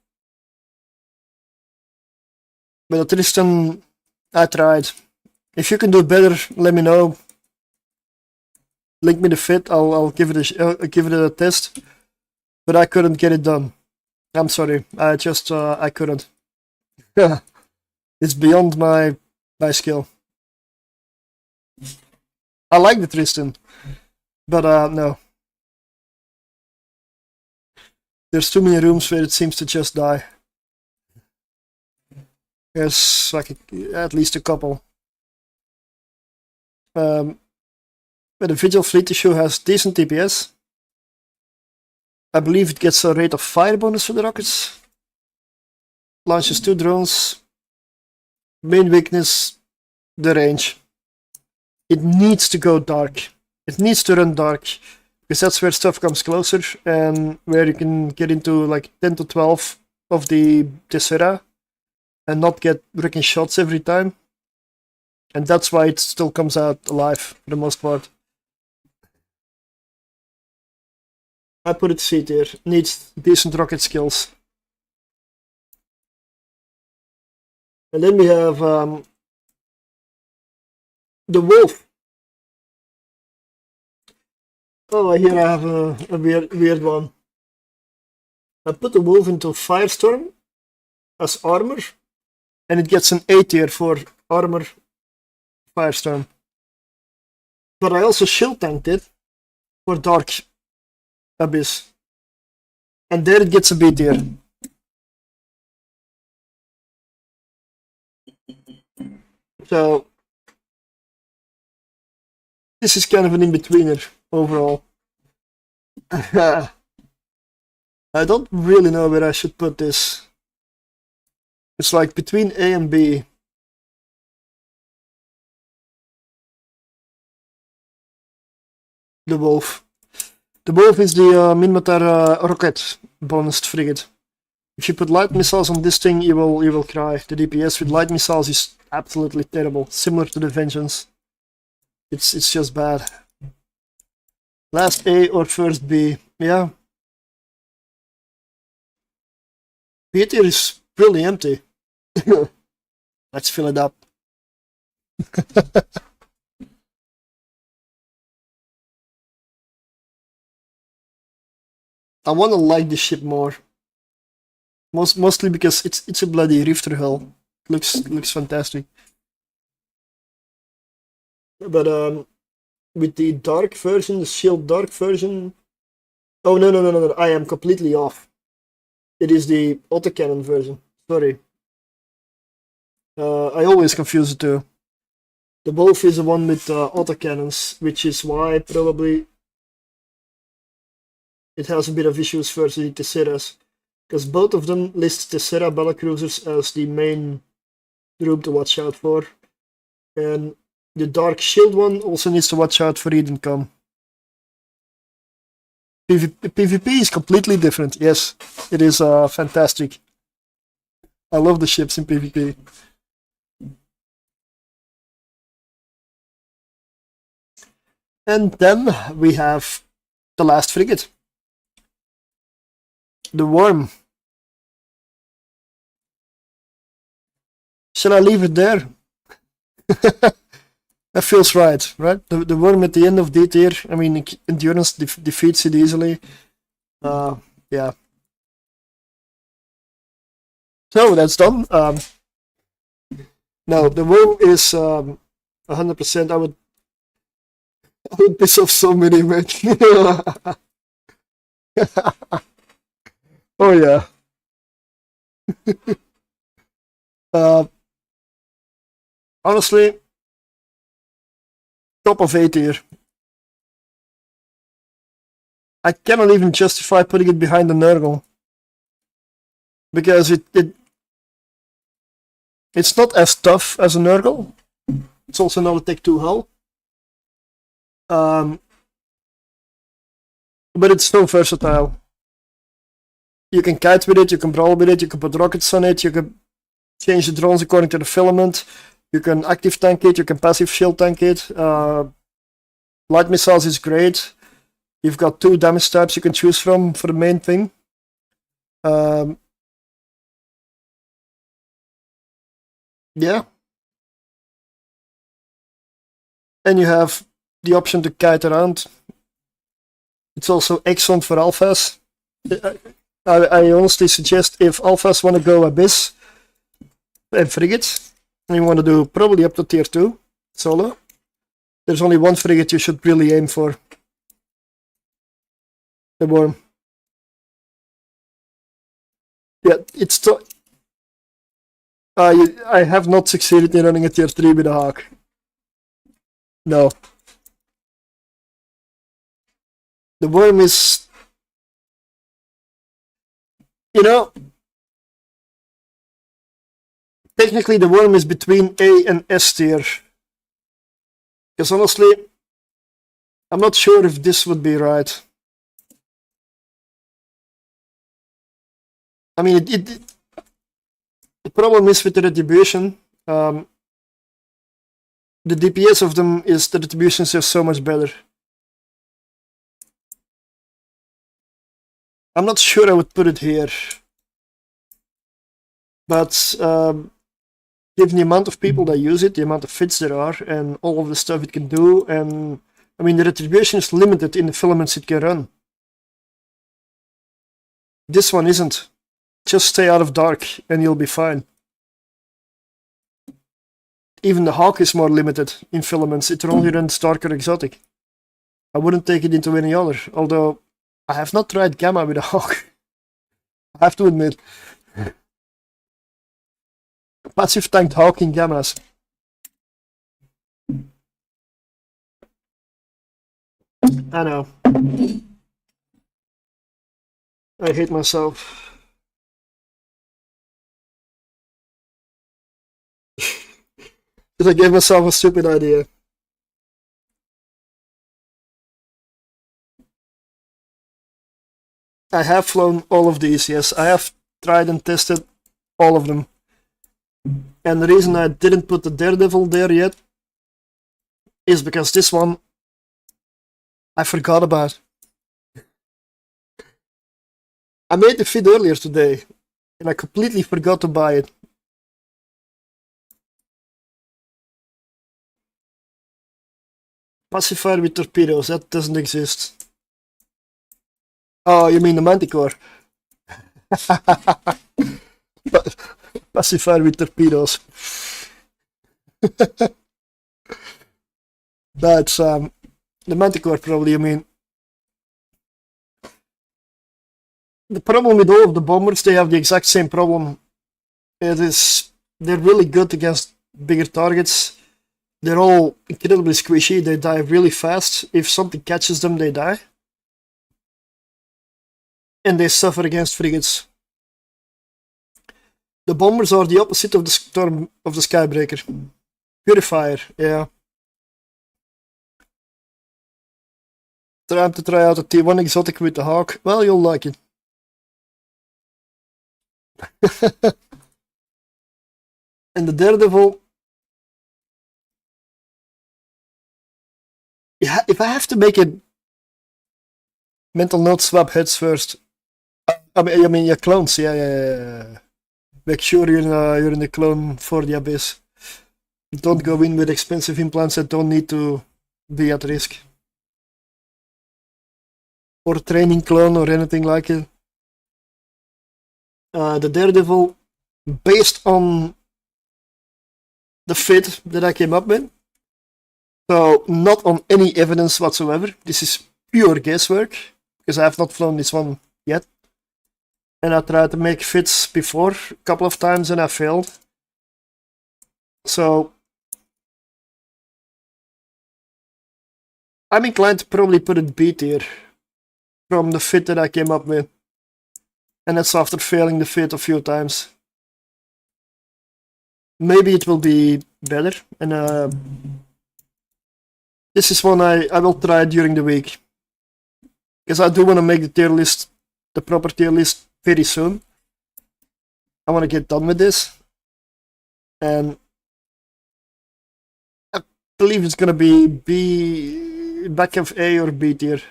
S1: the Tristan, I tried. If you can do better, let me know. Link me the fit. I'll give it a test. But I couldn't get it done. I'm sorry. I just I couldn't. It's beyond my skill. I like the Tristan, but no. There's too many rooms where it seems to just die. There's like at least a couple. But the Vigil Fleet issue has decent DPS. I believe it gets a rate of fire bonus for the rockets. Launches 2 drones. Main weakness, the range. It needs to go dark. It needs to run dark. Because that's where stuff comes closer and where you can get into like 10 to 12 of the Tessera and not get wrecking shots every time. And that's why it still comes out alive for the most part. I put it C tier. Needs decent rocket skills. And then we have the Wolf. Oh, here I have a weird one. I put the Wolf into Firestorm as armor, and it gets an A tier for armor Firestorm. But I also shield tanked it for Dark Abyss. And there it gets a B tier. So this is kind of an in-betweener overall. I don't really know where I should put this. It's like between A and B. The Wolf. The Wolf is the Minmatar rocket bonus frigate. If you put light missiles on this thing, you will cry. The DPS with light missiles is absolutely terrible, similar to the Vengeance. It's just bad. Last A or first B, yeah. B tier is really empty. Let's fill it up. I wanna like this ship more. Mostly because it's a bloody rifter hull. Looks fantastic. But with the dark version, the shield dark version. Oh no! I am completely off. It is the autocannon version. Sorry. I always confuse the two. The Wolf is the one with autocannons, which is why probably it has a bit of issues versus the Tesseras. Because both of them list Tessera battlecruisers as the main group to watch out for. And the Dark Shield one also needs to watch out for Eden Come. PvP is completely different. Yes, it is fantastic. I love the ships in PvP. And then we have the last frigate. The Worm. Shall I leave it there? That feels right? The Worm at the end of D tier. I mean, endurance defeats it easily. Yeah. So that's done. No, the Worm is 100%. I would piss off so many, man. Oh yeah. Honestly, top of A tier. I cannot even justify putting it behind the Nurgle. Because it It's not as tough as a Nurgle. It's also not a Tech 2 hull. But it's so versatile. You can kite with it, you can brawl with it, you can put rockets on it, you can change the drones according to the filament, you can active tank it, you can passive shield tank it. Light missiles is great. You've got 2 damage types you can choose from for the main thing. Yeah. And you have the option to kite around. It's also excellent for alphas. I honestly suggest if alphas want to go Abyss and frigates, and you want to do probably up to tier 2 solo, there's only one frigate you should really aim for. The worm. Yeah, it's I have not succeeded in running a tier 3 with a hawk. No. The worm is... You know... Technically the worm is between A and S tier. Because honestly, I'm not sure if this would be right. I mean, the problem is with the retribution. The DPS of them is the retribution is just so much better. I'm not sure I would put it here. But given the amount of people that use it, the amount of fits there are, and all of the stuff it can do, and I mean the retribution is limited in the filaments it can run. This one isn't. Just stay out of dark and you'll be fine. Even the hawk is more limited in filaments, it only runs dark or exotic. I wouldn't take it into any other, although I have not tried Gamma with a hawk. I have to admit. Passive tanked hawk in Gammas. I know. I hate myself. Because I gave myself a stupid idea. I have flown all of these, yes. I have tried and tested all of them. And the reason I didn't put the Daredevil there yet is because this one I forgot about. I made the feed earlier today and I completely forgot to buy it. Pacifier with torpedoes, that doesn't exist. Oh, you mean the Manticore? Pacifier with torpedoes. That's the Manticore probably, I mean. The problem with all of the bombers, they have the exact same problem. It is, they're really good against bigger targets. They're all incredibly squishy, they die really fast. If something catches them, they die. And they suffer against frigates. The bombers are the opposite of the storm of the Skybreaker. Purifier, yeah. Time to try out a T1 exotic with the hawk. Well, you'll like it. And the Daredevil. Yeah, if I have to make a mental note, swap heads first. I mean, your clones, yeah. Make sure you're in the clone for the Abyss. Don't go in with expensive implants that don't need to be at risk. Or training clone or anything like it. The Daredevil, based on the fit that I came up with. So, not on any evidence whatsoever. This is pure guesswork, because I have not flown this one yet. And I tried to make fits before a couple of times and I failed. So, I'm inclined to probably put it B tier from the fit that I came up with. And that's after failing the fit a few times. maybe it will be better. And this is one I will try during the week. Because I do want to make the tier list, the proper tier list, very soon. I want to get done with this. And I believe it's going to be back of A or B tier.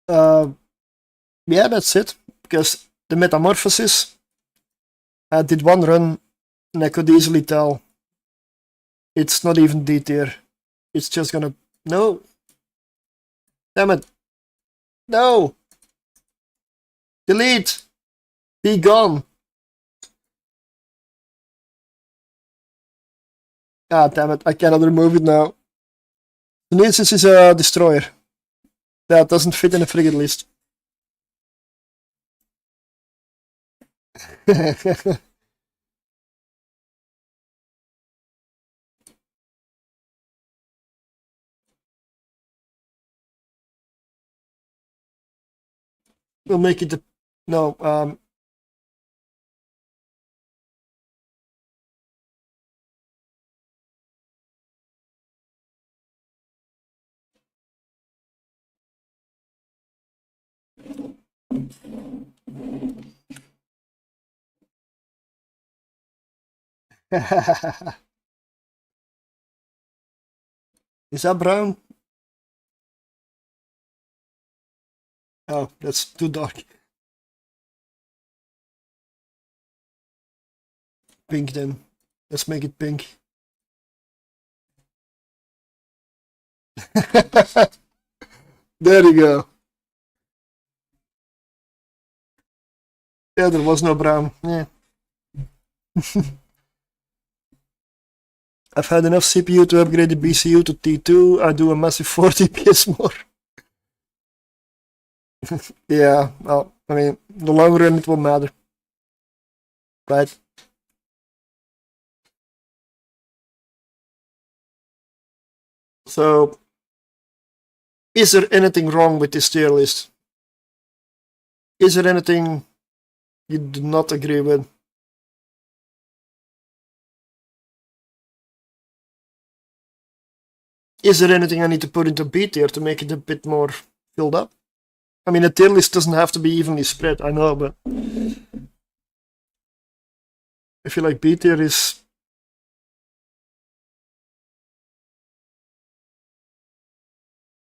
S1: Yeah, that's it. Because the metamorphosis, I did one run and I could easily tell it's not even D tier. It's just gonna... No! Damn it! No! Delete! Be gone! Ah, damn it, I cannot remove it now. This is a destroyer. That doesn't fit in a frigate list. We'll make it the... No, Is that brown? Oh, that's too dark. Pink then. Let's make it pink. There you go. Yeah, there was no brown. Yeah. I've had enough CPU to upgrade the BCU to T2. I do a massive 40 PS more. Yeah, well, I mean, the long run it will matter. Right? So, is there anything wrong with this tier list? Is there anything you do not agree with? Is there anything I need to put into B tier to make it a bit more filled up? I mean, a tier list doesn't have to be evenly spread, I know, but I feel like B tier is...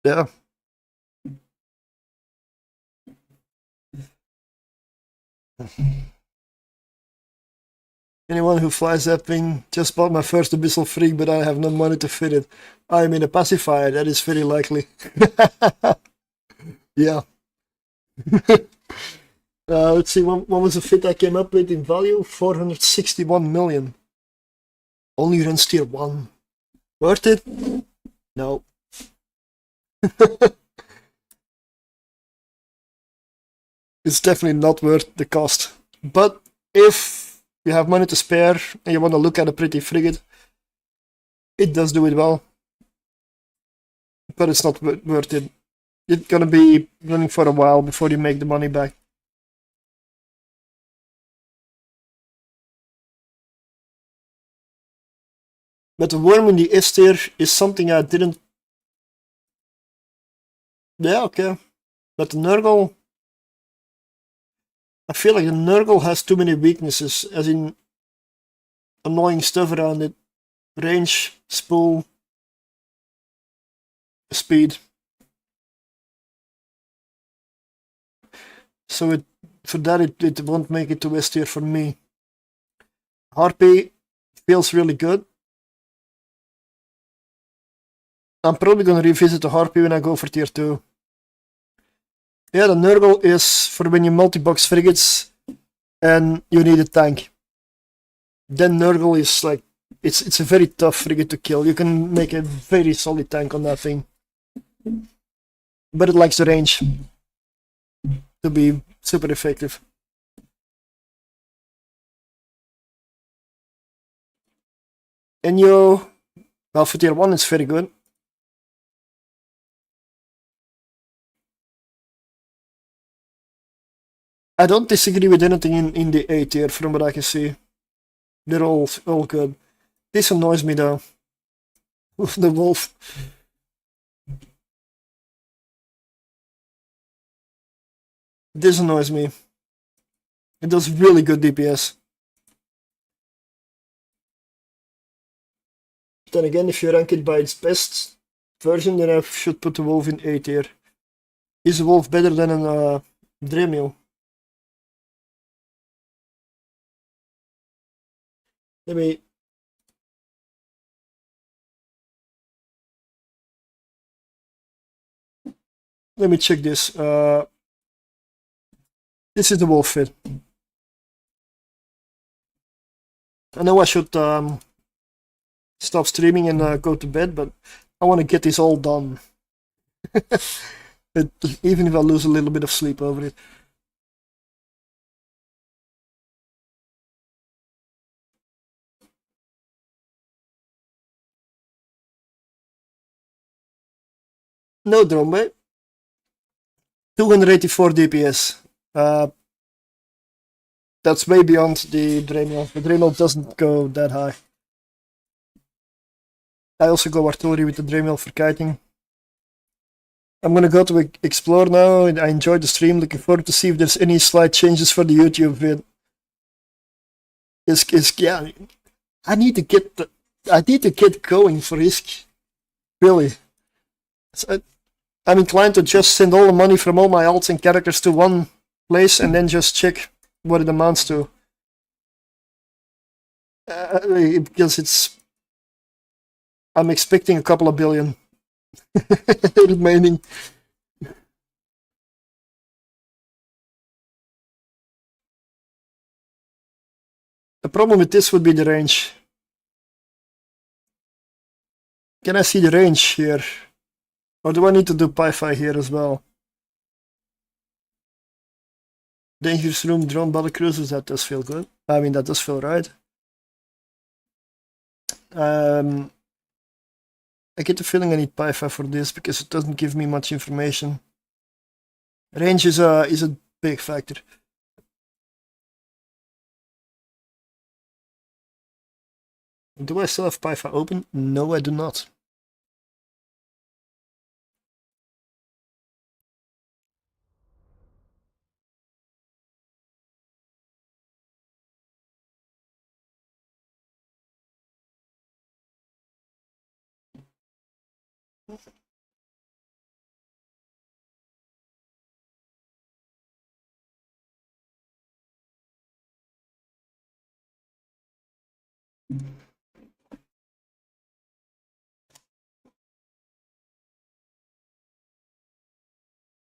S1: Yeah. Anyone who flies that thing just bought my first abyssal freak, but I have no money to fit it. I'm in a pacifier, that is very likely. Yeah. Let's see, what was the fit I came up with in value? 461 million. Only runs tier 1. Worth it? No. It's definitely not worth the cost. But if you have money to spare and you want to look at a pretty frigate, it does do it well. But it's not worth it. It's gonna be running for a while before you make the money back. But the worm in the S tier is something I didn't... Yeah, okay. But the Nurgle... I feel like the Nurgle has too many weaknesses, as in annoying stuff around it. Range, spool, speed. So for that it won't make it to S tier for me. Harpy feels really good. I'm probably gonna revisit the Harpy when I go for tier 2. Yeah, the Nurgle is for when you multi-box frigates and you need a tank. Then Nurgle is like, it's a very tough frigate to kill. You can make a very solid tank on that thing. But it likes the range to be super effective. Enyo, well, for tier 1 it's very good. I don't disagree with anything in the A tier from what I can see. They're all good. This annoys me though. The wolf. This annoys me. It does really good DPS. Then again, if you rank it by its best version, then I should put the wolf in A tier. Is a wolf better than a Dremel? Let me check this. This is the wolf fit. I know I should stop streaming and go to bed, but I want to get this all done. Even if I lose a little bit of sleep over it. No drone, 284 DPS. That's way beyond the Dremel. The Dremel doesn't go that high. I also go artillery with the Dremel for kiting. I'm gonna go to explore now. I enjoyed the stream. Looking forward to see if there's any slight changes for the YouTube vid. Yeah. I need to get going for ISK. Really. So I'm inclined to just send all the money from all my alts and characters to one place and then just check what it amounts to. Because I'm expecting a couple of billion remaining. The problem with this would be the range. Can I see the range here? Or do I need to do Pi-Fi here as well? Dangerous room, drone, battle cruisers, that does feel good. I mean, that does feel right. I get the feeling I need Pi-Fi for this because it doesn't give me much information. Range is a big factor. Do I still have Pi-Fi open? No, I do not.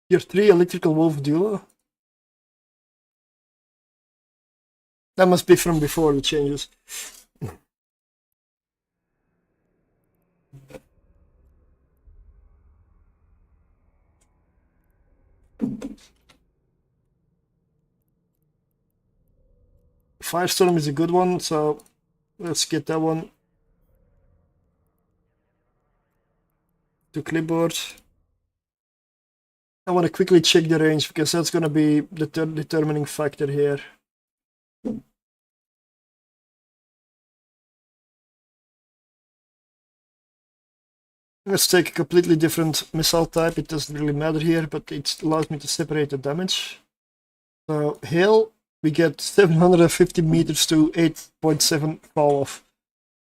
S1: Tier 3 electrical wolf duo. That must be from before the changes. Firestorm is a good one, so let's get that one to clipboard. I want to quickly check the range because that's going to be the determining factor here. Let's take a completely different missile type. It doesn't really matter here, but it allows me to separate the damage. So hail, we get 750 meters to 8.7 fall off.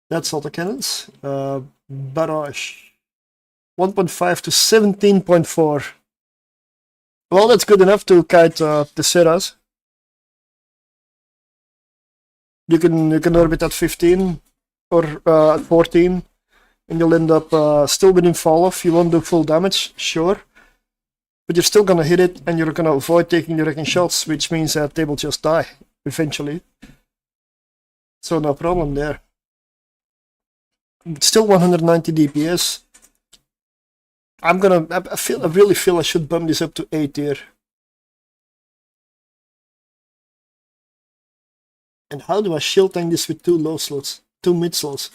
S1: That's autocannons. Barrage, 1.5 to 17.4. Well, that's good enough to kite the Seras. You can orbit at 15 or at 14. And you'll end up still within fall off. You won't do full damage, sure. But you're still gonna hit it and you're gonna avoid taking the wrecking shots, which means that they will just die eventually. So no problem there. Still 190 DPS. I really feel I should bump this up to A tier. And how do I shield tank this with 2 low slots, 2 mid slots?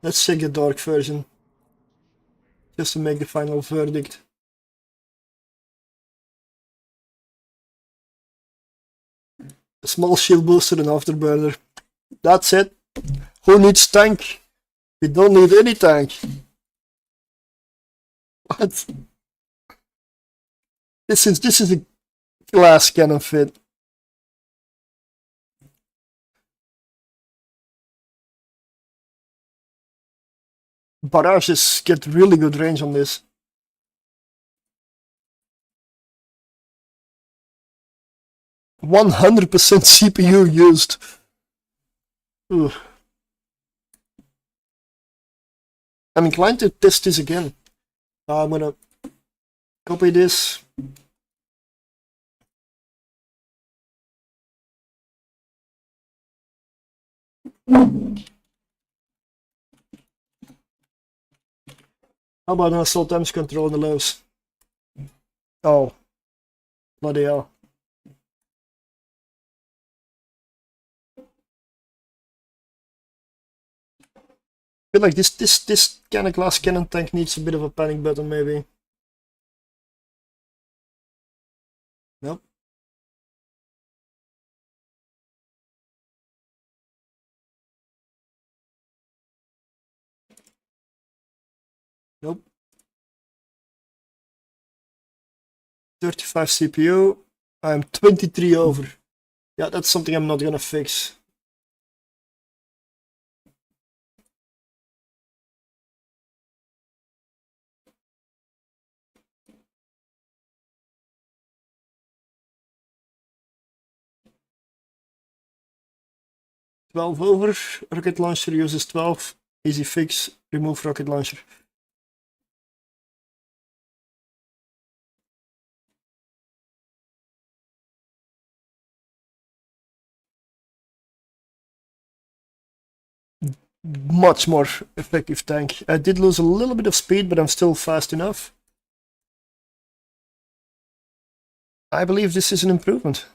S1: Let's check the dark version, just to make the final verdict. A small shield booster and afterburner. That's it. Who needs tank? We don't need any tank. What? This is a glass cannon fit. Barrages get really good range on this. %100% CPU used. Ugh. I'm inclined to test this again. I'm gonna copy this. How about an assault damage control on the lows? Oh, bloody hell. I feel like this kind of glass cannon tank needs a bit of a panic button, maybe. Nope. Nope. 35 CPU. I'm 23 over. Yeah, that's something I'm not gonna fix. Over. Rocket launcher uses 12. Easy fix. Remove rocket launcher. Much more effective tank. I did lose a little bit of speed, but I'm still fast enough. I believe this is an improvement.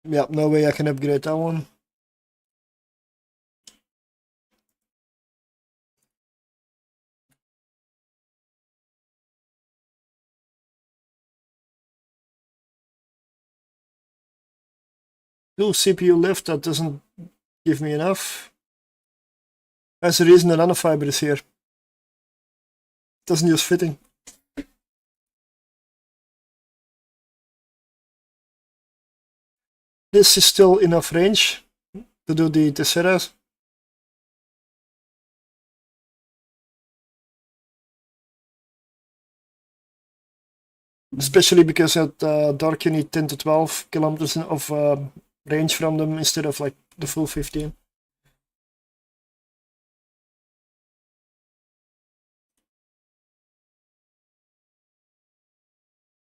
S1: Yeah, no way I can upgrade that one. Two CPU left, that doesn't give me enough. That's the reason the nanofiber is here. Doesn't use fitting. This is still enough range to do the Tesseras. Especially because at dark you need 10 to 12 kilometers of range from them instead of like the full 15.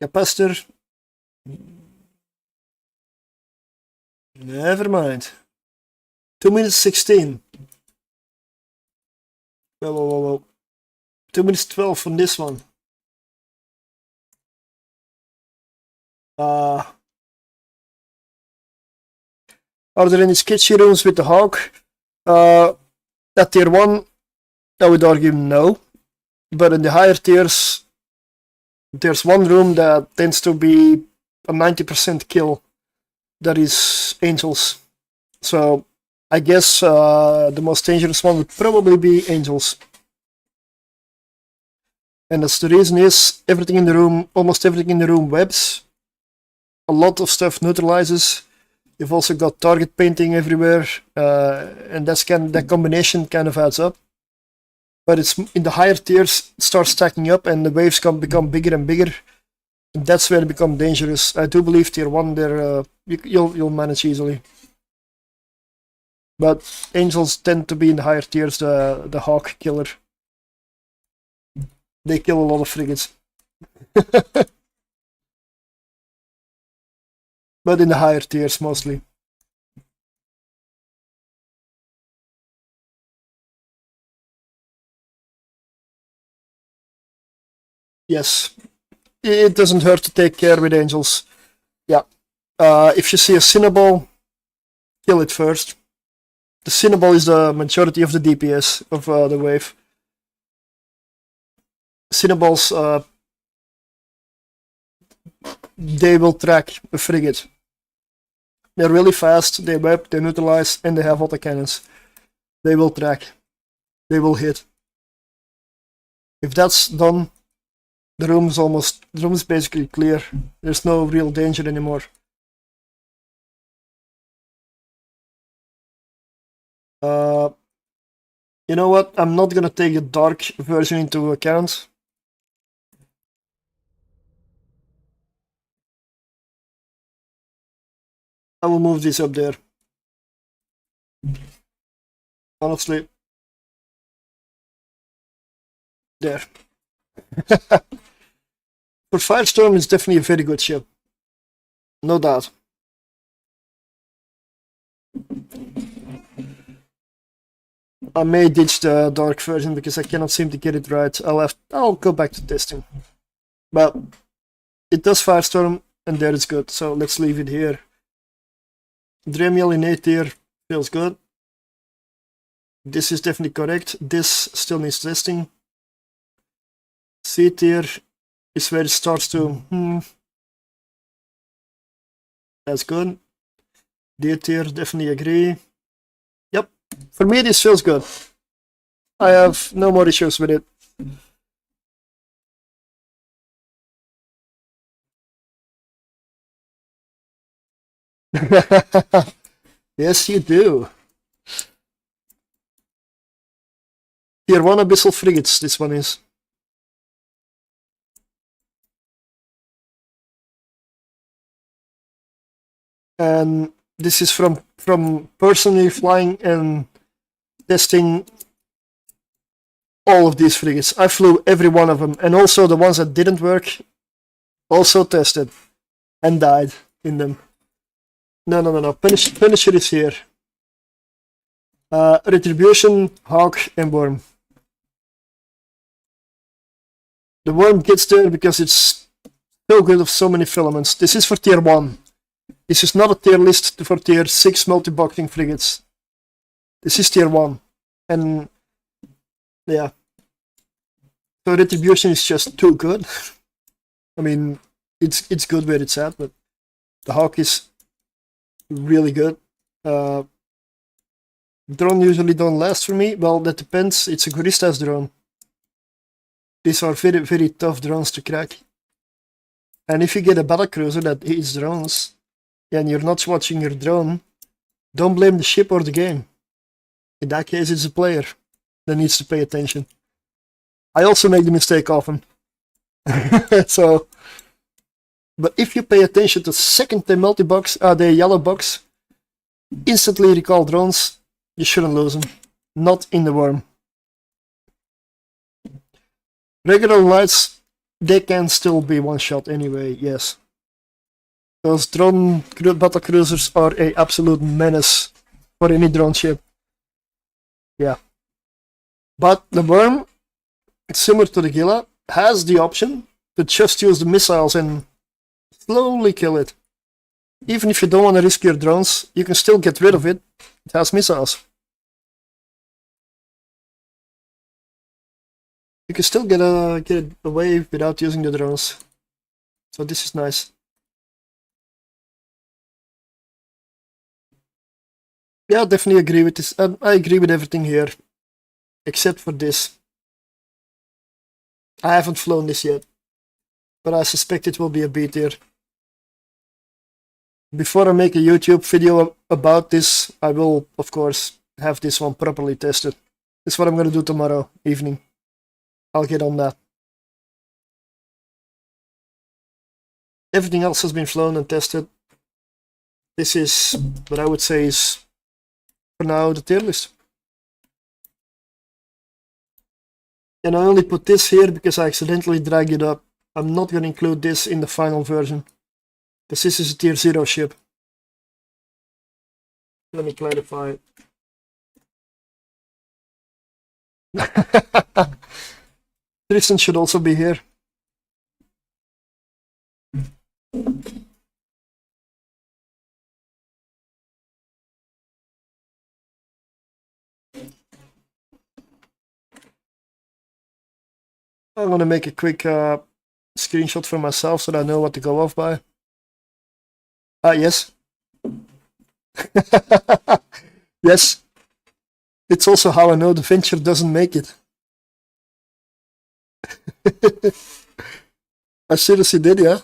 S1: Capacitor. Never mind. 2 minutes 16. Whoa. 2 minutes 12 on this one. Are there any sketchy rooms with the Hawk? At tier 1, I would argue no. But in the higher tiers, there's one room that tends to be a 90% kill. That is Angels. So I guess the most dangerous one would probably be Angels. And that's the reason is everything in the room, almost everything in the room webs. A lot of stuff neutralizes. You've also got target painting everywhere, and that combination kind of adds up. But it's in the higher tiers, it starts stacking up, and the waves become bigger and bigger. And that's where they become dangerous. I do believe tier 1, there you'll manage easily. But Angels tend to be in the higher tiers, the Hawk killer. They kill a lot of frigates. But in the higher tiers mostly. Yes, it doesn't hurt to take care with Angels. Yeah, if you see a Cinnaball, kill it first. The Cinnaball is the majority of the DPS of the wave. Cinnaballs, they will track a frigate. They're really fast, they web, they neutralize, and they have autocannons. They will track. They will hit. If that's done, the room is basically clear. There's no real danger anymore. You know what? I'm not gonna take the dark version into account. I will move this up there. Honestly. There. For Firestorm, it's definitely a very good ship. No doubt. I may ditch the dark version because I cannot seem to get it right. I'll go back to testing. But it does Firestorm, and there it's good, so let's leave it here. Dremiel in A tier feels good. This is definitely correct. This still needs testing. C tier is where it starts to that's good. D tier, definitely agree. Yep, for me this feels good. I have no more issues with it. Yes, you do. Tier 1 Abyssal Frigates, this one is. And this is from personally flying and testing all of these frigates. I flew every one of them, and also the ones that didn't work, also tested and died in them. No. Punisher is here. Retribution, Hawk, and Worm. The Worm gets there because it's so good of so many filaments. This is for tier 1. This is not a tier list for tier 6 multi-boxing frigates. This is tier 1. And yeah. So Retribution is just too good. I mean, it's good where it's at, but the Hawk is really good. Drone usually don't last for me. Well, that depends. It's a Guristas drone. These are very, very tough drones to crack. And if you get a battlecruiser that hits drones, and you're not watching your drone, don't blame the ship or the game. In that case, it's a player that needs to pay attention. I also make the mistake often. So, but if you pay attention to second the multi-box, the yellow box, instantly recall drones, you shouldn't lose them. Not in the Worm. Regular lights, they can still be one shot anyway, yes. Those drone battlecruisers are an absolute menace for any drone ship. Yeah. But the Worm, similar to the Gila, has the option to just use the missiles and slowly kill it. Even if you don't want to risk your drones, you can still get rid of it. It has missiles. You can still get it away without using the drones. So this is nice. Yeah, I definitely agree with this. I agree with everything here. Except for this. I haven't flown this yet. But I suspect it will be a B tier. Before I make a YouTube video about this, I will, of course, have this one properly tested. This is what I'm going to do tomorrow evening. I'll get on that. Everything else has been flown and tested. This is what I would say is, for now, the tier list. And I only put this here because I accidentally dragged it up. I'm not going to include this in the final version. Because this is a tier 0 ship. Let me clarify. Tristan should also be here. I'm gonna make a quick screenshot for myself so that I know what to go off by. Yes. Yes. It's also how I know the venture doesn't make it. I seriously did, yeah.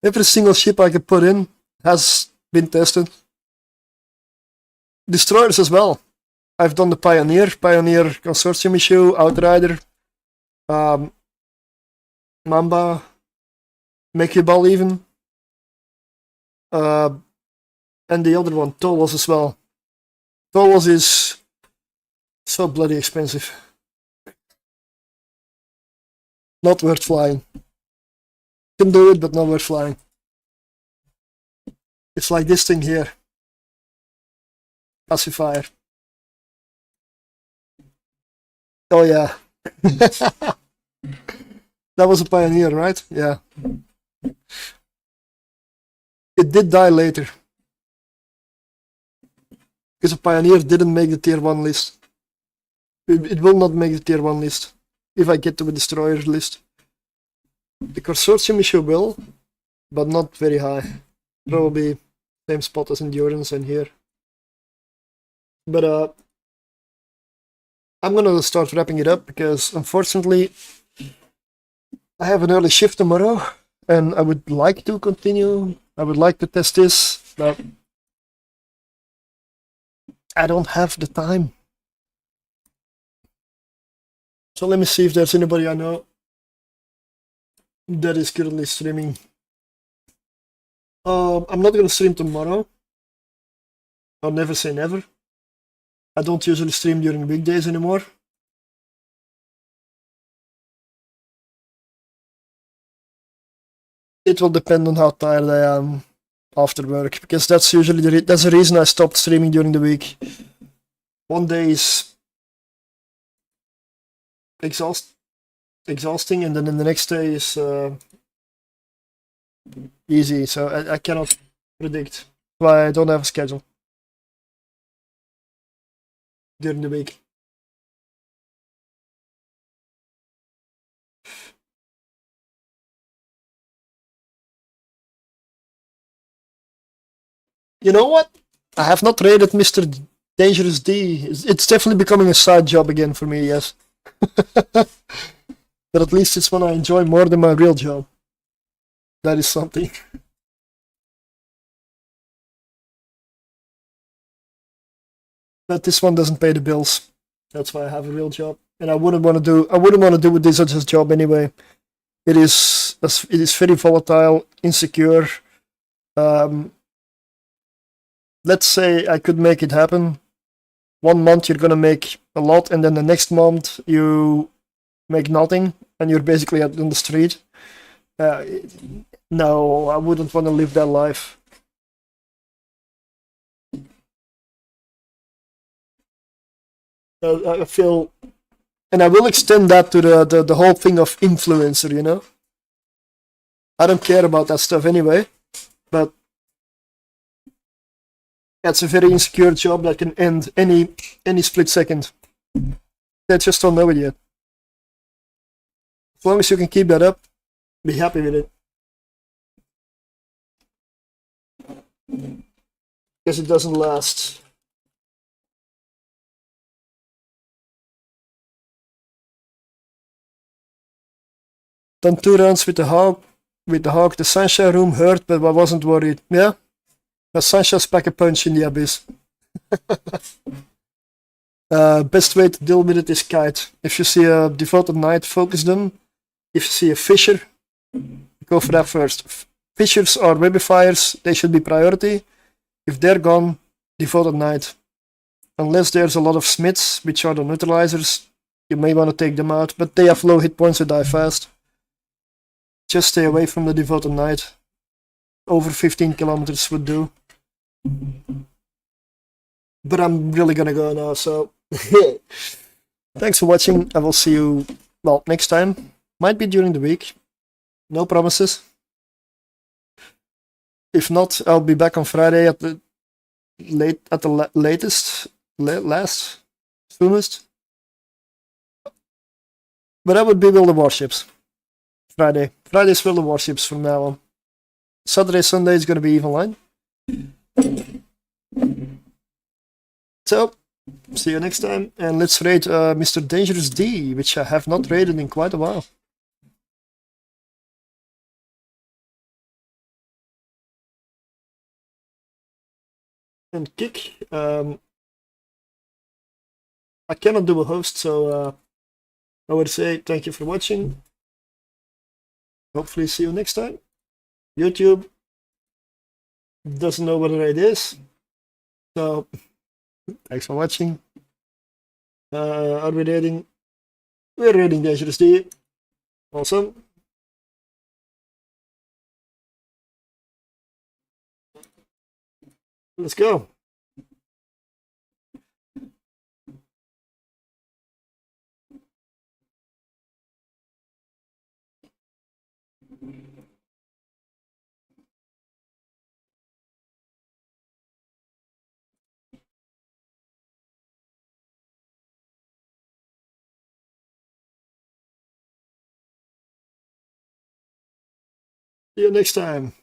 S1: Every single ship I could put in has been tested. Destroyers as well. I've done the Pioneer Consortium issue, Outrider, Mamba, Mekibal even, and the other one, Tolos as well. Tolos is so bloody expensive. Not worth flying. Can do it, but not worth flying. It's like this thing here. Pacifier. Oh yeah. That was a Pioneer, right? Yeah. It did die later. Because a Pioneer didn't make the tier 1 list. It will not make the tier 1 list. If I get to a destroyer list. The Consortium issue will, but not very high. Probably same spot as Endurance and here. But I'm gonna start wrapping it up because unfortunately I have an early shift tomorrow and I would like to continue. I would like to test this, but I don't have the time. So let me see if there's anybody I know that is currently streaming. I'm not gonna stream tomorrow. I'll never say never. I don't usually stream during weekdays anymore. It will depend on how tired I am after work, because that's usually that's the reason I stopped streaming during the week. One day is exhausting, and then the next day is easy. So I cannot predict why I don't have a schedule during the week. You know what? I have not rated Mr. Dangerous D. It's definitely becoming a side job again for me, yes. But at least it's one I enjoy more than my real job. That is something. But this one doesn't pay the bills. That's why I have a real job. And I wouldn't want to do with this as a job anyway. It is very volatile, insecure. Let's say I could make it happen. 1 month you're gonna make a lot, and then the next month you make nothing, and you're basically out on the street. No, I wouldn't want to live that life. I feel, and I will extend that to the whole thing of influencer, you know? I don't care about that stuff anyway, but it's a very insecure job that can end any split second. They just don't know it yet. As long as you can keep that up, be happy with it. Because it doesn't last. Done 2 rounds with the Hawk. The Sunshine room hurt, but I wasn't worried. Yeah? The Sunshine's pack a punch in the abyss. Best way to deal with it is kite. If you see a devoted knight, focus them. If you see a fisher, go for that first. Fishers or webifiers, they should be priority. If they're gone, devoted knight. Unless there's a lot of smiths, which are the neutralizers, you may want to take them out, but they have low hit points and die fast. Just stay away from the devoted knight. Over 15 kilometers would do. But I'm really gonna go now, so thanks for watching. I will see you, well, next time. Might be during the week. No promises. If not, I'll be back on Friday at the soonest. But that would be Build the Warships. Friday. Friday's Build the Warships from now on. Saturday, Sunday is going to be even line. So, see you next time. And let's raid Mr. Dangerous D, which I have not raided in quite a while. And Kick. I cannot do a host, so I would say thank you for watching. Hopefully see you next time. YouTube doesn't know what a raid is, so thanks for watching. Are we raiding? We're raiding Dangerous D. Awesome. Let's go. See you next time.